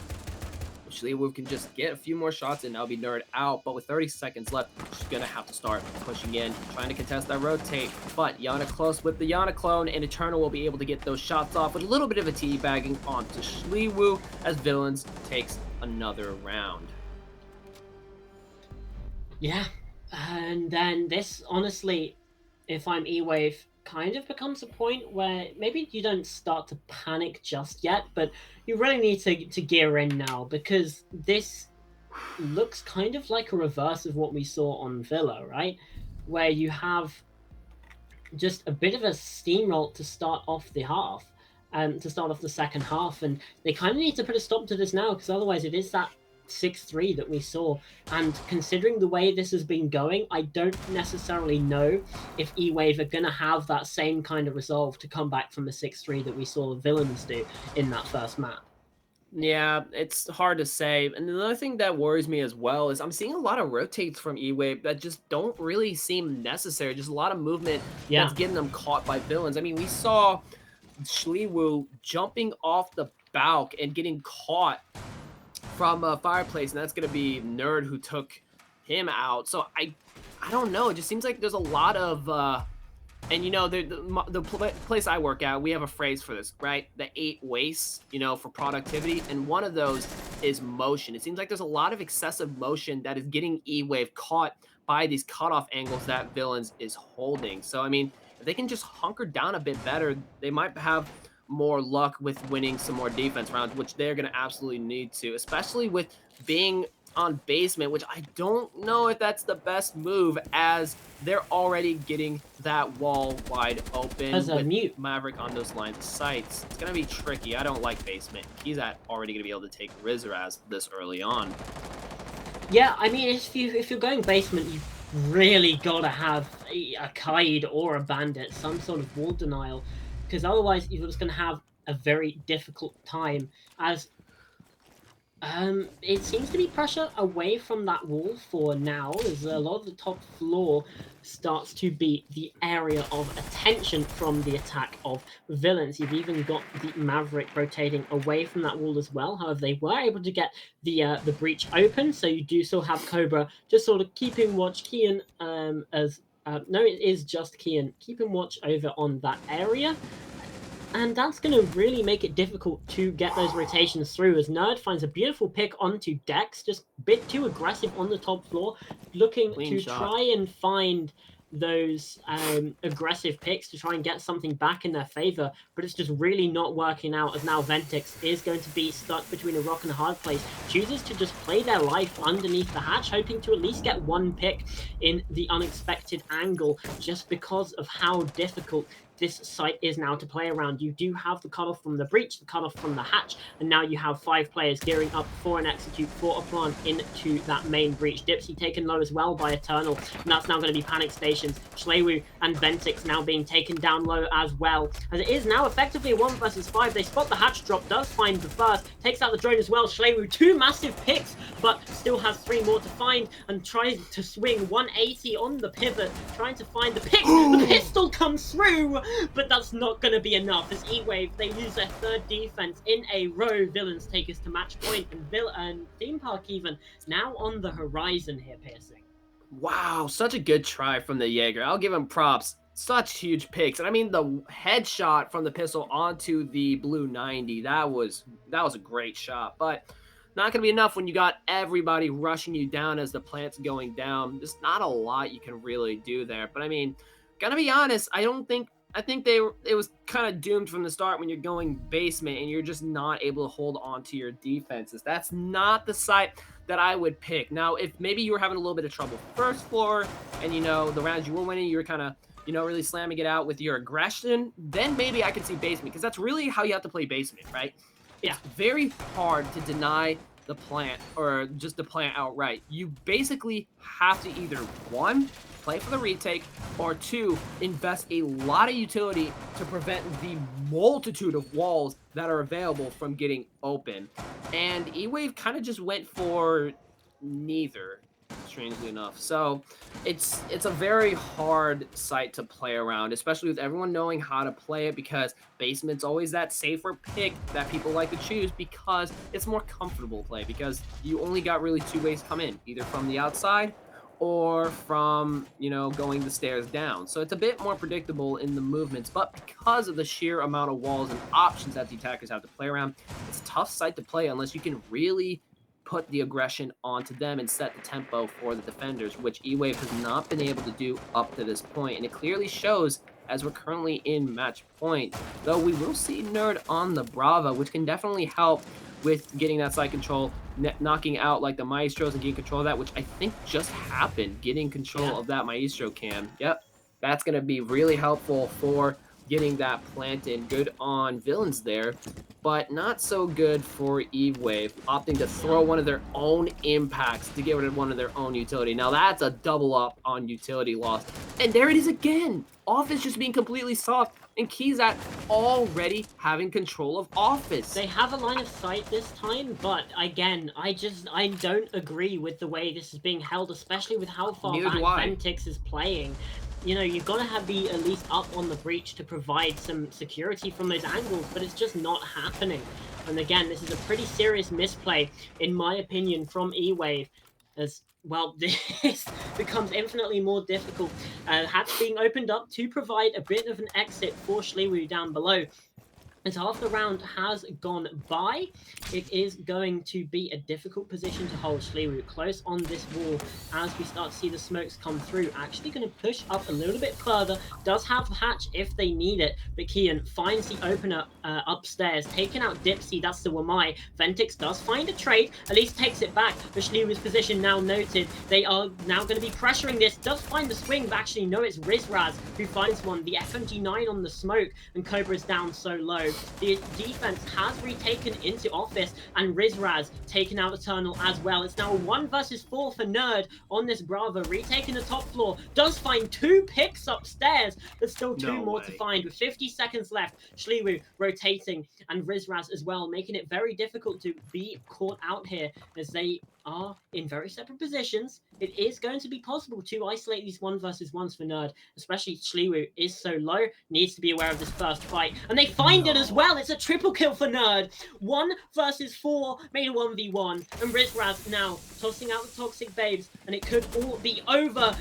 Shliwu can just get a few more shots and that'll be Nerd out, but with 30 seconds left, she's gonna have to start pushing in, trying to contest that rotate. But Yana close with the Yana clone, and Eternal will be able to get those shots off with a little bit of a teabagging onto Shliwu, as Villains takes another round. Yeah, and then this, honestly, if I'm eWave, kind of becomes a point where maybe you don't start to panic just yet, but you really need to gear in now, because this looks kind of like a reverse of what we saw on Villa, right? Where you have just a bit of a steamroll to start off the half, to start off the second half, and they kind of need to put a stop to this now, because otherwise it is that 6-3 that we saw. And considering the way this has been going, I don't necessarily know if eWave are going to have that same kind of resolve to come back from the 6-3 that we saw the Villains do in that first map. Yeah, it's hard to say. And another thing that worries me as well is I'm seeing a lot of rotates from eWave that just don't really seem necessary. Just a lot of movement that's getting them caught by Villains. I mean, we saw Shliwu jumping off the balk and getting caught from a Fireplace, and that's going to be Nerd who took him out. So I don't know. It just seems like there's a lot of and you know, the place I work at, we have a phrase for this, right? The 8 wastes, you know, for productivity, and one of those is motion. It seems like there's a lot of excessive motion that is getting eWave caught by these cutoff angles that Villains is holding. So I mean, if they can just hunker down a bit better, they might have more luck with winning some more defense rounds, which they're going to absolutely need to, especially with being on basement, which I don't know if that's the best move as they're already getting that wall wide open As a with mute. Maverick on those lines of sights. It's going to be tricky. I don't like basement. He's already going to be able to take Rizraz this early on. Yeah, I mean, if you're going basement, you really gotta have a Kaid or a Bandit, some sort of wall denial, because otherwise you're just gonna have a very difficult time. As it seems to be pressure away from that wall for now, as a lot of the top floor starts to be the area of attention from the attack of villains. You've even got the Maverick rotating away from that wall as well. However, they were able to get the breach open, so you do still have Cobra just sort of keeping watch. Kian as no, it is just Kian keeping watch over on that area. And that's going to really make it difficult to get those rotations through, as Nerd finds a beautiful pick onto Dex, just a bit too aggressive on the top floor, looking Clean to shot. try and find those aggressive picks to try and get something back in their favor, but it's just really not working out, as now Ventix is going to be stuck between a rock and a hard place, chooses to just play their life underneath the hatch, hoping to at least get one pick in the unexpected angle, just because of how difficult this site is now to play around. You do have the cutoff from the breach, the cutoff from the hatch, and now you have 5 players gearing up for an execute for a plant into that main breach. Dipsy taken low as well by Eternal, and that's now going to be panic stations. Schlewu and Ventix now being taken down low as well, as it is now effectively a 1 versus 5. They spot the hatch drop, does find the first, takes out the drone as well. Schlewu 2 massive picks, but still has 3 more to find, and tries to swing 180 on the pivot, trying to find the pick. The pistol comes through, but that's not going to be enough, as eWave, they lose their 3rd defense in a row. Villains take us to match point, and Theme Park even now on the horizon here, Piercing. Wow, such a good try from the Jaeger. I'll give him props. Such huge picks. And I mean, the headshot from the pistol onto the blue 90, that was a great shot, but not going to be enough when you got everybody rushing you down as the plant's going down. There's not a lot you can really do there. But I mean, gonna be honest, I think it was kind of doomed from the start when you're going basement and you're just not able to hold on to your defenses. That's not the site that I would pick. Now, if maybe you were having a little bit of trouble first floor and, the rounds you were winning, you were kind of, really slamming it out with your aggression, then maybe I could see basement, because that's really how you have to play basement, right? Yeah. It's very hard to deny the plant or just the plant outright. You basically have to either, 1, play for the retake, or 2, invest a lot of utility to prevent the multitude of walls that are available from getting open. And eWave kind of just went for neither, strangely enough. So it's a very hard site to play around, especially with everyone knowing how to play it, because basement's always that safer pick that people like to choose because it's more comfortable play, because you only got really 2 ways to come in, either from the outside or from, going the stairs down. So it's a bit more predictable in the movements, but because of the sheer amount of walls and options that the attackers have to play around, it's a tough site to play unless you can really put the aggression onto them and set the tempo for the defenders, which eWave has not been able to do up to this point. And it clearly shows as we're currently in match point, though we will see Nerd on the Brava, which can definitely help with getting that side control, knocking out like the Maestros and getting control of that, which I think just happened, getting control of that Maestro cam. Yep, that's going to be really helpful for getting that plant in. Good on Villains there, but not so good for eWave, opting to throw one of their own impacts to get rid of one of their own utility. Now that's a double up on utility loss. And there it is again. Office just being completely soft, and Keyzat already having control of Office. They have a line of sight this time, but again, I don't agree with the way this is being held, especially with how far back Ventix is playing. You've got to be at least up on the breach to provide some security from those angles, but it's just not happening. And again, this is a pretty serious misplay, in my opinion, from eWave, as well, this becomes infinitely more difficult. Hatch being opened up to provide a bit of an exit for Schlewu down below. As half the round has gone by, it is going to be a difficult position to hold. Schleru close on this wall as we start to see the smokes come through. Actually going to push up a little bit further. Does have the hatch if they need it. But Kian finds the opener upstairs, taking out Dipsy. That's the Wamai. Ventix does find a trade, at least takes it back. But Schleru's position now noted. They are now going to be pressuring this. Does find the swing, but actually no, it's Rizraz who finds one. The FMG9 on the smoke, and Cobra's down so low. The defense has retaken into office, and Rizraz taken out Eternal as well. It's now a 1 versus 4 for Nerd on this Bravo, retaking the top floor. Does find 2 picks upstairs, but still 2 more to find with 50 seconds left. Schleru rotating, and Rizraz as well, making it very difficult to be caught out here as they are in very separate positions. It is going to be possible to isolate these 1 versus 1s for Nerd, especially Schleru is so low, needs to be aware of this first fight, and they find it as well. It's a triple kill for Nerd. 1 versus 4 made a 1v1, and Rizraz now tossing out the Toxic Babes, and it could all be over.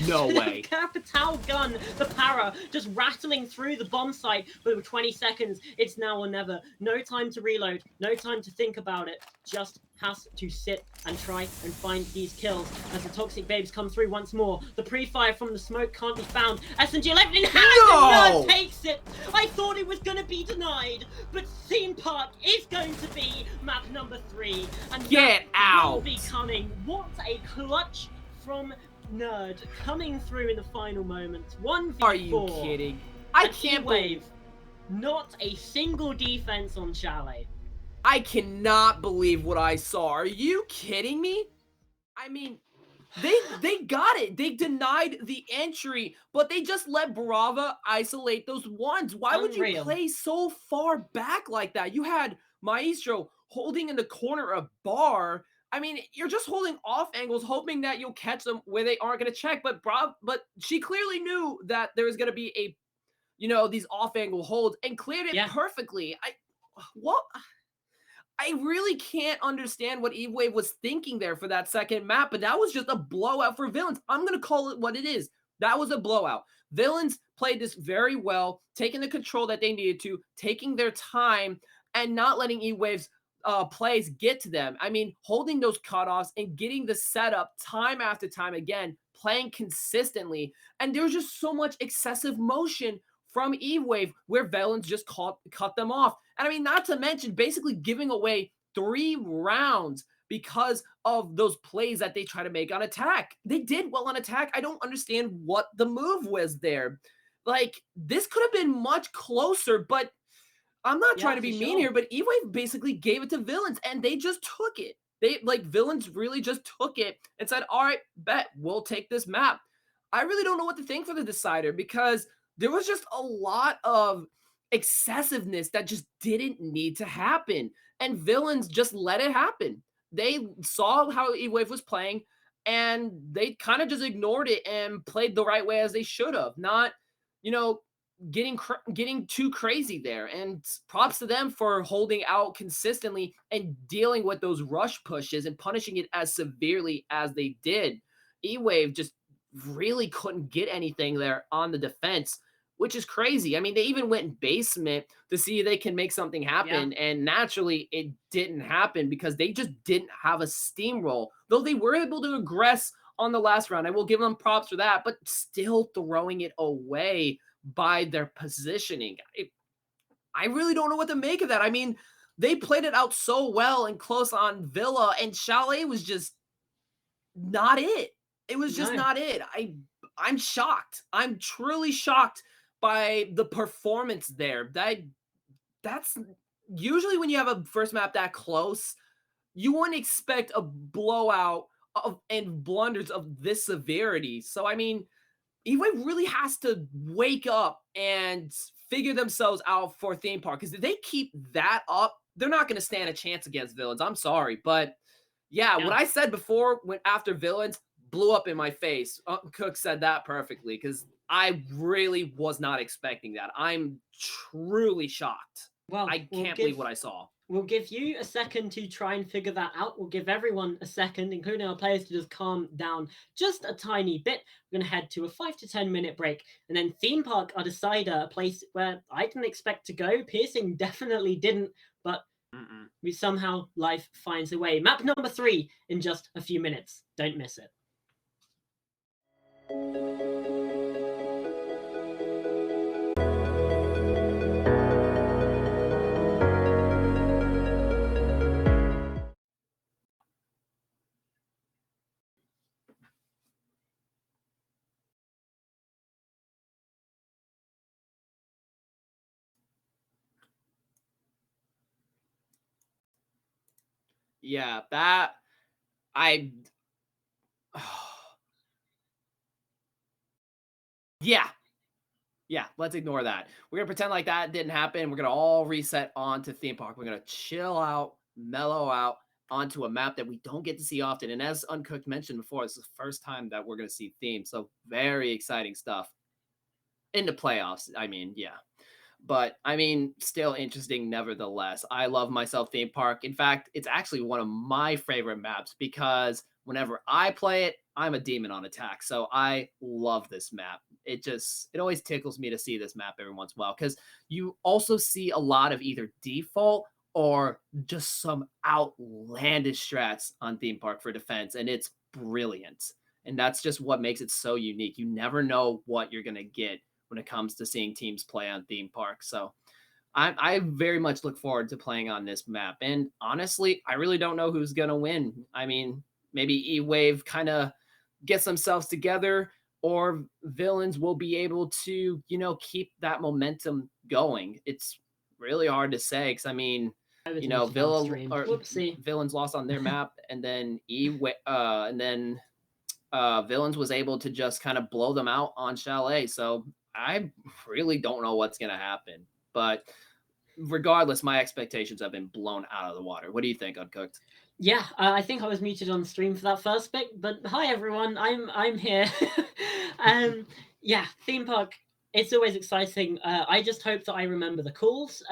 No way. Capital gun, the para, just rattling through the bomb site, but with 20 seconds, it's now or never. No time to reload, no time to think about it, just has to sit and try and find these kills as the Toxic Babes come through once more. The pre-fire from the smoke can't be found. SMG left in hand, and Nerd takes it. I thought it was going to be denied, but Theme Park is going to be map number 3. And get out! Will be coming. What a clutch from Nerd coming through in the final moments. 1v4. Are you kidding? I can't believe not a single defense on Chalet. I cannot believe what I saw. Are you kidding me? I mean, they got it. They denied the entry, but they just let Brava isolate those ones. Why would you play so far back like that? You had Maestro holding in the corner of Bar. I mean, you're just holding off angles, hoping that you'll catch them where they aren't going to check. But she clearly knew that there was going to be a, these off angle holds and cleared it perfectly. I really can't understand what eWave was thinking there for that second map, but that was just a blowout for Villains. I'm going to call it what it is. That was a blowout. Villains played this very well, taking the control that they needed to, taking their time, and not letting eWave's plays get to them. I mean, holding those cutoffs and getting the setup time after time again, playing consistently. And there was just so much excessive motion from eWave where Villains just cut them off. And I mean, not to mention basically giving away 3 rounds because of those plays that they try to make on attack. They did well on attack. I don't understand what the move was there. Like, this could have been much closer, but I'm not trying to be mean here, but eWave basically gave it to Villains and they just took it. Villains really just took it and said, all right, bet, we'll take this map. I really don't know what to think for the decider because there was just a lot of excessiveness that just didn't need to happen. And Villains just let it happen. They saw how eWave was playing and they kind of just ignored it and played the right way as they should have. Not, getting too crazy there. And props to them for holding out consistently and dealing with those rush pushes and punishing it as severely as they did. eWave just really couldn't get anything there on the defense, which is crazy. I mean, they even went in basement to see if they can make something happen. And naturally, it didn't happen because they just didn't have a steamroll. Though they were able to aggress on the last round. I will give them props for that, but still throwing it away by their positioning. I really don't know what to make of that. I mean, they played it out so well and close on Villa, and Chalet was just not it. It was just not it. I'm shocked. I'm truly shocked by the performance there. That's usually when you have a first map that close, you wouldn't expect a blowout and blunders of this severity. So, I mean, eWave really has to wake up and figure themselves out for Theme Park, because if they keep that up, they're not going to stand a chance against Villains. I'm sorry, but what I said before after Villains blew up in my face. Cook said that perfectly, because I really was not expecting that. I'm truly shocked. Well, I can't believe what I saw. we'll give you a second to try and figure that out. We'll give everyone a second, including our players, to just calm down just a tiny bit. We're going to head to a 5 to 10 minute break. And then Theme Park, our decider, a place where I didn't expect to go. Piercing definitely didn't, but we somehow life finds a way. Map number 3 in just a few minutes. Don't miss it. Yeah, that I yeah, let's ignore that. We're gonna pretend like that didn't happen. We're gonna all reset onto Theme Park. We're gonna chill out, mellow out onto a map that we don't get to see often. And as Uncooked mentioned before, it's the first time that we're gonna see Theme. So very exciting stuff. In the playoffs, I mean, yeah. But I mean, still interesting nevertheless. I love myself Theme Park. In fact, it's actually one of my favorite maps because whenever I play it, I'm a demon on attack. So I love this map. It always tickles me to see this map every once in a while because you also see a lot of either default or just some outlandish strats on Theme Park for defense, and it's brilliant. And that's just what makes it so unique. You never know what you're going to get when it comes to seeing teams play on Theme Park. So I very much look forward to playing on this map. And honestly, I really don't know who's going to win. I mean, maybe eWave kind of gets themselves together, or Villains will be able to, keep that momentum going. It's really hard to say because, I mean, Villains lost on their map, and then Villains was able to just kind of blow them out on Chalet. So I really don't know what's going to happen. But regardless, my expectations have been blown out of the water. What do you think, Uncooked? Yeah, I think I was muted on stream for that first bit, but hi everyone, I'm here. Yeah, Theme Park. It's always exciting. I just hope that I remember the calls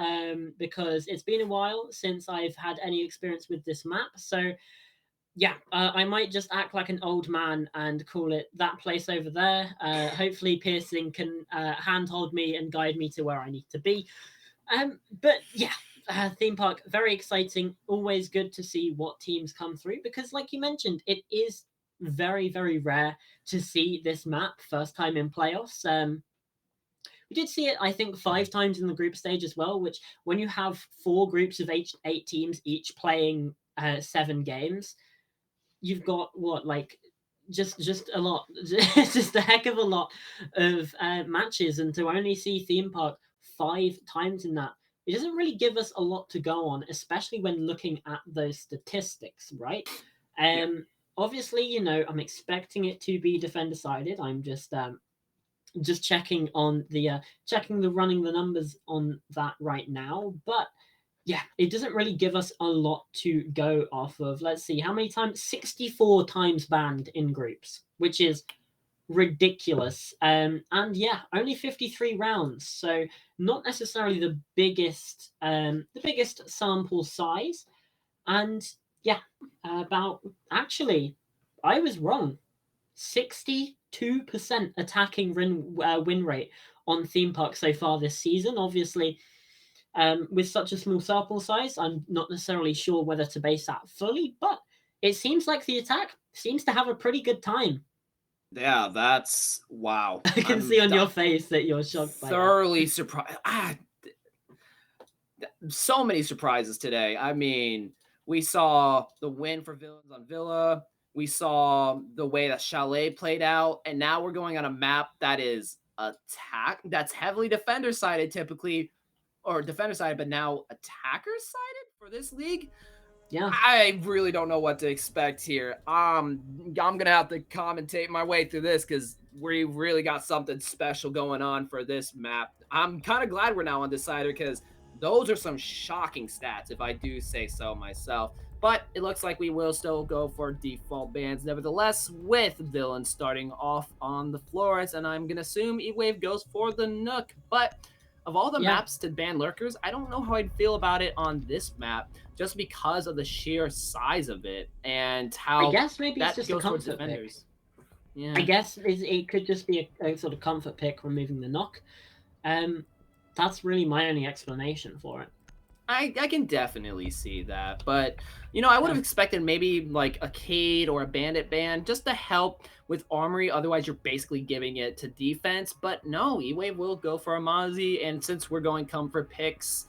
because it's been a while since I've had any experience with this map. So yeah, I might just act like an old man and call it that place over there. Hopefully, Piercing can handhold me and guide me to where I need to be. But yeah, Theme Park, very exciting. Always good to see what teams come through because, like you mentioned, it is very, very rare to see this map first time in playoffs. We did see it, I think, 5 times in the group stage as well, which when you have 4 groups of 8 teams, each playing 7 games, you've got what, like, just a lot, just a heck of a lot of matches, and to only see Theme Park 5 times in that, it doesn't really give us a lot to go on, especially when looking at those statistics, right? Obviously, I'm expecting it to be defender sided. I'm just checking on the running the numbers on that right now, but yeah, it doesn't really give us a lot to go off of. Let's see, how many times? 64 times banned in groups, which is ridiculous. And yeah, only 53 rounds, so not necessarily the biggest sample size. And yeah, actually, I was wrong. 62% attacking win rate on Theme Park so far this season. Obviously, with such a small sample size, I'm not necessarily sure whether to base that fully, but it seems like the attack seems to have a pretty good time. Yeah, that's wow. I can see on your face that you're shocked by that. Thoroughly surprised. So many surprises today. I mean, we saw the win for Villains on Villa. We saw the way that Chalet played out, and now we're going on a map that is that's heavily defender sided typically, or defender sided, but now attacker sided for this league. Yeah, I really don't know what to expect here. I'm gonna have to commentate my way through this because we really got something special going on for this map. I'm kind of glad we're now on Decider because those are some shocking stats, if I do say so myself. But it looks like we will still go for default bans nevertheless, with Villains starting off on the Flores, and I'm gonna assume eWave goes for the Nook. But of all the Yeah. maps to ban lurkers, I don't know how I'd feel about it on this map just because of the sheer size of it and I how guess maybe it's that just a goes towards comfort pick. defenders. I Yeah. guess it could just be a sort of comfort pick, removing the knock. That's really my only explanation for it. I can definitely see that, but you know, I would have Yeah. expected maybe like a Cade or a Bandit ban just to help with Armory. Otherwise, you're basically giving it to defense. But no, eWave will go for a Mozzie, and since we're going comfort picks,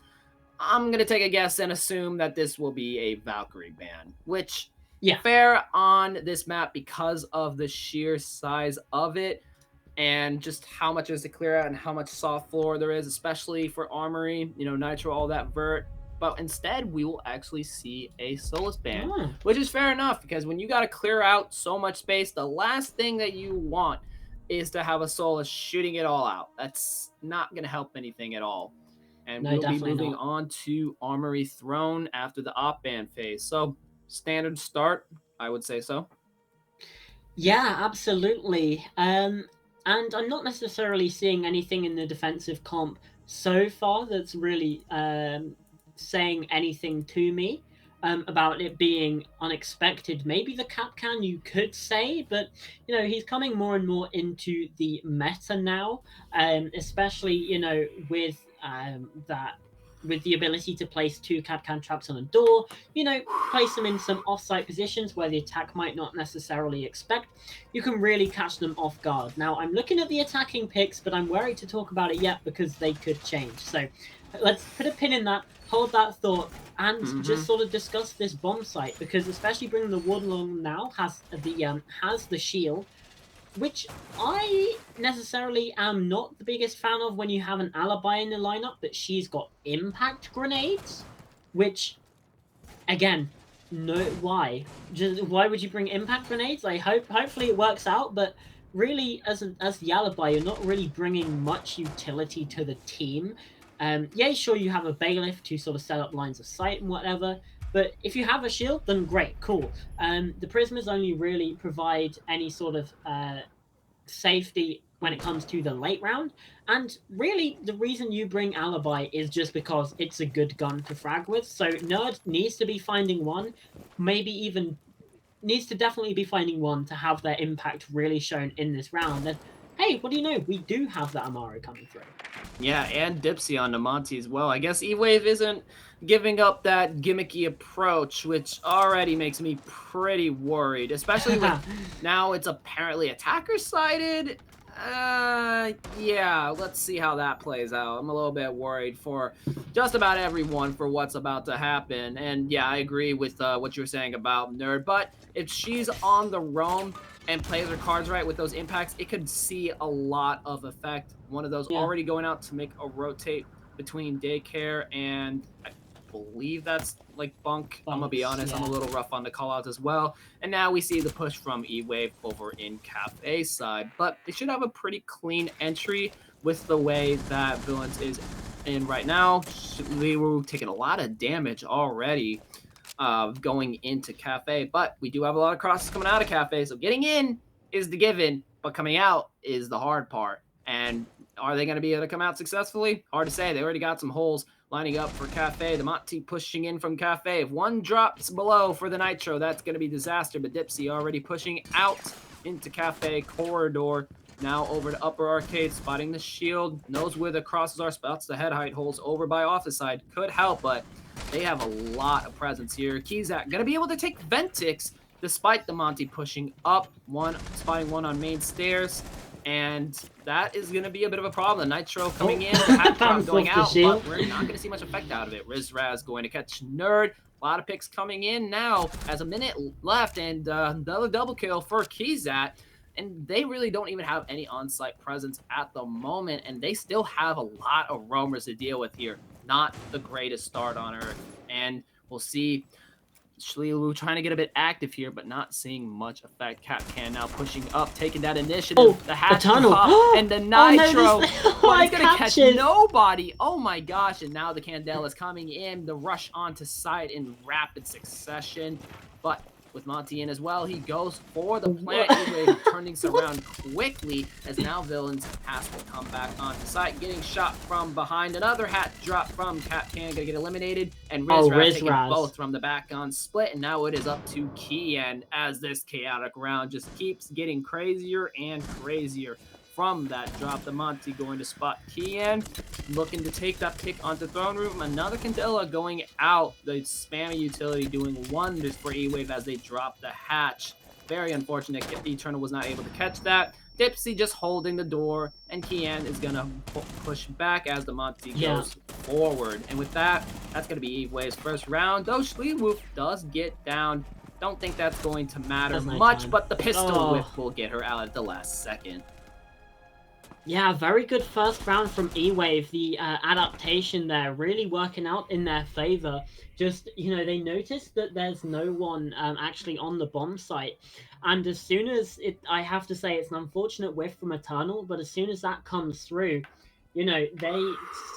I'm gonna take a guess and assume that this will be a Valkyrie ban, which Yeah. fair on this map because of the sheer size of it and just how much is to clear out and how much soft floor there is, especially for Armory, you know, Nitro, all that vert. But instead, we will actually see a Solus ban, Oh. which is fair enough because when you got to clear out so much space, the last thing that you want is to have a Solus shooting it all out. That's not going to help anything at all. And No, we'll be definitely moving not. on to Armory Throne after the op ban phase. So, standard start, I would say so. Yeah, absolutely. And I'm not necessarily seeing anything in the defensive comp so far that's really saying anything to me about it being unexpected. Maybe the Capcan you could say, but you know he's coming more and more into the meta now, especially you know with the ability to place 2 Capcan traps on a door, you know, place them in some off-site positions where the attack might not necessarily expect, you can really catch them off guard. Now, I'm looking at the attacking picks, but I'm worried to talk about it yet because they could change. So let's put a pin in that, hold that thought, and just sort of discuss this bomb site, because especially bringing the Ward along now has the shield, which I necessarily am not the biggest fan of when you have an alibi in the lineup, but she's got impact grenades, which, again, no, why? Just why would you bring impact grenades? I hopefully it works out, but really, as the alibi, you're not really bringing much utility to the team. Yeah, sure, you have a bailiff to sort of set up lines of sight and whatever, but if you have a shield, then great, cool. The prismers only really provide any sort of safety when it comes to the late round, and really the reason you bring alibi is just because it's a good gun to frag with. So Nerd needs to be finding one, maybe even needs to definitely be finding one to have their impact really shown in this round. And hey, what do you know, we do have that Amaro coming through. Yeah, and Dipsy on Namonti as well. I guess eWave isn't giving up that gimmicky approach, which already makes me pretty worried, especially with now it's apparently attacker-sided. Yeah, let's see how that plays out. I'm a little bit worried for just about everyone for what's about to happen. And yeah, I agree with what you were saying about Nerd, but if she's on the roam and plays her cards right with those impacts, it could see a lot of effect. One of those already going out to make a rotate between daycare and I believe that's like bunk. I'm gonna be honest, I'm a little rough on the call outs as well. And now we see the push from eWave over in Cafe side, but they should have a pretty clean entry with the way that Villains is in right now. We were taking a lot of damage already going into Cafe, but we do have a lot of crosses coming out of Cafe, so getting in is the given, but coming out is the hard part. And are they going to be able to come out successfully? Hard to say. They already got some holes lining up for Cafe. The Monty pushing in from Cafe. If one drops below for the Nitro, that's going to be disaster, but Dipsy already pushing out into Cafe corridor. Now over to upper arcade, spotting the shield, knows where the crosses are, spots the head height holes over by office side. Could help, but they have a lot of presence here. Keyzak gonna be able to take Ventix despite the Monty pushing up, spotting one on main stairs, and that is gonna be a bit of a problem. Nitro coming in, Hattrop going out, but we're not gonna see much effect out of it. Rizraz going to catch Nerd. A lot of picks coming in now as a minute left, and another double kill for Keyzak. And they really don't even have any on-site presence at the moment, and they still have a lot of roamers to deal with here. Not the greatest start on Earth, and we'll see Shlilu trying to get a bit active here, but not seeing much effect. Capcan now pushing up, taking that initiative. The hat drop and the Nitro. But he's gonna catch nobody. Oh my gosh! And now the Candela is coming in. The rush onto side in rapid succession, but with Monty in as well. He goes for the plant. eWave turning this around quickly as now Villains has to come back onto site, getting shot from behind. Another hat drop from Capcan, gonna get eliminated, and Rizraz taking both from the back on split, and now it is up to Kian as this chaotic round just keeps getting crazier and crazier. From that drop, the Monty going to spot Kian, looking to take that pick onto Throne Room. Another Candela going out. The spammy utility doing wonders for eWave as they drop the hatch. Very unfortunate. Eternal was not able to catch that. Dipsy just holding the door, and Kian is going to push back as the Monty goes forward. And with that, that's going to be eWave's first round. Though Schleewoof does get down. Don't think that's going to matter much, but the pistol whip will get her out at the last second. Yeah, very good first round from eWave. The adaptation there really working out in their favor. Just, you know, they noticed that there's no one actually on the bomb site. And as soon as I have to say it's an unfortunate whiff from Eternal, but as soon as that comes through, you know, they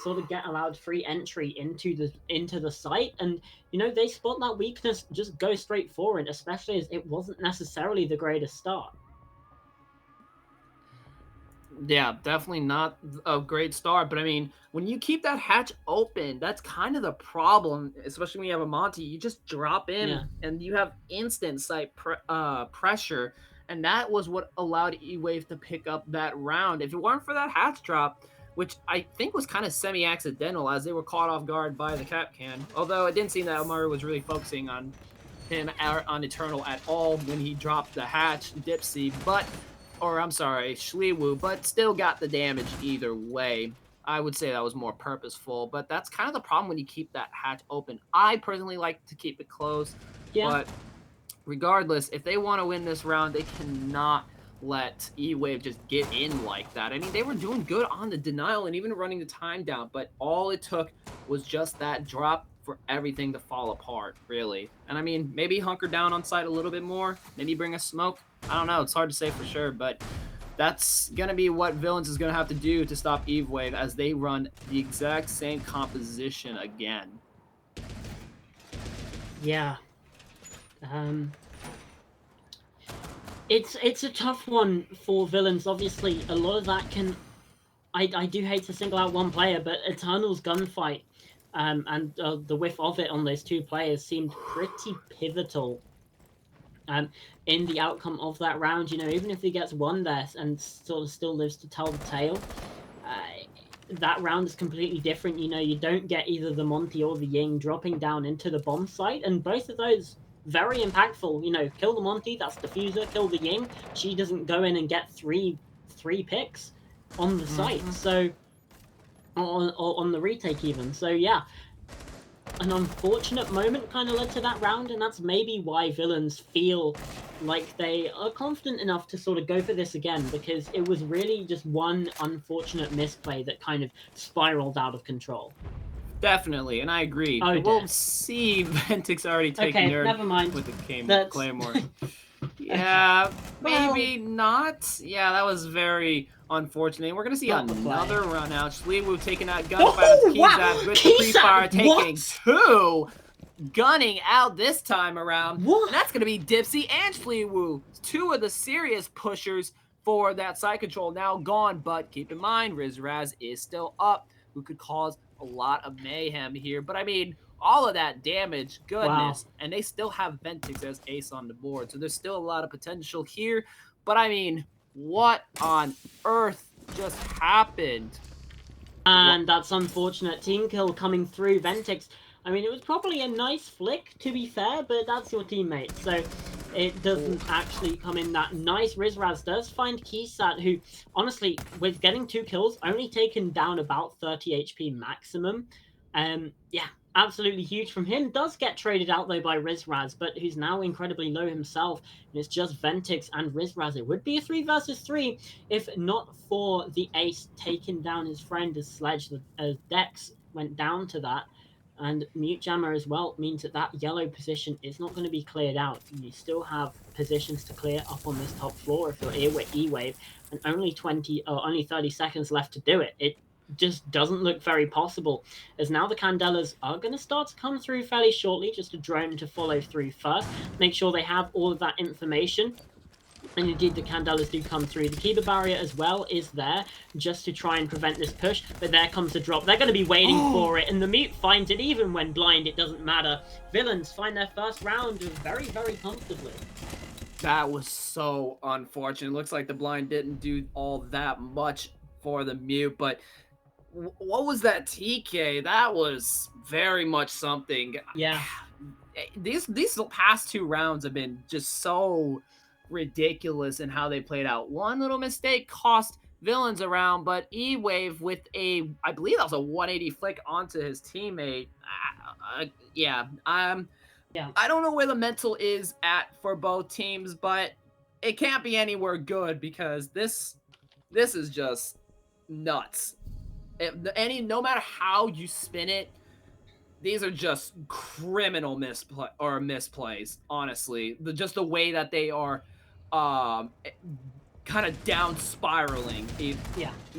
sort of get allowed free entry into the site. And, you know, they spot that weakness, just go straight forward, especially as it wasn't necessarily the greatest start. Yeah, definitely not a great start. But I mean, when you keep that hatch open, that's kind of the problem, especially when you have a Monty. You just drop in and you have instant site pressure. And that was what allowed eWave to pick up that round. If it weren't for that hatch drop, which I think was kind of semi-accidental as they were caught off guard by the Capcan. Although it didn't seem that Omari was really focusing on him on Eternal at all when he dropped the hatch, Dipsy. Or I'm sorry, Schleewoo, but still got the damage either way. I would say that was more purposeful, but that's kind of the problem when you keep that hatch open. I personally like to keep it closed, but regardless, if they want to win this round, they cannot let eWave just get in like that. I mean, they were doing good on the denial and even running the time down, but all it took was just that drop for everything to fall apart, really. And I mean, maybe hunker down on site a little bit more, maybe bring a smoke. I don't know, it's hard to say for sure, but that's going to be what Villains is going to have to do to stop eWave as they run the exact same composition again. Yeah. It's a tough one for Villains. Obviously, a lot of that can... I do hate to single out one player, but Eternal's gunfight and the whiff of it on those two players seemed pretty pivotal in the outcome of that round. You know, even if he gets one there and sort of still lives to tell the tale, that round is completely different. You know, you don't get either the Monty or the Ying dropping down into the bomb site, and both of those very impactful. You know, kill the Monty, that's Diffuser. Kill the Ying, she doesn't go in and get three picks on the site. So on the retake even. So yeah, an unfortunate moment kind of led to that round, and that's maybe why Villains feel like they are confident enough to sort of go for this again, because it was really just one unfortunate misplay that kind of spiraled out of control. Definitely, and I agree. We'll see. Ventix already taking nerd with the Claymore. Yeah, maybe not. Yeah, that was very unfortunate. We're going to see another run out. Schleewoo taking out gunfight with Keyzap with the pre-fire, taking two. Gunning out this time around. And that's going to be Dipsy and Schleewoo. Two of the serious pushers for that side control now gone. But keep in mind, Rizraz is still up, who could cause a lot of mayhem here. But I mean, all of that damage, goodness. And they still have Ventix as ace on the board. So there's still a lot of potential here. But I mean, what on earth just happened? And that's unfortunate. Team kill coming through. Ventix, I mean, it was probably a nice flick, to be fair, but that's your teammate. So it doesn't actually come in that nice. Rizraz does find Keysat, who, honestly, with getting 2 kills, only taken down about 30 HP maximum. Yeah, absolutely huge from him. Does get traded out, though, by Rizraz, but who's now incredibly low himself. And it's just Ventix and Rizraz. It would be a 3 versus 3 if not for the ace taking down his friend as Sledge. Dex went down to that. And Mute Jammer as well means that that yellow position is not going to be cleared out. You still have positions to clear up on this top floor if you're eWave, and only 30 seconds left to do it. just doesn't look very possible, as now the Candelas are going to start to come through fairly shortly. Just a drone to follow through first, make sure they have all of that information. And indeed, the Candelas do come through. The Kiba barrier as well is there just to try and prevent this push. But there comes the drop. They're going to be waiting for it. And the Mute finds it. Even when blind, it doesn't matter. Villains find their first round very, very comfortably. That was so unfortunate. Looks like the blind didn't do all that much for the Mute. But what was that TK? That was very much something. Yeah. These past 2 rounds have been just so ridiculous in how they played out. One little mistake cost Villains around, but eWave with I believe that was a 180 flick onto his teammate. Yeah. I don't know where the mental is at for both teams, but it can't be anywhere good because this is just nuts. No matter how you spin it, these are just criminal misplays. Honestly, just the way that they are, kind of down spiraling.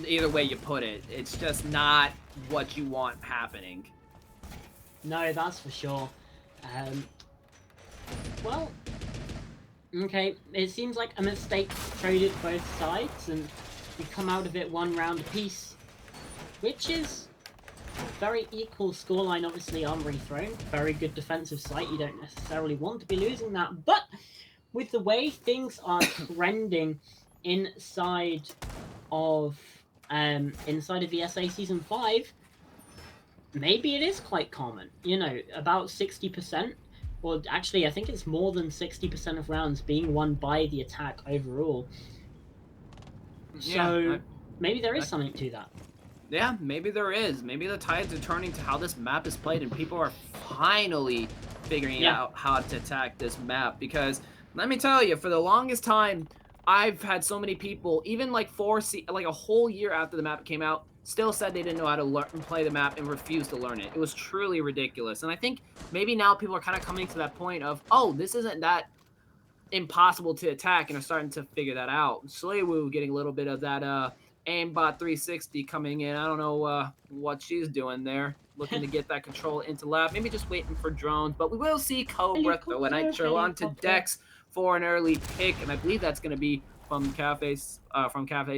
Either way you put it, it's just not what you want happening. No, that's for sure. Well, okay, it seems like a mistake traded both sides, and we come out of it 1 round apiece, which is very equal scoreline. Obviously, armory thrown, very good defensive site. You don't necessarily want to be losing that, but with the way things are trending inside of ESA Season 5, maybe it is quite common. You know, about 60%, or actually I think it's more than 60% of rounds being won by the attack overall. So maybe there is something to that. Yeah, maybe there is. Maybe the tides are turning to how this map is played, and people are finally figuring out how to attack this map. Because let me tell you, for the longest time, I've had so many people, even like a whole year after the map came out, still said they didn't know how to learn and play the map and refused to learn it. It was truly ridiculous. And I think maybe now people are kind of coming to that point of, oh, this isn't that impossible to attack, and are starting to figure that out. Slaywu getting a little bit of that aimbot 360 coming in. I don't know what she's doing there, looking to get that control into lab. Maybe just waiting for drones, but we will see Cobra throw a Nitro onto Dex for an early pick, and I believe that's going to be from Cafe's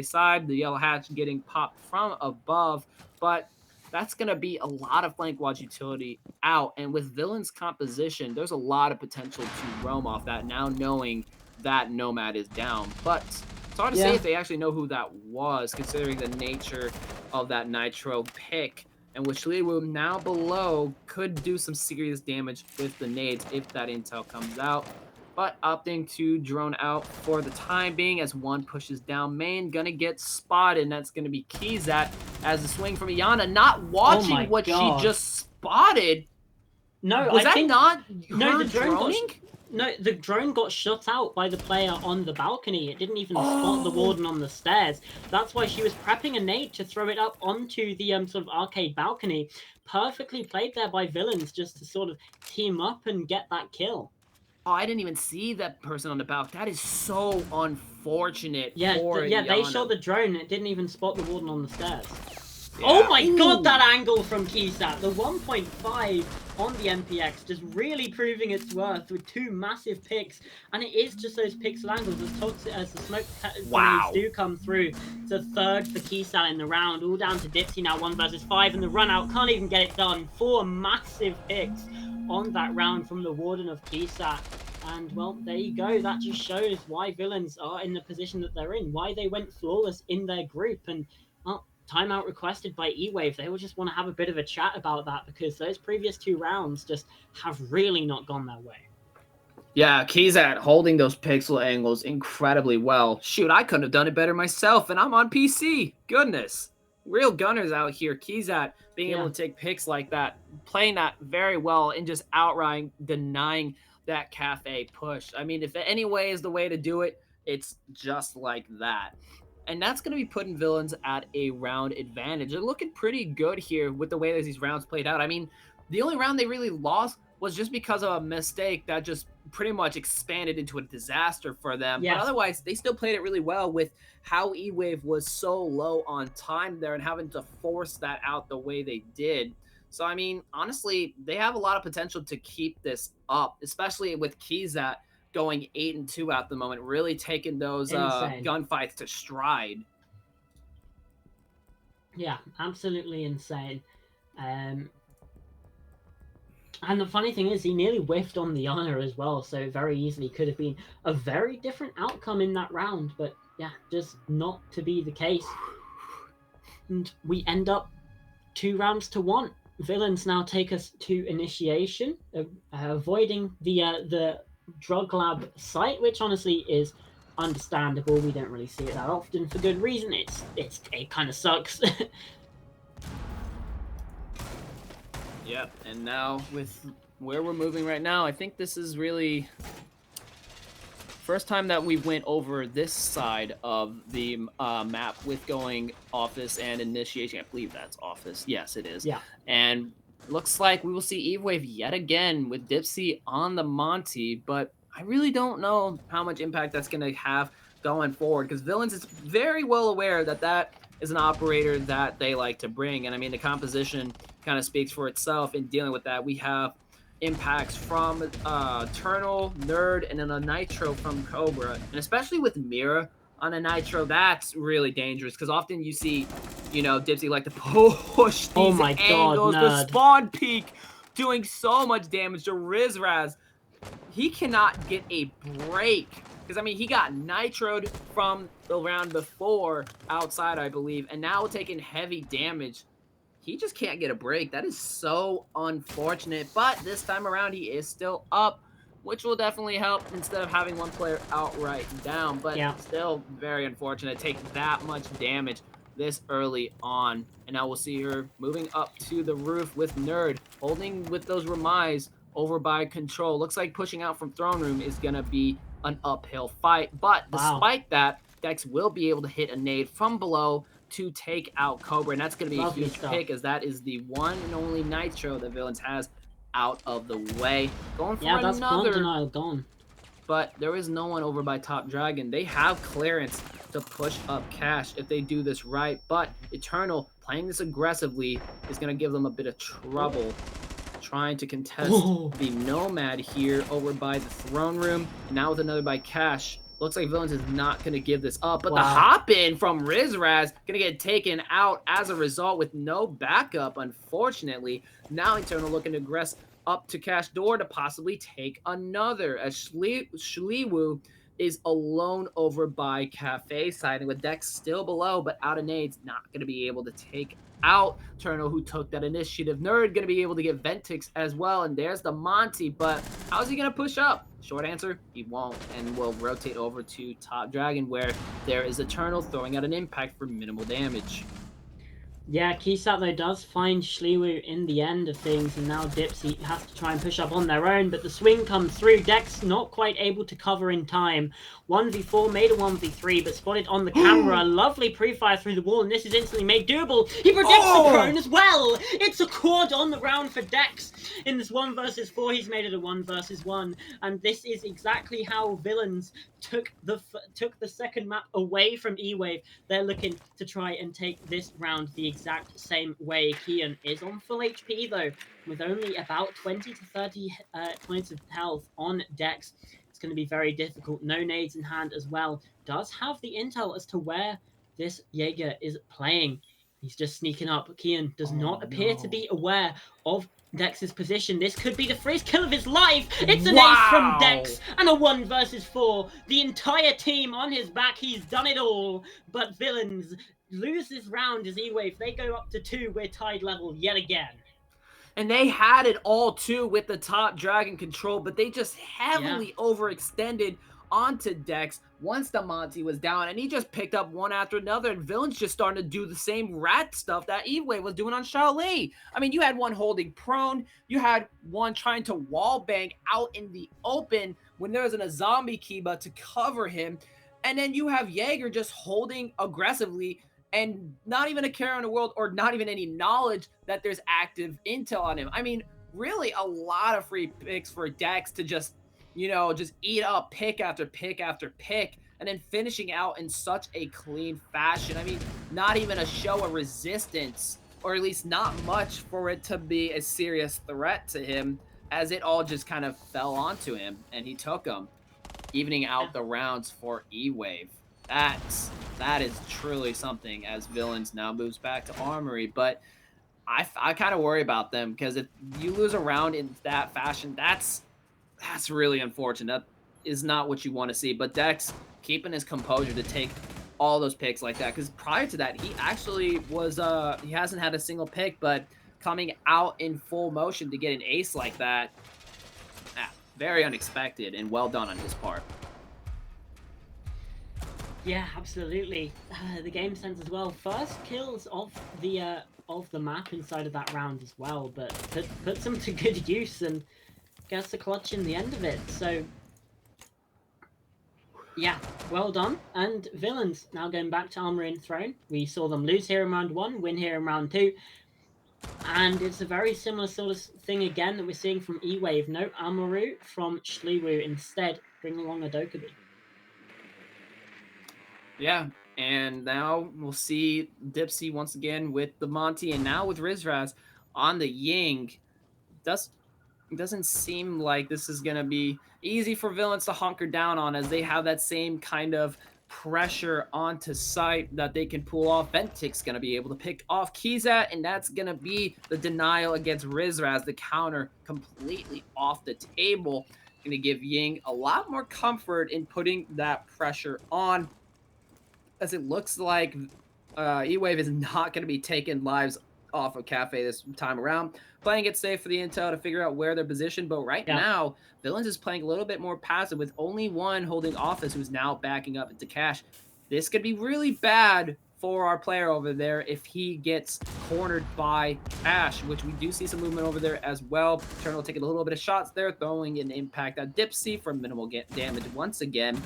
side. The yellow hatch getting popped from above, but that's going to be a lot of flank watch utility out. And with Villain's composition, there's a lot of potential to roam off that now, knowing that Nomad is down. But it's hard to say if they actually know who that was, considering the nature of that Nitro pick. And with Shliwu now below, could do some serious damage with the nades if that intel comes out. But opting to drone out for the time being as one pushes down main. Gonna get spotted, and that's gonna be Keyzat as the swing from Iana, not watching what she just spotted. No, was that not her the drone droning? The drone got shut out by the player on the balcony. It didn't even spot the warden on the stairs. That's why she was prepping a nade to throw it up onto the sort of arcade balcony. Perfectly played there by Villains, just to sort of team up and get that kill. Oh, I didn't even see that person on the balcony. That is so unfortunate. Yeah, for they shot the drone. It didn't even spot the warden on the stairs. Yeah. Oh my god, that angle from Keysat. The 1.5 on the MPX just really proving its worth with 2 massive picks. And it is just those pixel angles as the smoke grenades do come through. It's a third for Keysat in the round. All down to Dipsy now, 1 versus 5. And the run out can't even get it done. 4 massive picks on that round from the warden of Keysat. And well, there you go. That just shows why Villains are in the position that they're in, why they went flawless in their group. And well, timeout requested by eWave. They will just want to have a bit of a chat about that, because those previous 2 rounds just have really not gone their way. Yeah, Keyzat holding those pixel angles incredibly well. Shoot, I couldn't have done it better myself, and I'm on PC. Goodness. Real gunners out here. Keyzat being able to take picks like that, playing that very well, and just outright denying that Cafe push. I mean, if any way is the way to do it, it's just like that. And that's going to be putting Villains at a round advantage. They're looking pretty good here with the way that these rounds played out. I mean, the only round they really lost was just because of a mistake that just pretty much expanded into a disaster for them. But Yeah, otherwise, they still played it really well with how eWave was so low on time there and having to force that out the way they did. So, I mean, honestly, they have a lot of potential to keep this up, especially with Keyzat going 8-2 at the moment, really taking those insane. gunfights to stride. Yeah, absolutely insane. Um, and the funny thing is, he nearly whiffed on the honor as well, so very easily could have been a very different outcome in that round. But yeah, just not to be the case. And we end up 2 rounds to 1. Villains now take us to initiation, avoiding the drug lab site, which honestly is understandable. We don't really see it that often for good reason. It kind of sucks. Yep, and now with where we're moving right now, I think this is really first time that we went over this side of the map with going office and initiation. I believe that's office. Yes, it is. Yeah. And looks like we will see eWave yet again with Dipsy on the Monty, but I really don't know how much impact that's going to have going forward because Villains is very well aware that that is an operator that they like to bring. And I mean, the composition kind of speaks for itself in dealing with that. We have impacts from Eternal, Nerd, and then a Nitro from Cobra. And especially with Mira on a Nitro, that's really dangerous because often you see, you know, Dipsy like to push these angles, the spawn peak doing so much damage to Rizraz. He cannot get a break because, I mean, he got nitroed from the round before outside, I believe, and now taking heavy damage. He just can't get a break. That is so unfortunate. But this time around, he is still up, which will definitely help instead of having one player outright down. But still very unfortunate. Take that much damage this early on. And now we'll see her moving up to the roof with Nerd, holding with those Remise over by Control. Looks like pushing out from Throne Room is going to be an uphill fight. But despite that, Dex will be able to hit a nade from below to take out Cobra, and that's going to be a huge pick as that is the one and only Nitro that Villains has out of the way. Going for that's another denial gone. But there is no one over by Top Dragon. They have clearance to push up Cash if they do this right, but Eternal playing this aggressively is going to give them a bit of trouble. Trying to contest the Nomad here over by the Throne Room, and now with another by Cash. Looks like Villains is not going to give this up, but the hop-in from Rizraz going to get taken out as a result with no backup, unfortunately. Now Eternal looking to aggress up to Cash Door to possibly take another, as Shliwu is alone over by Cafe side, and with Dex still below, but out of nades, not going to be able to take out Eternal, who took that initiative. Nerd going to be able to get Ventix as well, and there's the Monty, but how's he going to push up? Short answer, he won't, and will rotate over to Top Dragon, where there is Eternal throwing out an impact for minimal damage. Yeah, Keyzat though does find Shliwu in the end of things, and now Dipsy has to try and push up on their own, but the swing comes through. Dex not quite able to cover in time. 1v4, made a 1v3, but spotted on the camera. Lovely pre-fire through the wall, and this is instantly made doable. He predicts the prone as well! It's a quad on the round for Dex. In this 1v4, he's made it a 1v1, and this is exactly how Villains took the second map away from eWave. They're looking to try and take this round the exact same way. Kian is on full HP though, with only about 20 to 30 points of health on Dex. It's going to be very difficult. No nades in hand as well. Does have the intel as to where this Jaeger is playing. He's just sneaking up. Kian does not appear to be aware of Dex's position. This could be the first kill of his life. It's an ace from Dex and a 1v4. The entire team on his back. He's done it all. But Villains lose this round as eWave. They go up to 2. We're tied level yet again. And they had it all too with the Top Dragon control, but they just heavily overextended onto Dex once the Monty was down, and he just picked up one after another, and Villains just starting to do the same rat stuff that eWave was doing on Shaoli. I mean, you had one holding prone, you had one trying to wall bang out in the open when there wasn't a zombie Kiba to cover him, and then you have Jaeger just holding aggressively and not even a care in the world or not even any knowledge that there's active intel on him. I mean, really a lot of free picks for Dex to just, you know, just eat up pick after pick after pick, and then finishing out in such a clean fashion. I mean, not even a show of resistance, or at least not much for it to be a serious threat to him, as it all just kind of fell onto him and he took them, evening Yeah. out the rounds for eWave. That is truly something, as Villains now moves back to Armory. But I kind of worry about them, because if you lose a round in that fashion, that's really unfortunate. That is not what you want to see. But Dex keeping his composure to take all those picks like that, because prior to that, he actually was he hasn't had a single pick, but coming out in full motion to get an ace like that, very unexpected and well done on his part. Yeah, absolutely. The game sense as well. First kills of the map inside of that round as well, but puts them to good use and gets the clutch in the end of it. So yeah, well done. And Villains now going back to Armory and Throne. We saw them lose here in round 1, win here in round 2. And it's a very similar sort of thing again that we're seeing from eWave. No Amaru from Shliwu. Instead, bring along a Dokkaebi. Yeah, and now we'll see Dipsy once again with the Monty, and now with Rizraz on the Ying. Doesn't seem like this is gonna be easy for Villains to hunker down on, as they have that same kind of pressure onto site that they can pull off. Ventic's gonna be able to pick off Keyzat, and that's gonna be the denial against Rizraz, the counter completely off the table. Gonna give Ying a lot more comfort in putting that pressure on, as it looks like eWave is not going to be taking lives off of Cafe this time around. Playing it safe for the intel to figure out where they're positioned. But right now, Villains is playing a little bit more passive, with only one holding office, who's now backing up into Cash. This could be really bad for our player over there if he gets cornered by Cash, which we do see some movement over there as well. Eternal taking a little bit of shots there, throwing an impact at Dipsy for minimal damage once again.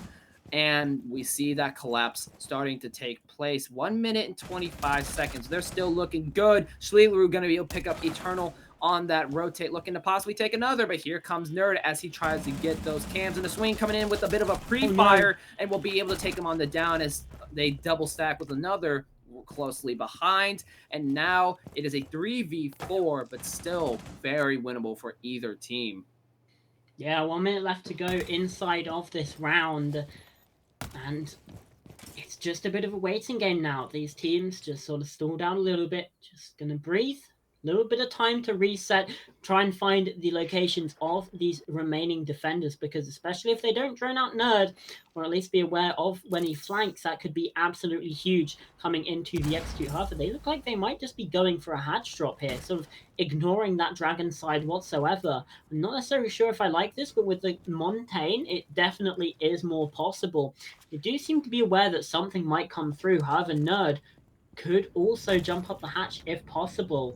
And we see that collapse starting to take place. 1 minute and 25 seconds. They're still looking good. Shlilu going to be able to pick up Eternal on that rotate, looking to possibly take another, but here comes Nerd as he tries to get those cams in the swing, coming in with a bit of a pre-fire, and will be able to take him on the down as they double stack with another closely behind. And now it is a 3v4, but still very winnable for either team. Yeah, 1 minute left to go inside of this round. And it's just a bit of a waiting game now. These teams just sort of stall down a little bit, just going to breathe. A little bit of time to reset, try and find the locations of these remaining defenders, because especially if they don't drone out Nerd, or at least be aware of when he flanks, that could be absolutely huge coming into the Execute Half. They look like they might just be going for a hatch drop here, sort of ignoring that dragon side whatsoever. I'm not necessarily sure if I like this, but with the Montaigne, it definitely is more possible. They do seem to be aware that something might come through. However, Nerd could also jump up the hatch if possible.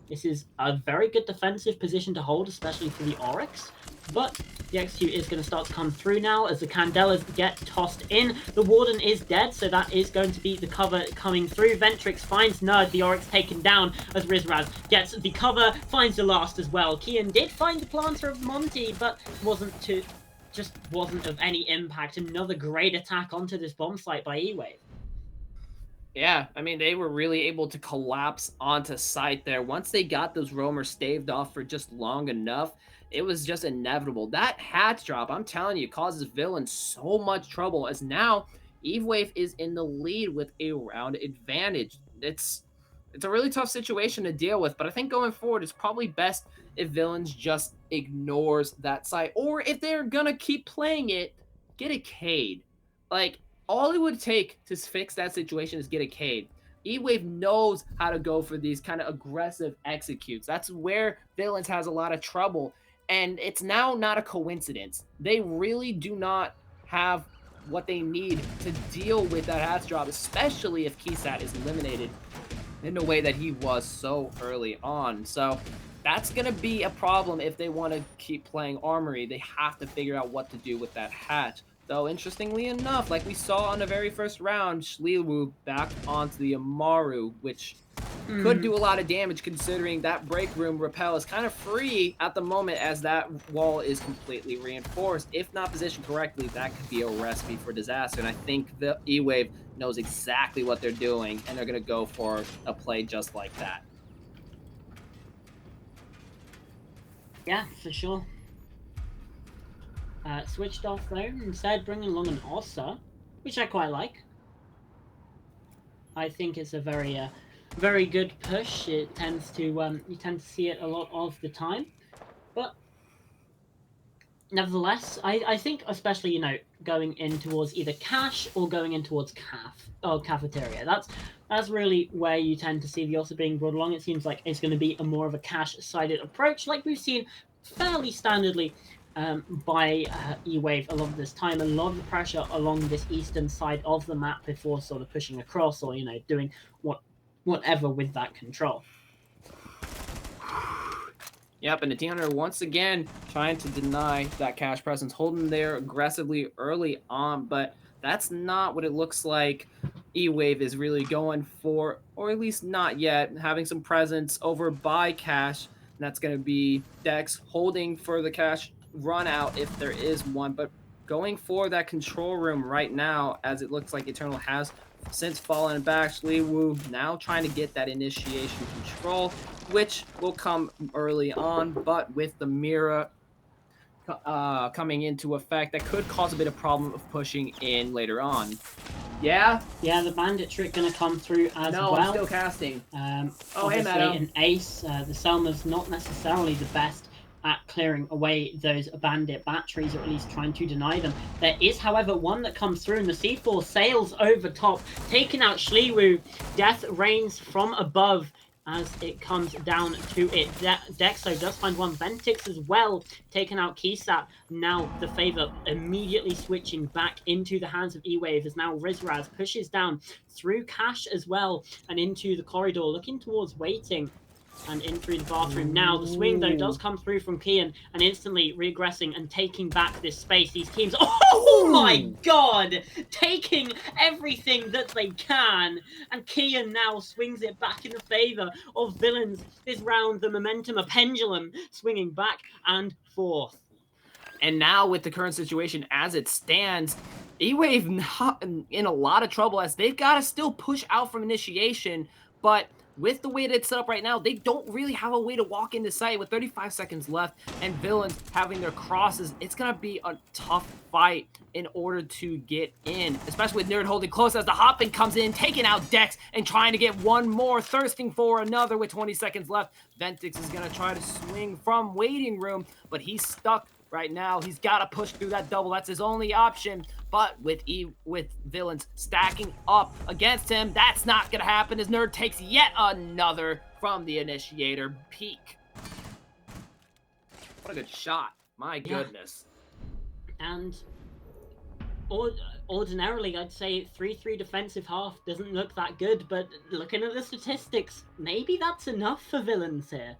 This is a very good defensive position to hold, especially for the Oryx. But the Execute is going to start to come through now as the Candelas get tossed in. The Warden is dead, so that is going to be the cover coming through. Ventrix finds Nerd, the Oryx taken down as Rizraz gets the cover, finds the last as well. Kian did find the planter of Monty, but just wasn't of any impact. Another great attack onto this bomb site by eWave. Yeah, I mean, they were really able to collapse onto site there. Once they got those roamers staved off for just long enough, it was just inevitable. That hatch drop, I'm telling you, causes Villain so much trouble, as now eWave is in the lead with a round advantage. It's a really tough situation to deal with, but I think going forward, it's probably best if Villains just ignores that site. Or if they're going to keep playing it, get a Cade. Like, all it would take to fix that situation is get a Cade. eWave knows how to go for these kind of aggressive executes. That's where Villains has a lot of trouble. And it's now not a coincidence. They really do not have what they need to deal with that hatch drop, especially if Keysat is eliminated in a way that he was so early on. So that's going to be a problem if they want to keep playing Armory. They have to figure out what to do with that hatch. Though, interestingly enough, like we saw on the very first round, Shliwu back onto the Amaru, which could do a lot of damage considering that break room rappel is kind of free at the moment as that wall is completely reinforced. If not positioned correctly, that could be a recipe for disaster. And I think the eWave knows exactly what they're doing, and they're going to go for a play just like that. Yeah, for sure. Switched off though, instead bringing along an Ossa, which I quite like. I think it's a very good push. It tends to you tend to see it a lot of the time, but nevertheless, I think especially going in towards either cash or going in towards cafeteria. That's really where you tend to see the Ossa being brought along. It seems like it's going to be a more of a cash-sided approach, like we've seen fairly standardly by eWave a lot of this time. A lot of the pressure along this eastern side of the map before sort of pushing across or doing whatever with that control. Yep, and Natiana once again trying to deny that cash presence, holding there aggressively early on, but that's not what it looks like eWave is really going for, or at least not yet. Having some presence over by cash, and that's going to be Dex holding for the cash run out if there is one, but going for that control room right now, as it looks like Eternal has since fallen back. Shliwu now trying to get that initiation control, which will come early on, but with the Mira coming into effect, that could cause a bit of problem of pushing in later on. Yeah? Yeah, the bandit trick going to come through as well. No, I'm still casting. Oh, hey, Madam. An ace. The Selma's not necessarily the best at clearing away those bandit batteries, or at least trying to deny them. There is, however, one that comes through, and the C4 sails over top, taking out Shliwu. Death rains from above as it comes down to it. Dexo does find one. Ventix as well, taking out Keysap. Now the favor immediately switching back into the hands of eWave, as now Rizraz pushes down through Cash as well and into the corridor, looking towards waiting. And in through the bathroom. Now the swing though does come through from Kian, and instantly regressing and taking back this space. These teams, oh my god, taking everything that they can, and Kian now swings it back in the favor of Villains. This round, the momentum, a pendulum swinging back and forth. And now with the current situation as it stands, eWave not in a lot of trouble, as they've got to still push out from initiation, but with the way that it's set up right now, they don't really have a way to walk into sight with 35 seconds left, and Villains having their crosses. It's going to be a tough fight in order to get in, especially with Nerd holding close as the hopping comes in, taking out Dex and trying to get one more, thirsting for another with 20 seconds left. Ventix is going to try to swing from waiting room, but he's stuck right now. He's got to push through that double. That's his only option. But with Villains stacking up against him, that's not going to happen as Nerd takes yet another from the initiator peak. What a good shot. My goodness. And ordinarily, I'd say 3-3 defensive half doesn't look that good, but looking at the statistics, maybe that's enough for Villains here.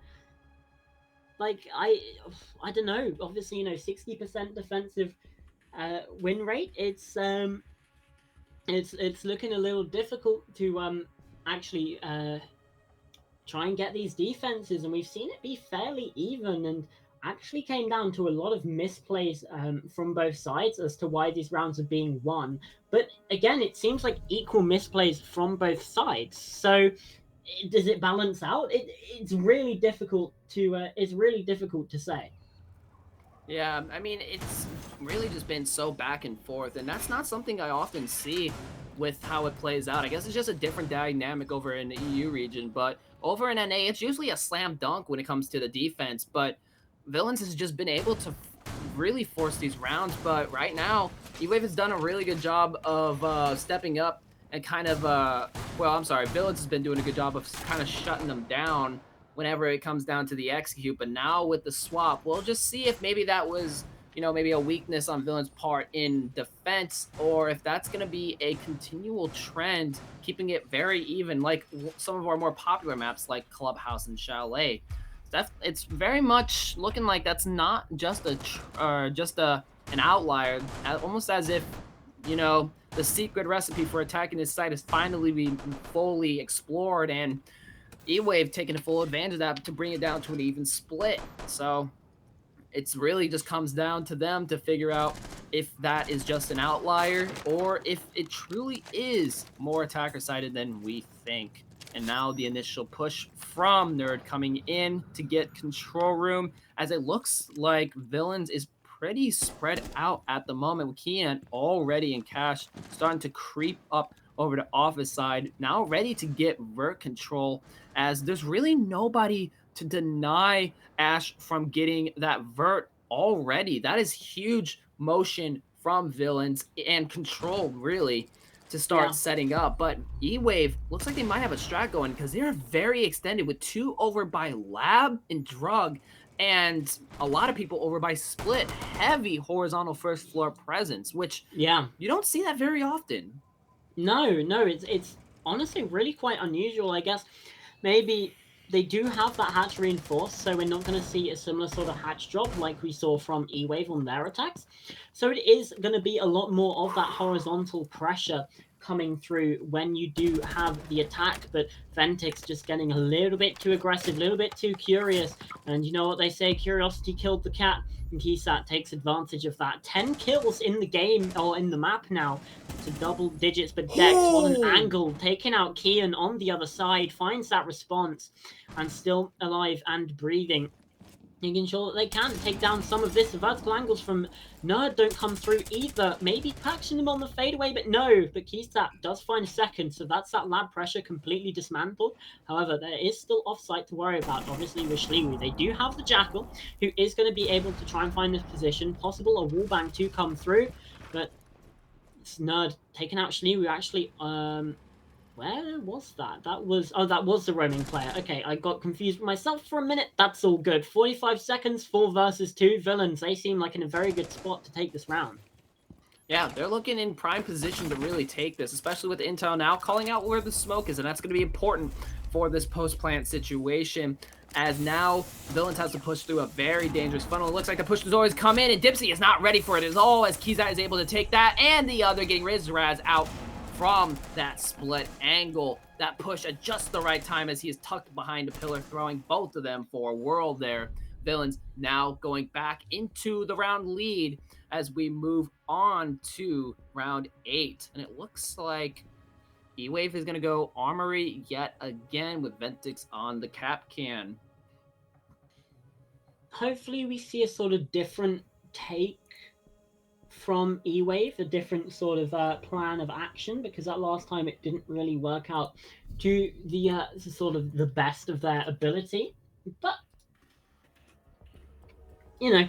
Like, I don't know. Obviously, 60% defensive win rate. It's looking a little difficult to actually try and get these defenses, and we've seen it be fairly even, and actually came down to a lot of misplays from both sides as to why these rounds are being won. But again, it seems like equal misplays from both sides. So does it balance out? It's really difficult to say. Yeah, I mean, it's really just been so back and forth, and that's not something I often see with how it plays out. I guess it's just a different dynamic over in the EU region, but over in NA, it's usually a slam dunk when it comes to the defense, but Villains has just been able to really force these rounds. But right now, eWave has done a really good job of stepping up and kind of, Villains has been doing a good job of kind of shutting them down whenever it comes down to the execute. But now with the swap, we'll just see if maybe that was, maybe a weakness on Villains' part in defense, or if that's going to be a continual trend, keeping it very even, like some of our more popular maps like Clubhouse and Chalet. It's very much looking like that's not just an outlier, almost as if, the secret recipe for attacking this site has finally been fully explored, and eWave taking full advantage of that to bring it down to an even split. So it's really just comes down to them to figure out if that is just an outlier or if it truly is more attacker sided than we think. And now the initial push from Nerd coming in to get control room, as it looks like Villains is pretty spread out at the moment, with Kian already in cash, starting to creep up over to Office side, now ready to get vert control, as there's really nobody to deny Ash from getting that vert already. That is huge motion from Villains and control, really, to start Yeah. setting up. But eWave looks like they might have a strat going, because they're very extended with 2 over by Lab and Drug, and a lot of people over by Split. Heavy horizontal first floor presence, which Yeah. you don't see that very often. No, no, it's honestly really quite unusual. I guess maybe they do have that hatch reinforced, so we're not going to see a similar sort of hatch drop like we saw from eWave on their attacks. So it is going to be a lot more of that horizontal pressure coming through when you do have the attack, but Ventix just getting a little bit too aggressive, a little bit too curious, and you know what they say, curiosity killed the cat, and Keysat takes advantage of that. 10 kills in the game, or in the map now, to double digits, but Dex was an angle, taking out Kian on the other side, finds that response, and still alive and breathing, making sure that they can take down some of this. The vertical angles from Nerd don't come through either. Maybe catching them on the fadeaway, but no. But Keysat does find a second, so that's that lab pressure completely dismantled. However, there is still offsite to worry about, obviously, with Shliwi. They do have the Jackal, who is going to be able to try and find this position. Possible a wallbang to come through, but it's Nerd taking out Shliwi. Actually, where was that? That was the roaming player. Okay, I got confused myself for a minute. That's all good. 45 seconds, 4 versus 2 Villains. They seem like in a very good spot to take this round. Yeah, they're looking in prime position to really take this, especially with intel now calling out where the smoke is, and that's going to be important for this post-plant situation, as now Villains has to push through a very dangerous funnel. It looks like the push has always come in, and Dipsy is not ready for it at all, as Keyzat is able to take that, and the other getting Rizraz out from that split angle. That push at just the right time, as he is tucked behind a pillar, throwing both of them for a whirl there. Villains now going back into the round lead as we move on to round 8. And it looks like eWave is going to go Armory yet again with Ventix on the cap can. Hopefully we see a sort of different take from eWave, a different sort of plan of action, because that last time it didn't really work out to the sort of the best of their ability. But you know,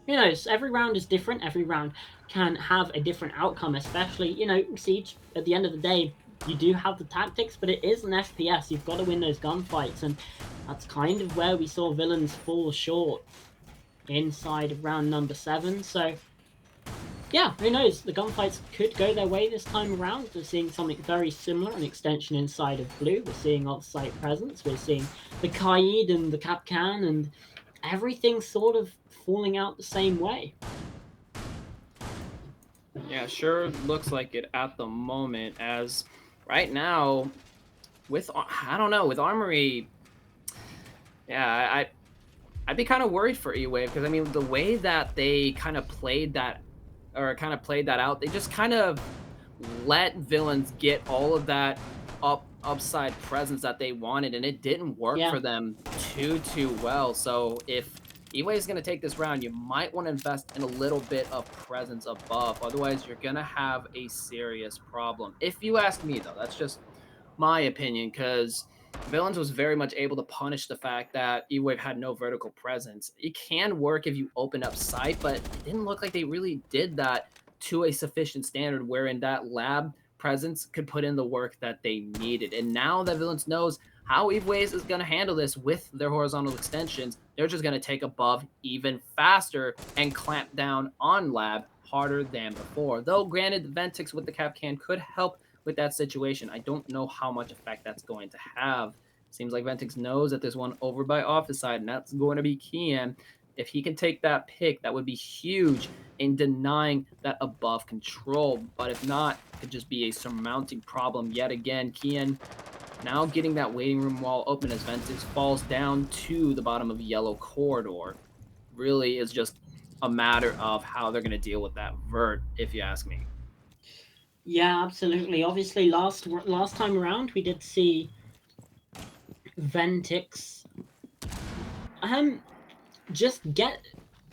who knows? Every round is different. Every round can have a different outcome, especially, you know, Siege, at the end of the day, you do have the tactics, but it is an FPS. You've got to win those gunfights, and that's kind of where we saw Villains fall short inside of round number 7. So, yeah, who knows? The gunfights could go their way this time around. We're seeing something very similar, an extension inside of Blue. We're seeing off-site presence. We're seeing the Kaid and the Kapkan, and everything sort of falling out the same way. Yeah, sure looks like it at the moment, as right now with, I don't know, with Armory, yeah, I'd be kind of worried for eWave, because I mean, the way that they kind of played that out, they just kind of let Villains get all of that upside presence that they wanted, and it didn't work for them too well. So if eWave is going to take this round, you might want to invest in a little bit of presence above. Otherwise, you're going to have a serious problem. If you ask me, though, that's just my opinion, because Villains was very much able to punish the fact that eWave had no vertical presence. It can work if you open up sight, but it didn't look like they really did that to a sufficient standard wherein that lab presence could put in the work that they needed. And now that Villains knows how eWave is going to handle this with their horizontal extensions, they're just going to take above even faster and clamp down on lab harder than before. Though, granted, the Ventix with the cap can could help with that situation. I don't know how much effect that's going to have. Seems like Ventix knows that there's one over by Office side, and that's going to be Kian. If he can take that pick, that would be huge in denying that above control. But if not, it could just be a surmounting problem yet again. Kian Now getting that waiting room wall open as Ventix falls down to the bottom of yellow corridor really is just a matter of how they're going to deal with that vert, if you ask me. Yeah, absolutely. Obviously, last time around, we did see Ventix just get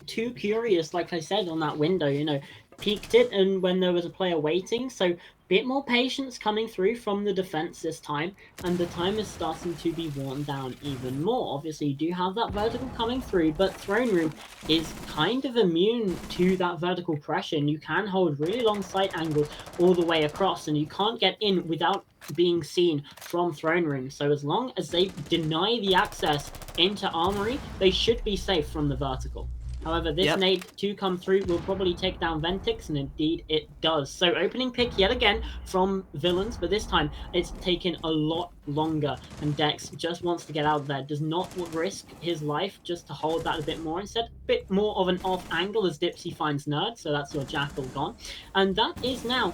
too curious, like I said, on that window, peeked it, and when there was a player waiting, so bit more patience coming through from the defense this time, and the time is starting to be worn down even more. Obviously, you do have that vertical coming through, but Throne Room is kind of immune to that vertical pressure, and you can hold really long sight angles all the way across, and you can't get in without being seen from Throne Room. So as long as they deny the access into Armory, they should be safe from the vertical. However, this Yep. nade to come through will probably take down Ventix, and indeed it does. So opening pick yet again from Villains, but this time it's taken a lot longer, and Dex just wants to get out of there, does not risk his life just to hold that a bit more. Instead, a bit more of an off angle as Dipsy finds Nerd, so that's your Jackal gone. And that is now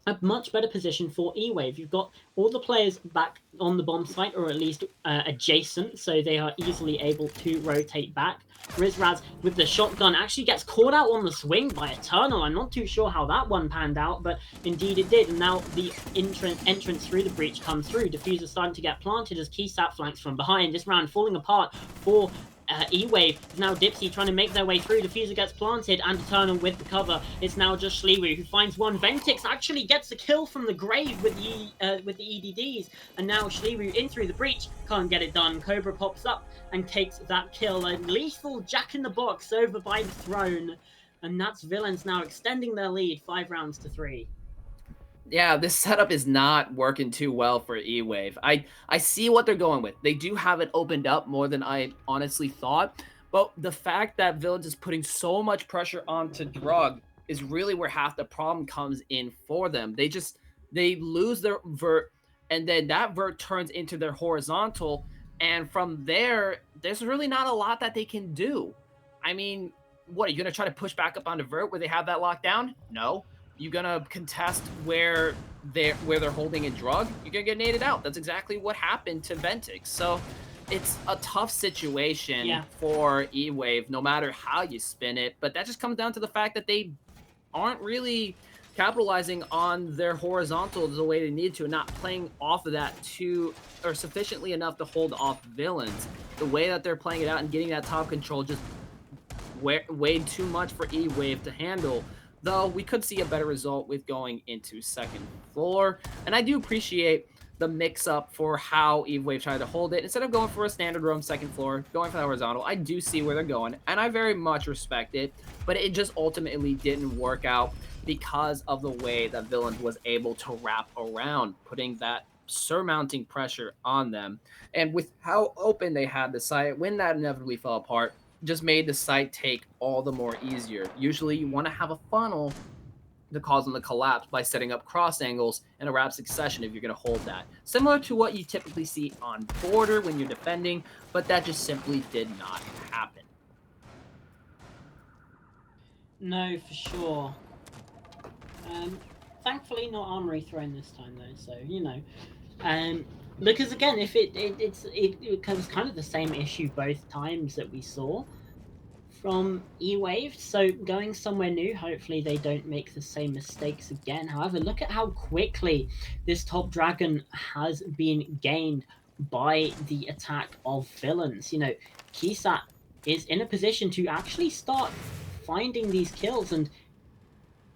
a much better position for eWave. You've got all the players back on the bomb site, or at least adjacent, so they are easily able to rotate back. Rizraz with the shotgun actually gets caught out on the swing by Eternal. I'm not too sure how that one panned out, but indeed it did. And now the entrance through the breach comes through. Diffuser starting to get planted as Keysat flanks from behind. This round falling apart for eWave. Now Dipsy trying to make their way through. Diffuser gets planted, and Eternal with the cover. It's now just Shliwu who finds one. Ventix actually gets a kill from the grave with the EDDs, and now Shliwu in through the breach. Can't get it done. Cobra pops up and takes that kill. A lethal Jack in the Box over by the Throne, and that's Villains now extending their lead 5 rounds to 3. Yeah, this setup is not working too well for eWave. I see what they're going with. They do have it opened up more than I honestly thought, but the fact that Villains is putting so much pressure onto Drug is really where half the problem comes in for them. They lose their vert, and then that vert turns into their horizontal, and from there, there's really not a lot that they can do. I mean, what, are you gonna try to push back up onto vert where they have that locked down? No. You gonna contest where they're holding a drug? You're gonna get naded out. That's exactly what happened to Ventix. So it's a tough situation for eWave, no matter how you spin it. But that just comes down to the fact that they aren't really capitalizing on their horizontal the way they need to, and not playing off of that too or sufficiently enough to hold off Villains. The way that they're playing it out and getting that top control just weighed too much for eWave to handle. Though we could see a better result with going into second floor. And I do appreciate the mix-up for how eWave tried to hold it. Instead of going for a standard roam second floor, going for the horizontal, I do see where they're going, and I very much respect it. But it just ultimately didn't work out because of the way that Villains was able to wrap around, putting that surmounting pressure on them. And with how open they had the site, when that inevitably fell apart, just made the site take all the more easier. Usually you want to have a funnel to cause them to collapse by setting up cross angles in a rapid succession if you're going to hold that. Similar to what you typically see on border when you're defending, but that just simply did not happen. No, for sure. Thankfully not Armory thrown this time though, so because again, if it was kind of the same issue both times that we saw from eWave. So going somewhere new, hopefully they don't make the same mistakes again. However, look at how quickly this top dragon has been gained by the attack of Villains. Keysat is in a position to actually start finding these kills. And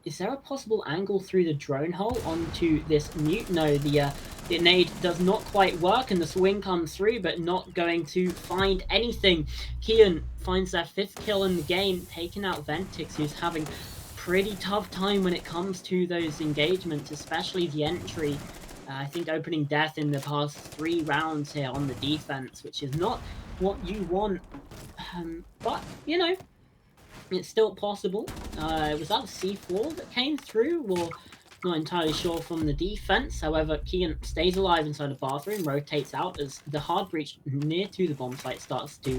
is there a possible angle through the drone hole onto this mute? No, the nade does not quite work, and the swing comes through, but not going to find anything. Kian finds their 5th kill in the game, taking out Ventix, who's having pretty tough time when it comes to those engagements, especially the entry. I think opening death in the past 3 rounds here on the defense, which is not what you want. But, it's still possible. Was that a C4 that came through? Or not entirely sure from the defense. However, Kian stays alive inside the bathroom, rotates out as the hard breach near to the bomb site starts to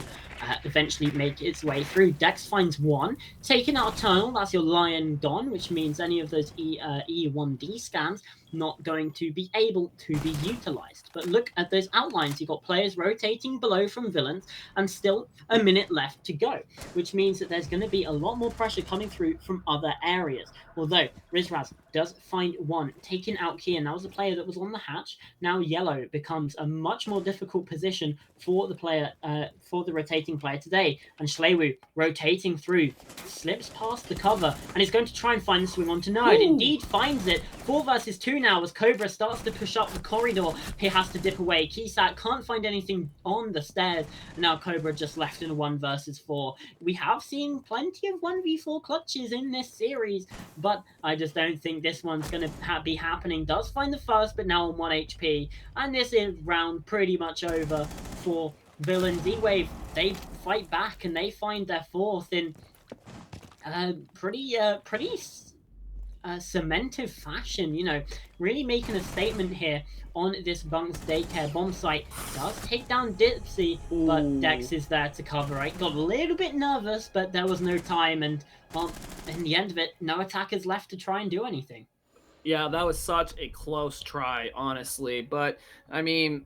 eventually make its way through. Dex finds one, taking out Eternal. That's your Lion gone, which means any of those E1D scans not going to be able to be utilized. But look at those outlines. You've got players rotating below from villains and still a minute left to go, which means that there's going to be a lot more pressure coming through from other areas. Although Rizraz does find one, taking out Kian. That was a player that was on the hatch. Now yellow becomes a much more difficult position for the player, for the rotating player today. And Schlewu rotating through, slips past the cover, and is going to try and find the swing onto Node. Indeed finds it. 4 versus 2 now as Cobra starts to push up the corridor. He has to dip away. Kisat can't find anything on the stairs. And now Cobra just left in a 1 versus 4. We have seen plenty of 1v4 clutches in this series, but I just don't think this one's going to be happening. Does find the first, but now on 1 HP. And this is round pretty much over for Villains. eWave, they fight back and they find their 4th in pretty cementive fashion, you know, really making a statement here on this Bunk's daycare bomb site. Does take down Dipsy, but Dex is there to cover. Right, got a little bit nervous, but there was no time, and well, in the end of it, no attackers left to try and do anything. Yeah, that was such a close try, honestly. But I mean,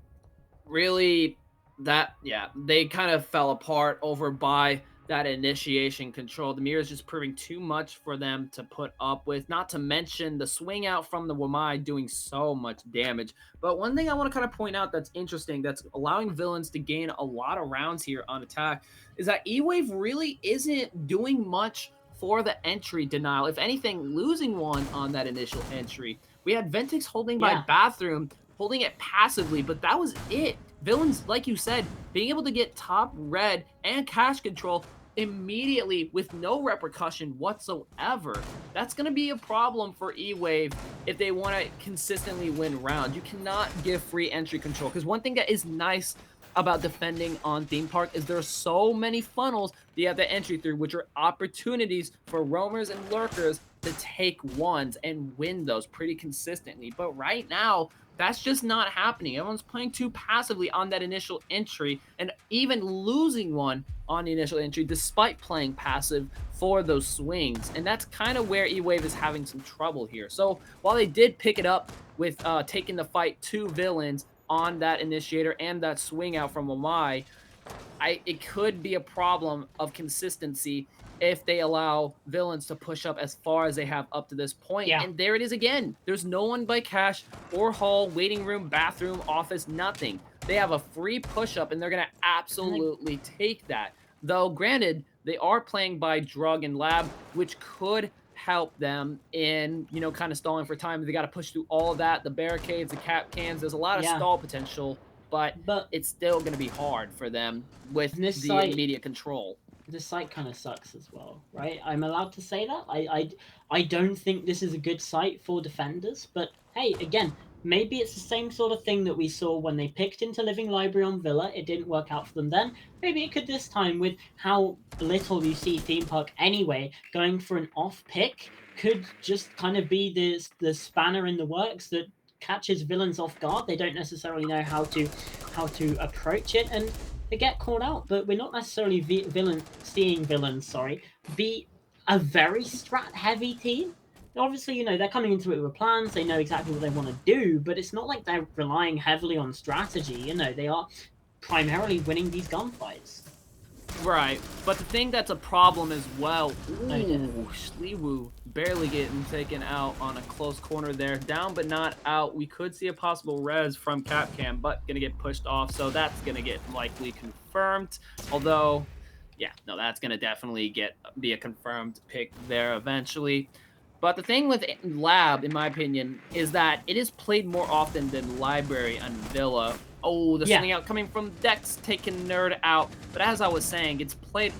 really, they kind of fell apart over by that initiation control. The mirror is just proving too much for them to put up with, not to mention the swing out from the Wamai doing so much damage. But one thing I want to kind of point out that's interesting, that's allowing Villains to gain a lot of rounds here on attack, is that eWave really isn't doing much for the entry denial. If anything, losing one on that initial entry. We had Ventix holding by Bathroom, holding it passively, but that was it. Villains, like you said, being able to get top red and cash control immediately with no repercussion whatsoever. That's going to be a problem for eWave if they want to consistently win rounds. You cannot give free entry control, because one thing that is nice about defending on Theme Park is there are so many funnels that you have to entry through, which are opportunities for roamers and lurkers to take ones and win those pretty consistently. But right now, that's just not happening. Everyone's playing too passively on that initial entry, and even losing one on the initial entry despite playing passive for those swings. And that's kind of where eWave is having some trouble here. So while they did pick it up with taking the fight to Villains on that initiator and that swing out from Wamai, it could be a problem of consistency if they allow Villains to push up as far as they have up to this point. Yeah. And there it is again. There's no one by Cash or Hall, waiting room, bathroom, office, nothing. They have a free push up, and they're going to absolutely take that. Though, granted, they are playing by Drug and Lab, which could help them in, you know, kind of stalling for time. They got to push through all of that, the barricades, the cap cans. There's a lot of stall potential, but it's still going to be hard for them with the immediate control. This site kind of sucks as well, right? I'm allowed to say that. I don't think this is a good site for defenders, but hey, again, maybe it's the same sort of thing that we saw when they picked into Living Library on Villa. It didn't work out for them then. Maybe it could this time, with how little you see Theme Park anyway. Going for an off pick could just kind of be the spanner in the works that catches Villains off guard. They don't necessarily know how to approach it, and they get caught out. But we're not necessarily seeing Villains be a very strat heavy team. Obviously, you know, they're coming into it with plans. They know exactly what they want to do, but it's not like they're relying heavily on strategy. You know, they are primarily winning these gunfights. Right, but the thing that's a problem as well, Schlewu barely getting taken out on a close corner there. Down but not out. We could see a possible res from Capcam, but gonna get pushed off, so that's gonna get likely confirmed. Although, yeah, no, that's gonna definitely be a confirmed pick there eventually. But the thing with Lab, in my opinion, is that it is played more often than Library and Villa. Oh, the swing out coming from Dex, taking Nerd out. But as I was saying, it's played...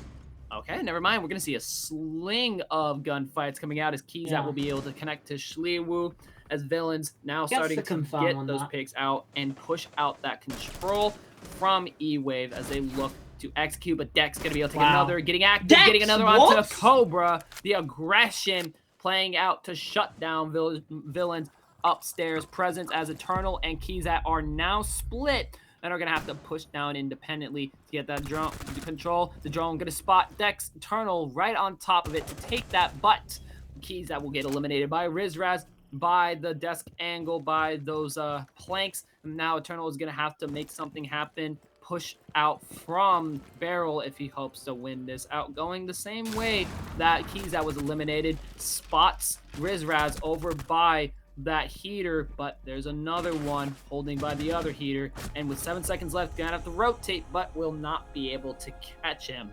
Okay, never mind. We're going to see a sling of gunfights coming out as Keyzat will be able to connect to Schlewu, as Villains now starting to get those picks out and push out that control from eWave as they look to execute. But Dex going to be able to take another, getting active, getting another onto Cobra. The aggression playing out to shut down Villains' upstairs presence, as Eternal and Keyzat are now split and are going to have to push down independently to get that drone to control. The drone going to spot Dex Eternal right on top of it to take that, but Keyzat will get eliminated by Rizraz by the desk angle, by those planks. Now Eternal is going to have to make something happen, push out from Barrel if he hopes to win this out. Going the same way that Keys was eliminated, spots Rizraz over by that heater, but there's another one holding by the other heater, and with 7 seconds left, gonna have to rotate, but will not be able to catch him.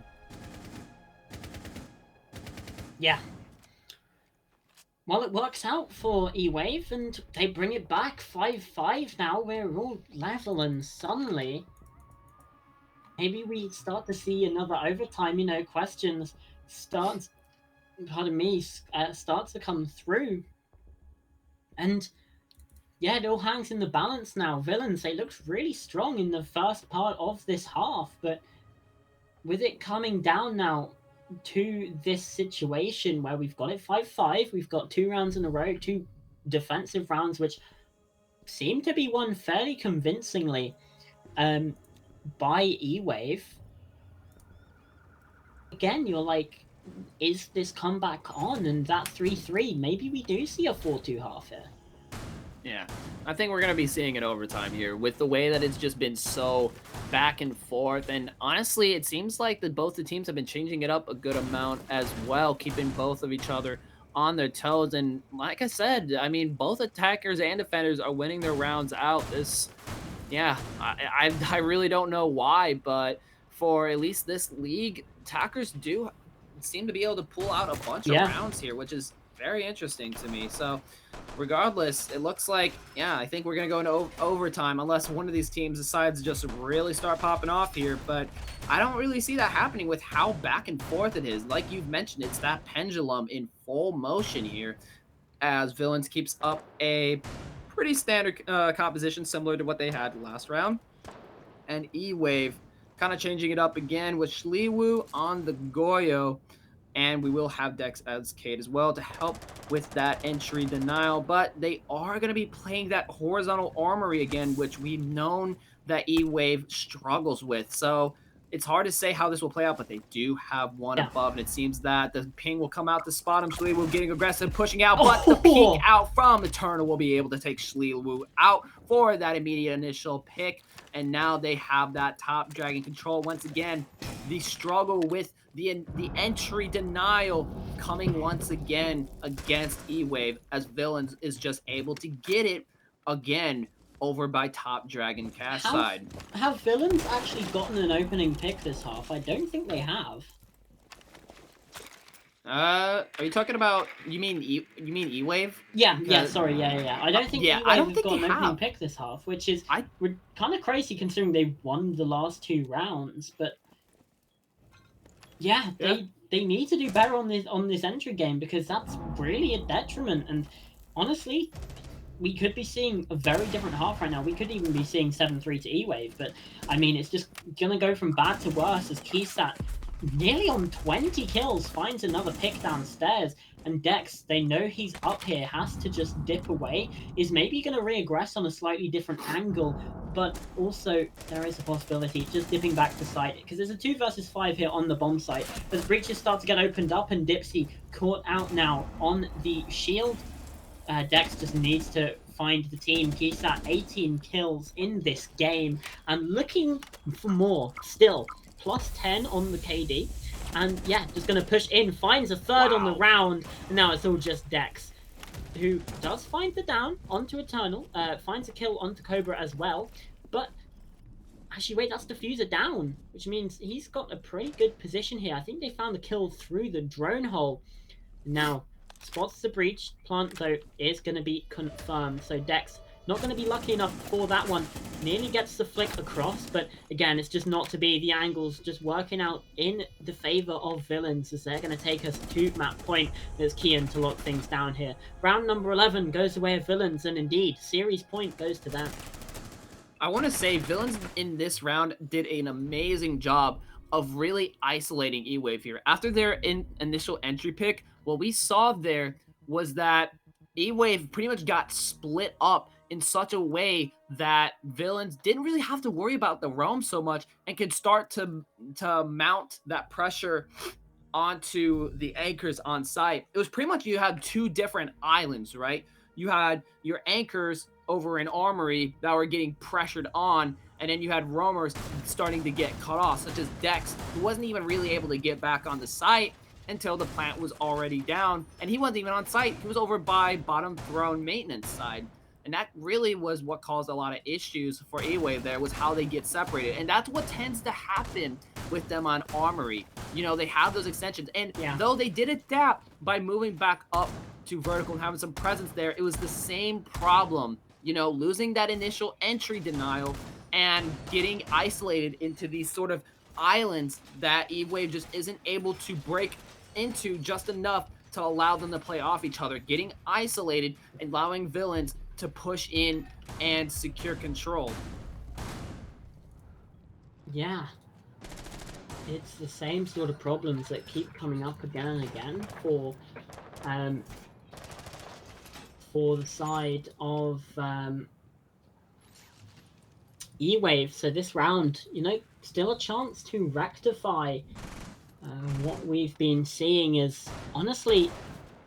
Yeah. Well, it works out for eWave, and they bring it back 5-5 now. We're all level, and suddenly, maybe we start to see another overtime, questions start to come through. And yeah, it all hangs in the balance now. Villains, they looked really strong in the first part of this half, but with it coming down now to this situation where we've got it 5-5, we've got 2 rounds in a row, 2 defensive rounds, which seem to be won fairly convincingly by eWave. Again, you're like, is this comeback on? And that 3-3, maybe we do see a 4-2 half here. Yeah, I think we're going to be seeing it overtime here with the way that it's just been so back and forth. And honestly, it seems like that both the teams have been changing it up a good amount as well, keeping both of each other on their toes. And like I said, I mean, both attackers and defenders are winning their rounds out. I really don't know why, but for at least this league, attackers do seem to be able to pull out a bunch of rounds here, which is very interesting to me. So regardless, it looks like, I think we're going to go into overtime unless one of these teams decides to just really start popping off here. But I don't really see that happening with how back and forth it is. Like you've mentioned, it's that pendulum in full motion here as Villains keeps up a pretty standard composition similar to what they had last round. And eWave kind of changing it up again with Shliwu on the Goyo. And we will have Dex as Cade as well to help with that entry denial. But they are going to be playing that horizontal armory again, which we've known that eWave struggles with. So it's hard to say how this will play out, but they do have one above. And it seems that the ping will come out to spot him. Shliwu getting aggressive, pushing out. But the peek out from Eternal will be able to take Shliwu out for that immediate initial pick. And now they have that top dragon control. Once again, the struggle with the entry denial coming once again against eWave as Villains is just able to get it again over by top dragon cash side. Have Villains actually gotten an opening pick this half? I don't think they have. Are you talking about, you mean eWave? Yeah, sorry, yeah. I don't think eWave have got an opening pick this half, which is kind of crazy considering they won the last 2 rounds, but they need to do better on this entry game because that's really a detriment. And honestly, we could be seeing a very different half right now. We could even be seeing 7-3 to eWave, but I mean, it's just gonna go from bad to worse as Keysat, nearly on 20 kills, finds another pick downstairs. And Dex, they know he's up here, has to just dip away. Is maybe going to reaggress on a slightly different angle, but also there is a possibility just dipping back to site because there's a 2 versus 5 here on the bomb site. As breaches start to get opened up and Dipsy caught out now on the shield. Dex just needs to find the team. Keysat 18 kills in this game and looking for more still. +10 on the KD. And yeah, just going to push in, finds a third on the round, and now it's all just Dex, who does find the down onto Eternal, finds a kill onto Cobra as well, but actually wait, that's Diffuser down, which means he's got a pretty good position here. I think they found the kill through the drone hole. Now, spots the breach, plant though is going to be confirmed, so Dex not going to be lucky enough for that one. Nearly gets the flick across, but again, it's just not to be. The angles just working out in the favor of Villains as they're going to take us to map point. There's Kian to lock things down here. Round number 11 goes the way of Villains, and indeed, series point goes to them. I want to say Villains in this round did an amazing job of really isolating eWave here. After their initial entry pick, what we saw there was that eWave pretty much got split up in such a way that Villains didn't really have to worry about the roam so much and could start to mount that pressure onto the anchors on site. It was pretty much you had 2 different islands, right? you had your anchors over in Armory that were getting pressured on, and then you had roamers starting to get cut off, such as Dex, who wasn't even really able to get back on the site until the plant was already down, and he wasn't even on site. He was over by bottom throne maintenance side. And that really was what caused a lot of issues for eWave there, was how they get separated. And that's what tends to happen with them on Armory. You know, they have those extensions. And though they did adapt by moving back up to vertical and having some presence there, it was the same problem. You know, losing that initial entry denial and getting isolated into these sort of islands that eWave just isn't able to break into just enough to allow them to play off each other. Getting isolated and allowing villains to push in and secure control. Yeah. It's the same sort of problems that keep coming up again and again for the side of eWave. So this round, you know, still a chance to rectify what we've been seeing is honestly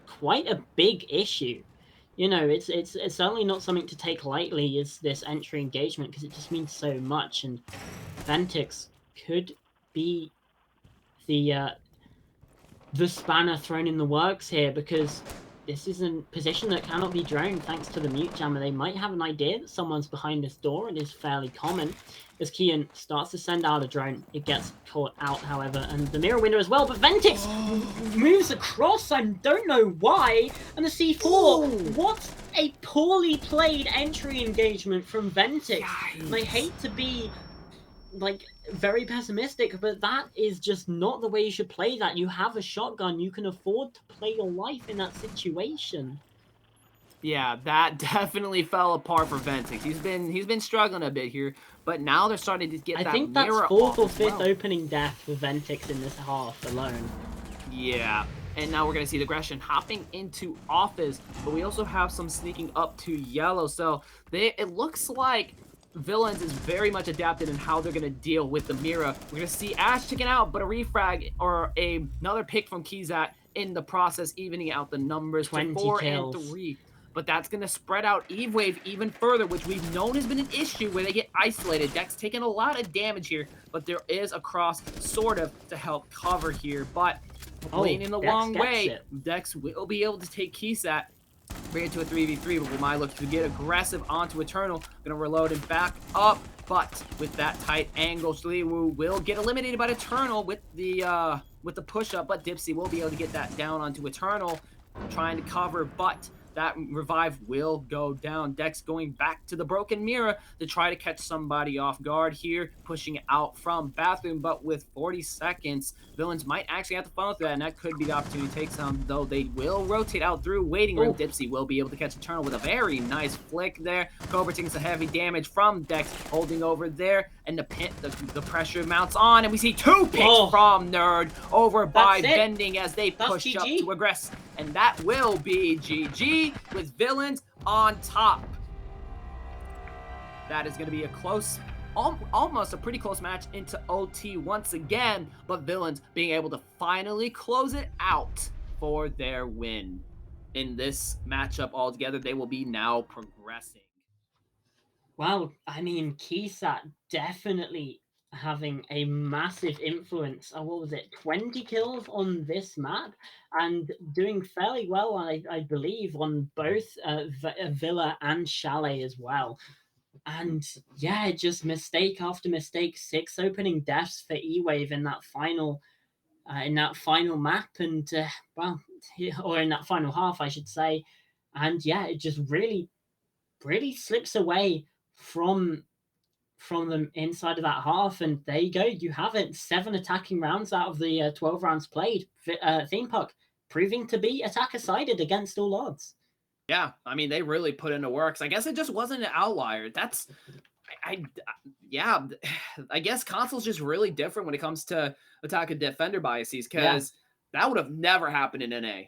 quite a big issue. You know, it's certainly not something to take lightly, is this entry engagement, because it just means so much, and Ventix could be the spanner thrown in the works here, because this is a position that cannot be droned thanks to the mute jammer. They might have an idea that someone's behind this door. It is fairly common. As Kian starts to send out a drone, it gets caught out, however, and the mirror window as well. But Ventix moves across, I don't know why, and the C4. What a poorly played entry engagement from Ventix. And I hate to be like very pessimistic, but that is just not the way you should play that. You have a shotgun, you can afford to play your life in that situation. Yeah, that definitely fell apart for Ventix. He's been struggling a bit here, but now they're starting to get that mirror. I think that's fourth or fifth opening death for Ventix in this half alone. Yeah, and now we're going to see the aggression hopping into office, but we also have some sneaking up to yellow. So it looks like Villains is very much adapted in how they're going to deal with the Mira. We're going to see Ash chicken out, but a refrag or another pick from Keyzat in the process, evening out the numbers to 4 kills. And 3. But that's going to spread out eWave even further, which we've known has been an issue where they get isolated. Dex taking a lot of damage here, but there is a cross sort of to help cover here. But playing in the long way, Dex will be able to take Keyzat, bring it to a 3v3, but we might look to get aggressive onto Eternal. Gonna reload and back up, but with that tight angle, Shliwu will get eliminated by Eternal with the push-up, but Dipsy will be able to get that down onto Eternal, trying to cover, but that revive will go down. Dex going back to the broken mirror to try to catch somebody off guard here, pushing out from bathroom, but with 40 seconds, Villains might actually have to funnel through that, and that could be the opportunity to take some, though they will rotate out through waiting room. Dipsy will be able to catch Eternal with a very nice flick there. Cobra takes some heavy damage from Dex, holding over there, and the pressure mounts on, and we see 2 picks from Nerd over by Bending as they push up to aggress. And that will be GG with Villains on top. That is going to be a close, almost a pretty close match into OT once again, but Villains being able to finally close it out for their win. In this matchup altogether, they will be now progressing. Well, I mean, Keyzat definitely having a massive influence. What was it, 20 kills on this map, and doing fairly well, I believe, on both Villa and Chalet as well. And yeah, just mistake after mistake, 6 opening deaths for eWave in that final map, and well, or in that final half, I should say. And yeah, it just really slips away from them inside of that half, and there you go, you have it. 7 attacking rounds out of the 12 rounds played. Theme Park proving to be attacker-sided against all odds. Yeah, I mean, they really put into works. I guess it just wasn't an outlier. That's, yeah, I guess console's just really different when it comes to attack and defender biases, because that would have never happened in NA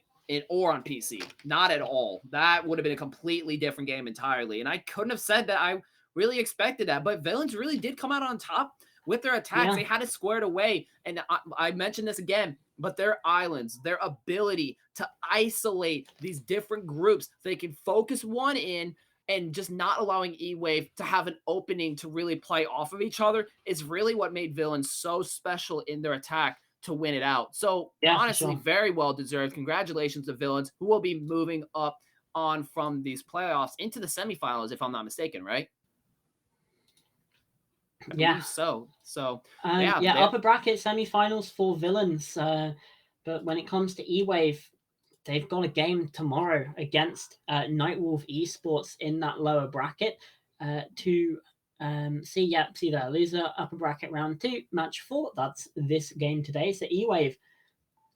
or on PC. Not at all. That would have been a completely different game entirely. And I couldn't have said that I really expected that, but Villains really did come out on top with their attacks. They had it squared away. And I mentioned this again, but their islands, their ability to isolate these different groups, so they can focus one in and just not allowing eWave to have an opening to really play off of each other is really what made Villains so special in their attack to win it out. So honestly, very well deserved. Congratulations to Villains, who will be moving up on from these playoffs into the semifinals, if I'm not mistaken, right? I believe so. So upper bracket semifinals for Villains. But when it comes to eWave, they've got a game tomorrow against Nightwolf Esports in that lower bracket to see there. Loser upper bracket round 2, match 4. That's this game today. So eWave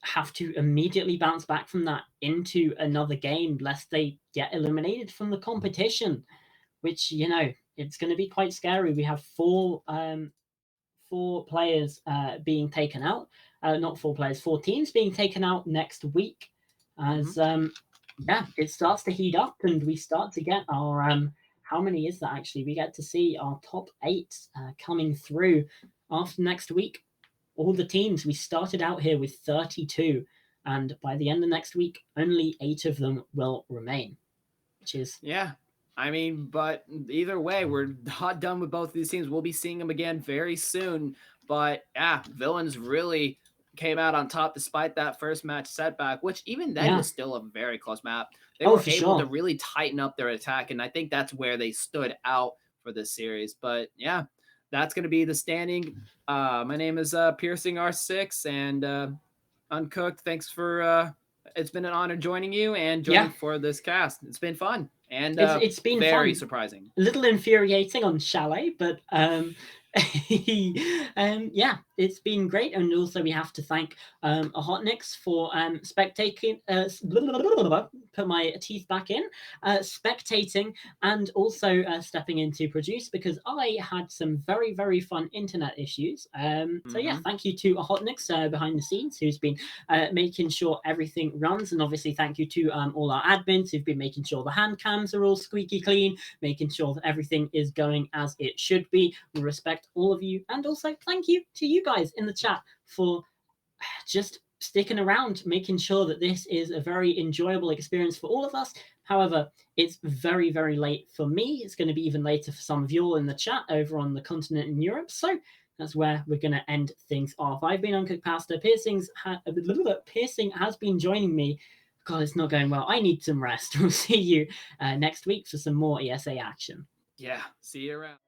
have to immediately bounce back from that into another game lest they get eliminated from the competition, which, it's going to be quite scary. We have four players being taken out. Not 4 players, 4 teams being taken out next week. As it starts to heat up, and we start to get our how many is that actually? We get to see our top 8 coming through after next week. All the teams, we started out here with 32, and by the end of next week, only 8 of them will remain, which is I mean, but either way, we're not done with both of these teams. We'll be seeing them again very soon. But Villains really came out on top despite that first match setback, which even then was still a very close map. They were able to really tighten up their attack, and I think that's where they stood out for this series. But that's going to be the standing. My name is Piercing R6, and Uncooked. Thanks for it's been an honor joining you and joining for this cast. It's been fun. And it's been very fun. surprising. A little infuriating on Chalet, but it's been great. And also we have to thank Hotnix for spectating, put my teeth back in, spectating, and also stepping in to produce, because I had some very, very fun internet issues. Thank you to Hotnix behind the scenes, who's been making sure everything runs. And obviously thank you to all our admins who've been making sure the hand cams are all squeaky clean, making sure that everything is going as it should be. We respect all of you, and also thank you to you guys in the chat for just sticking around, making sure that this is a very enjoyable experience for all of us. However, it's very, very late for me. It's going to be even later for some of you all in the chat over on the continent in Europe. So that's where we're going to end things off. I've been Uncooked Pasta. Piercing has been joining me. God, it's not going well. I need some rest. We'll see you next week for some more ESA action. Yeah, see you around.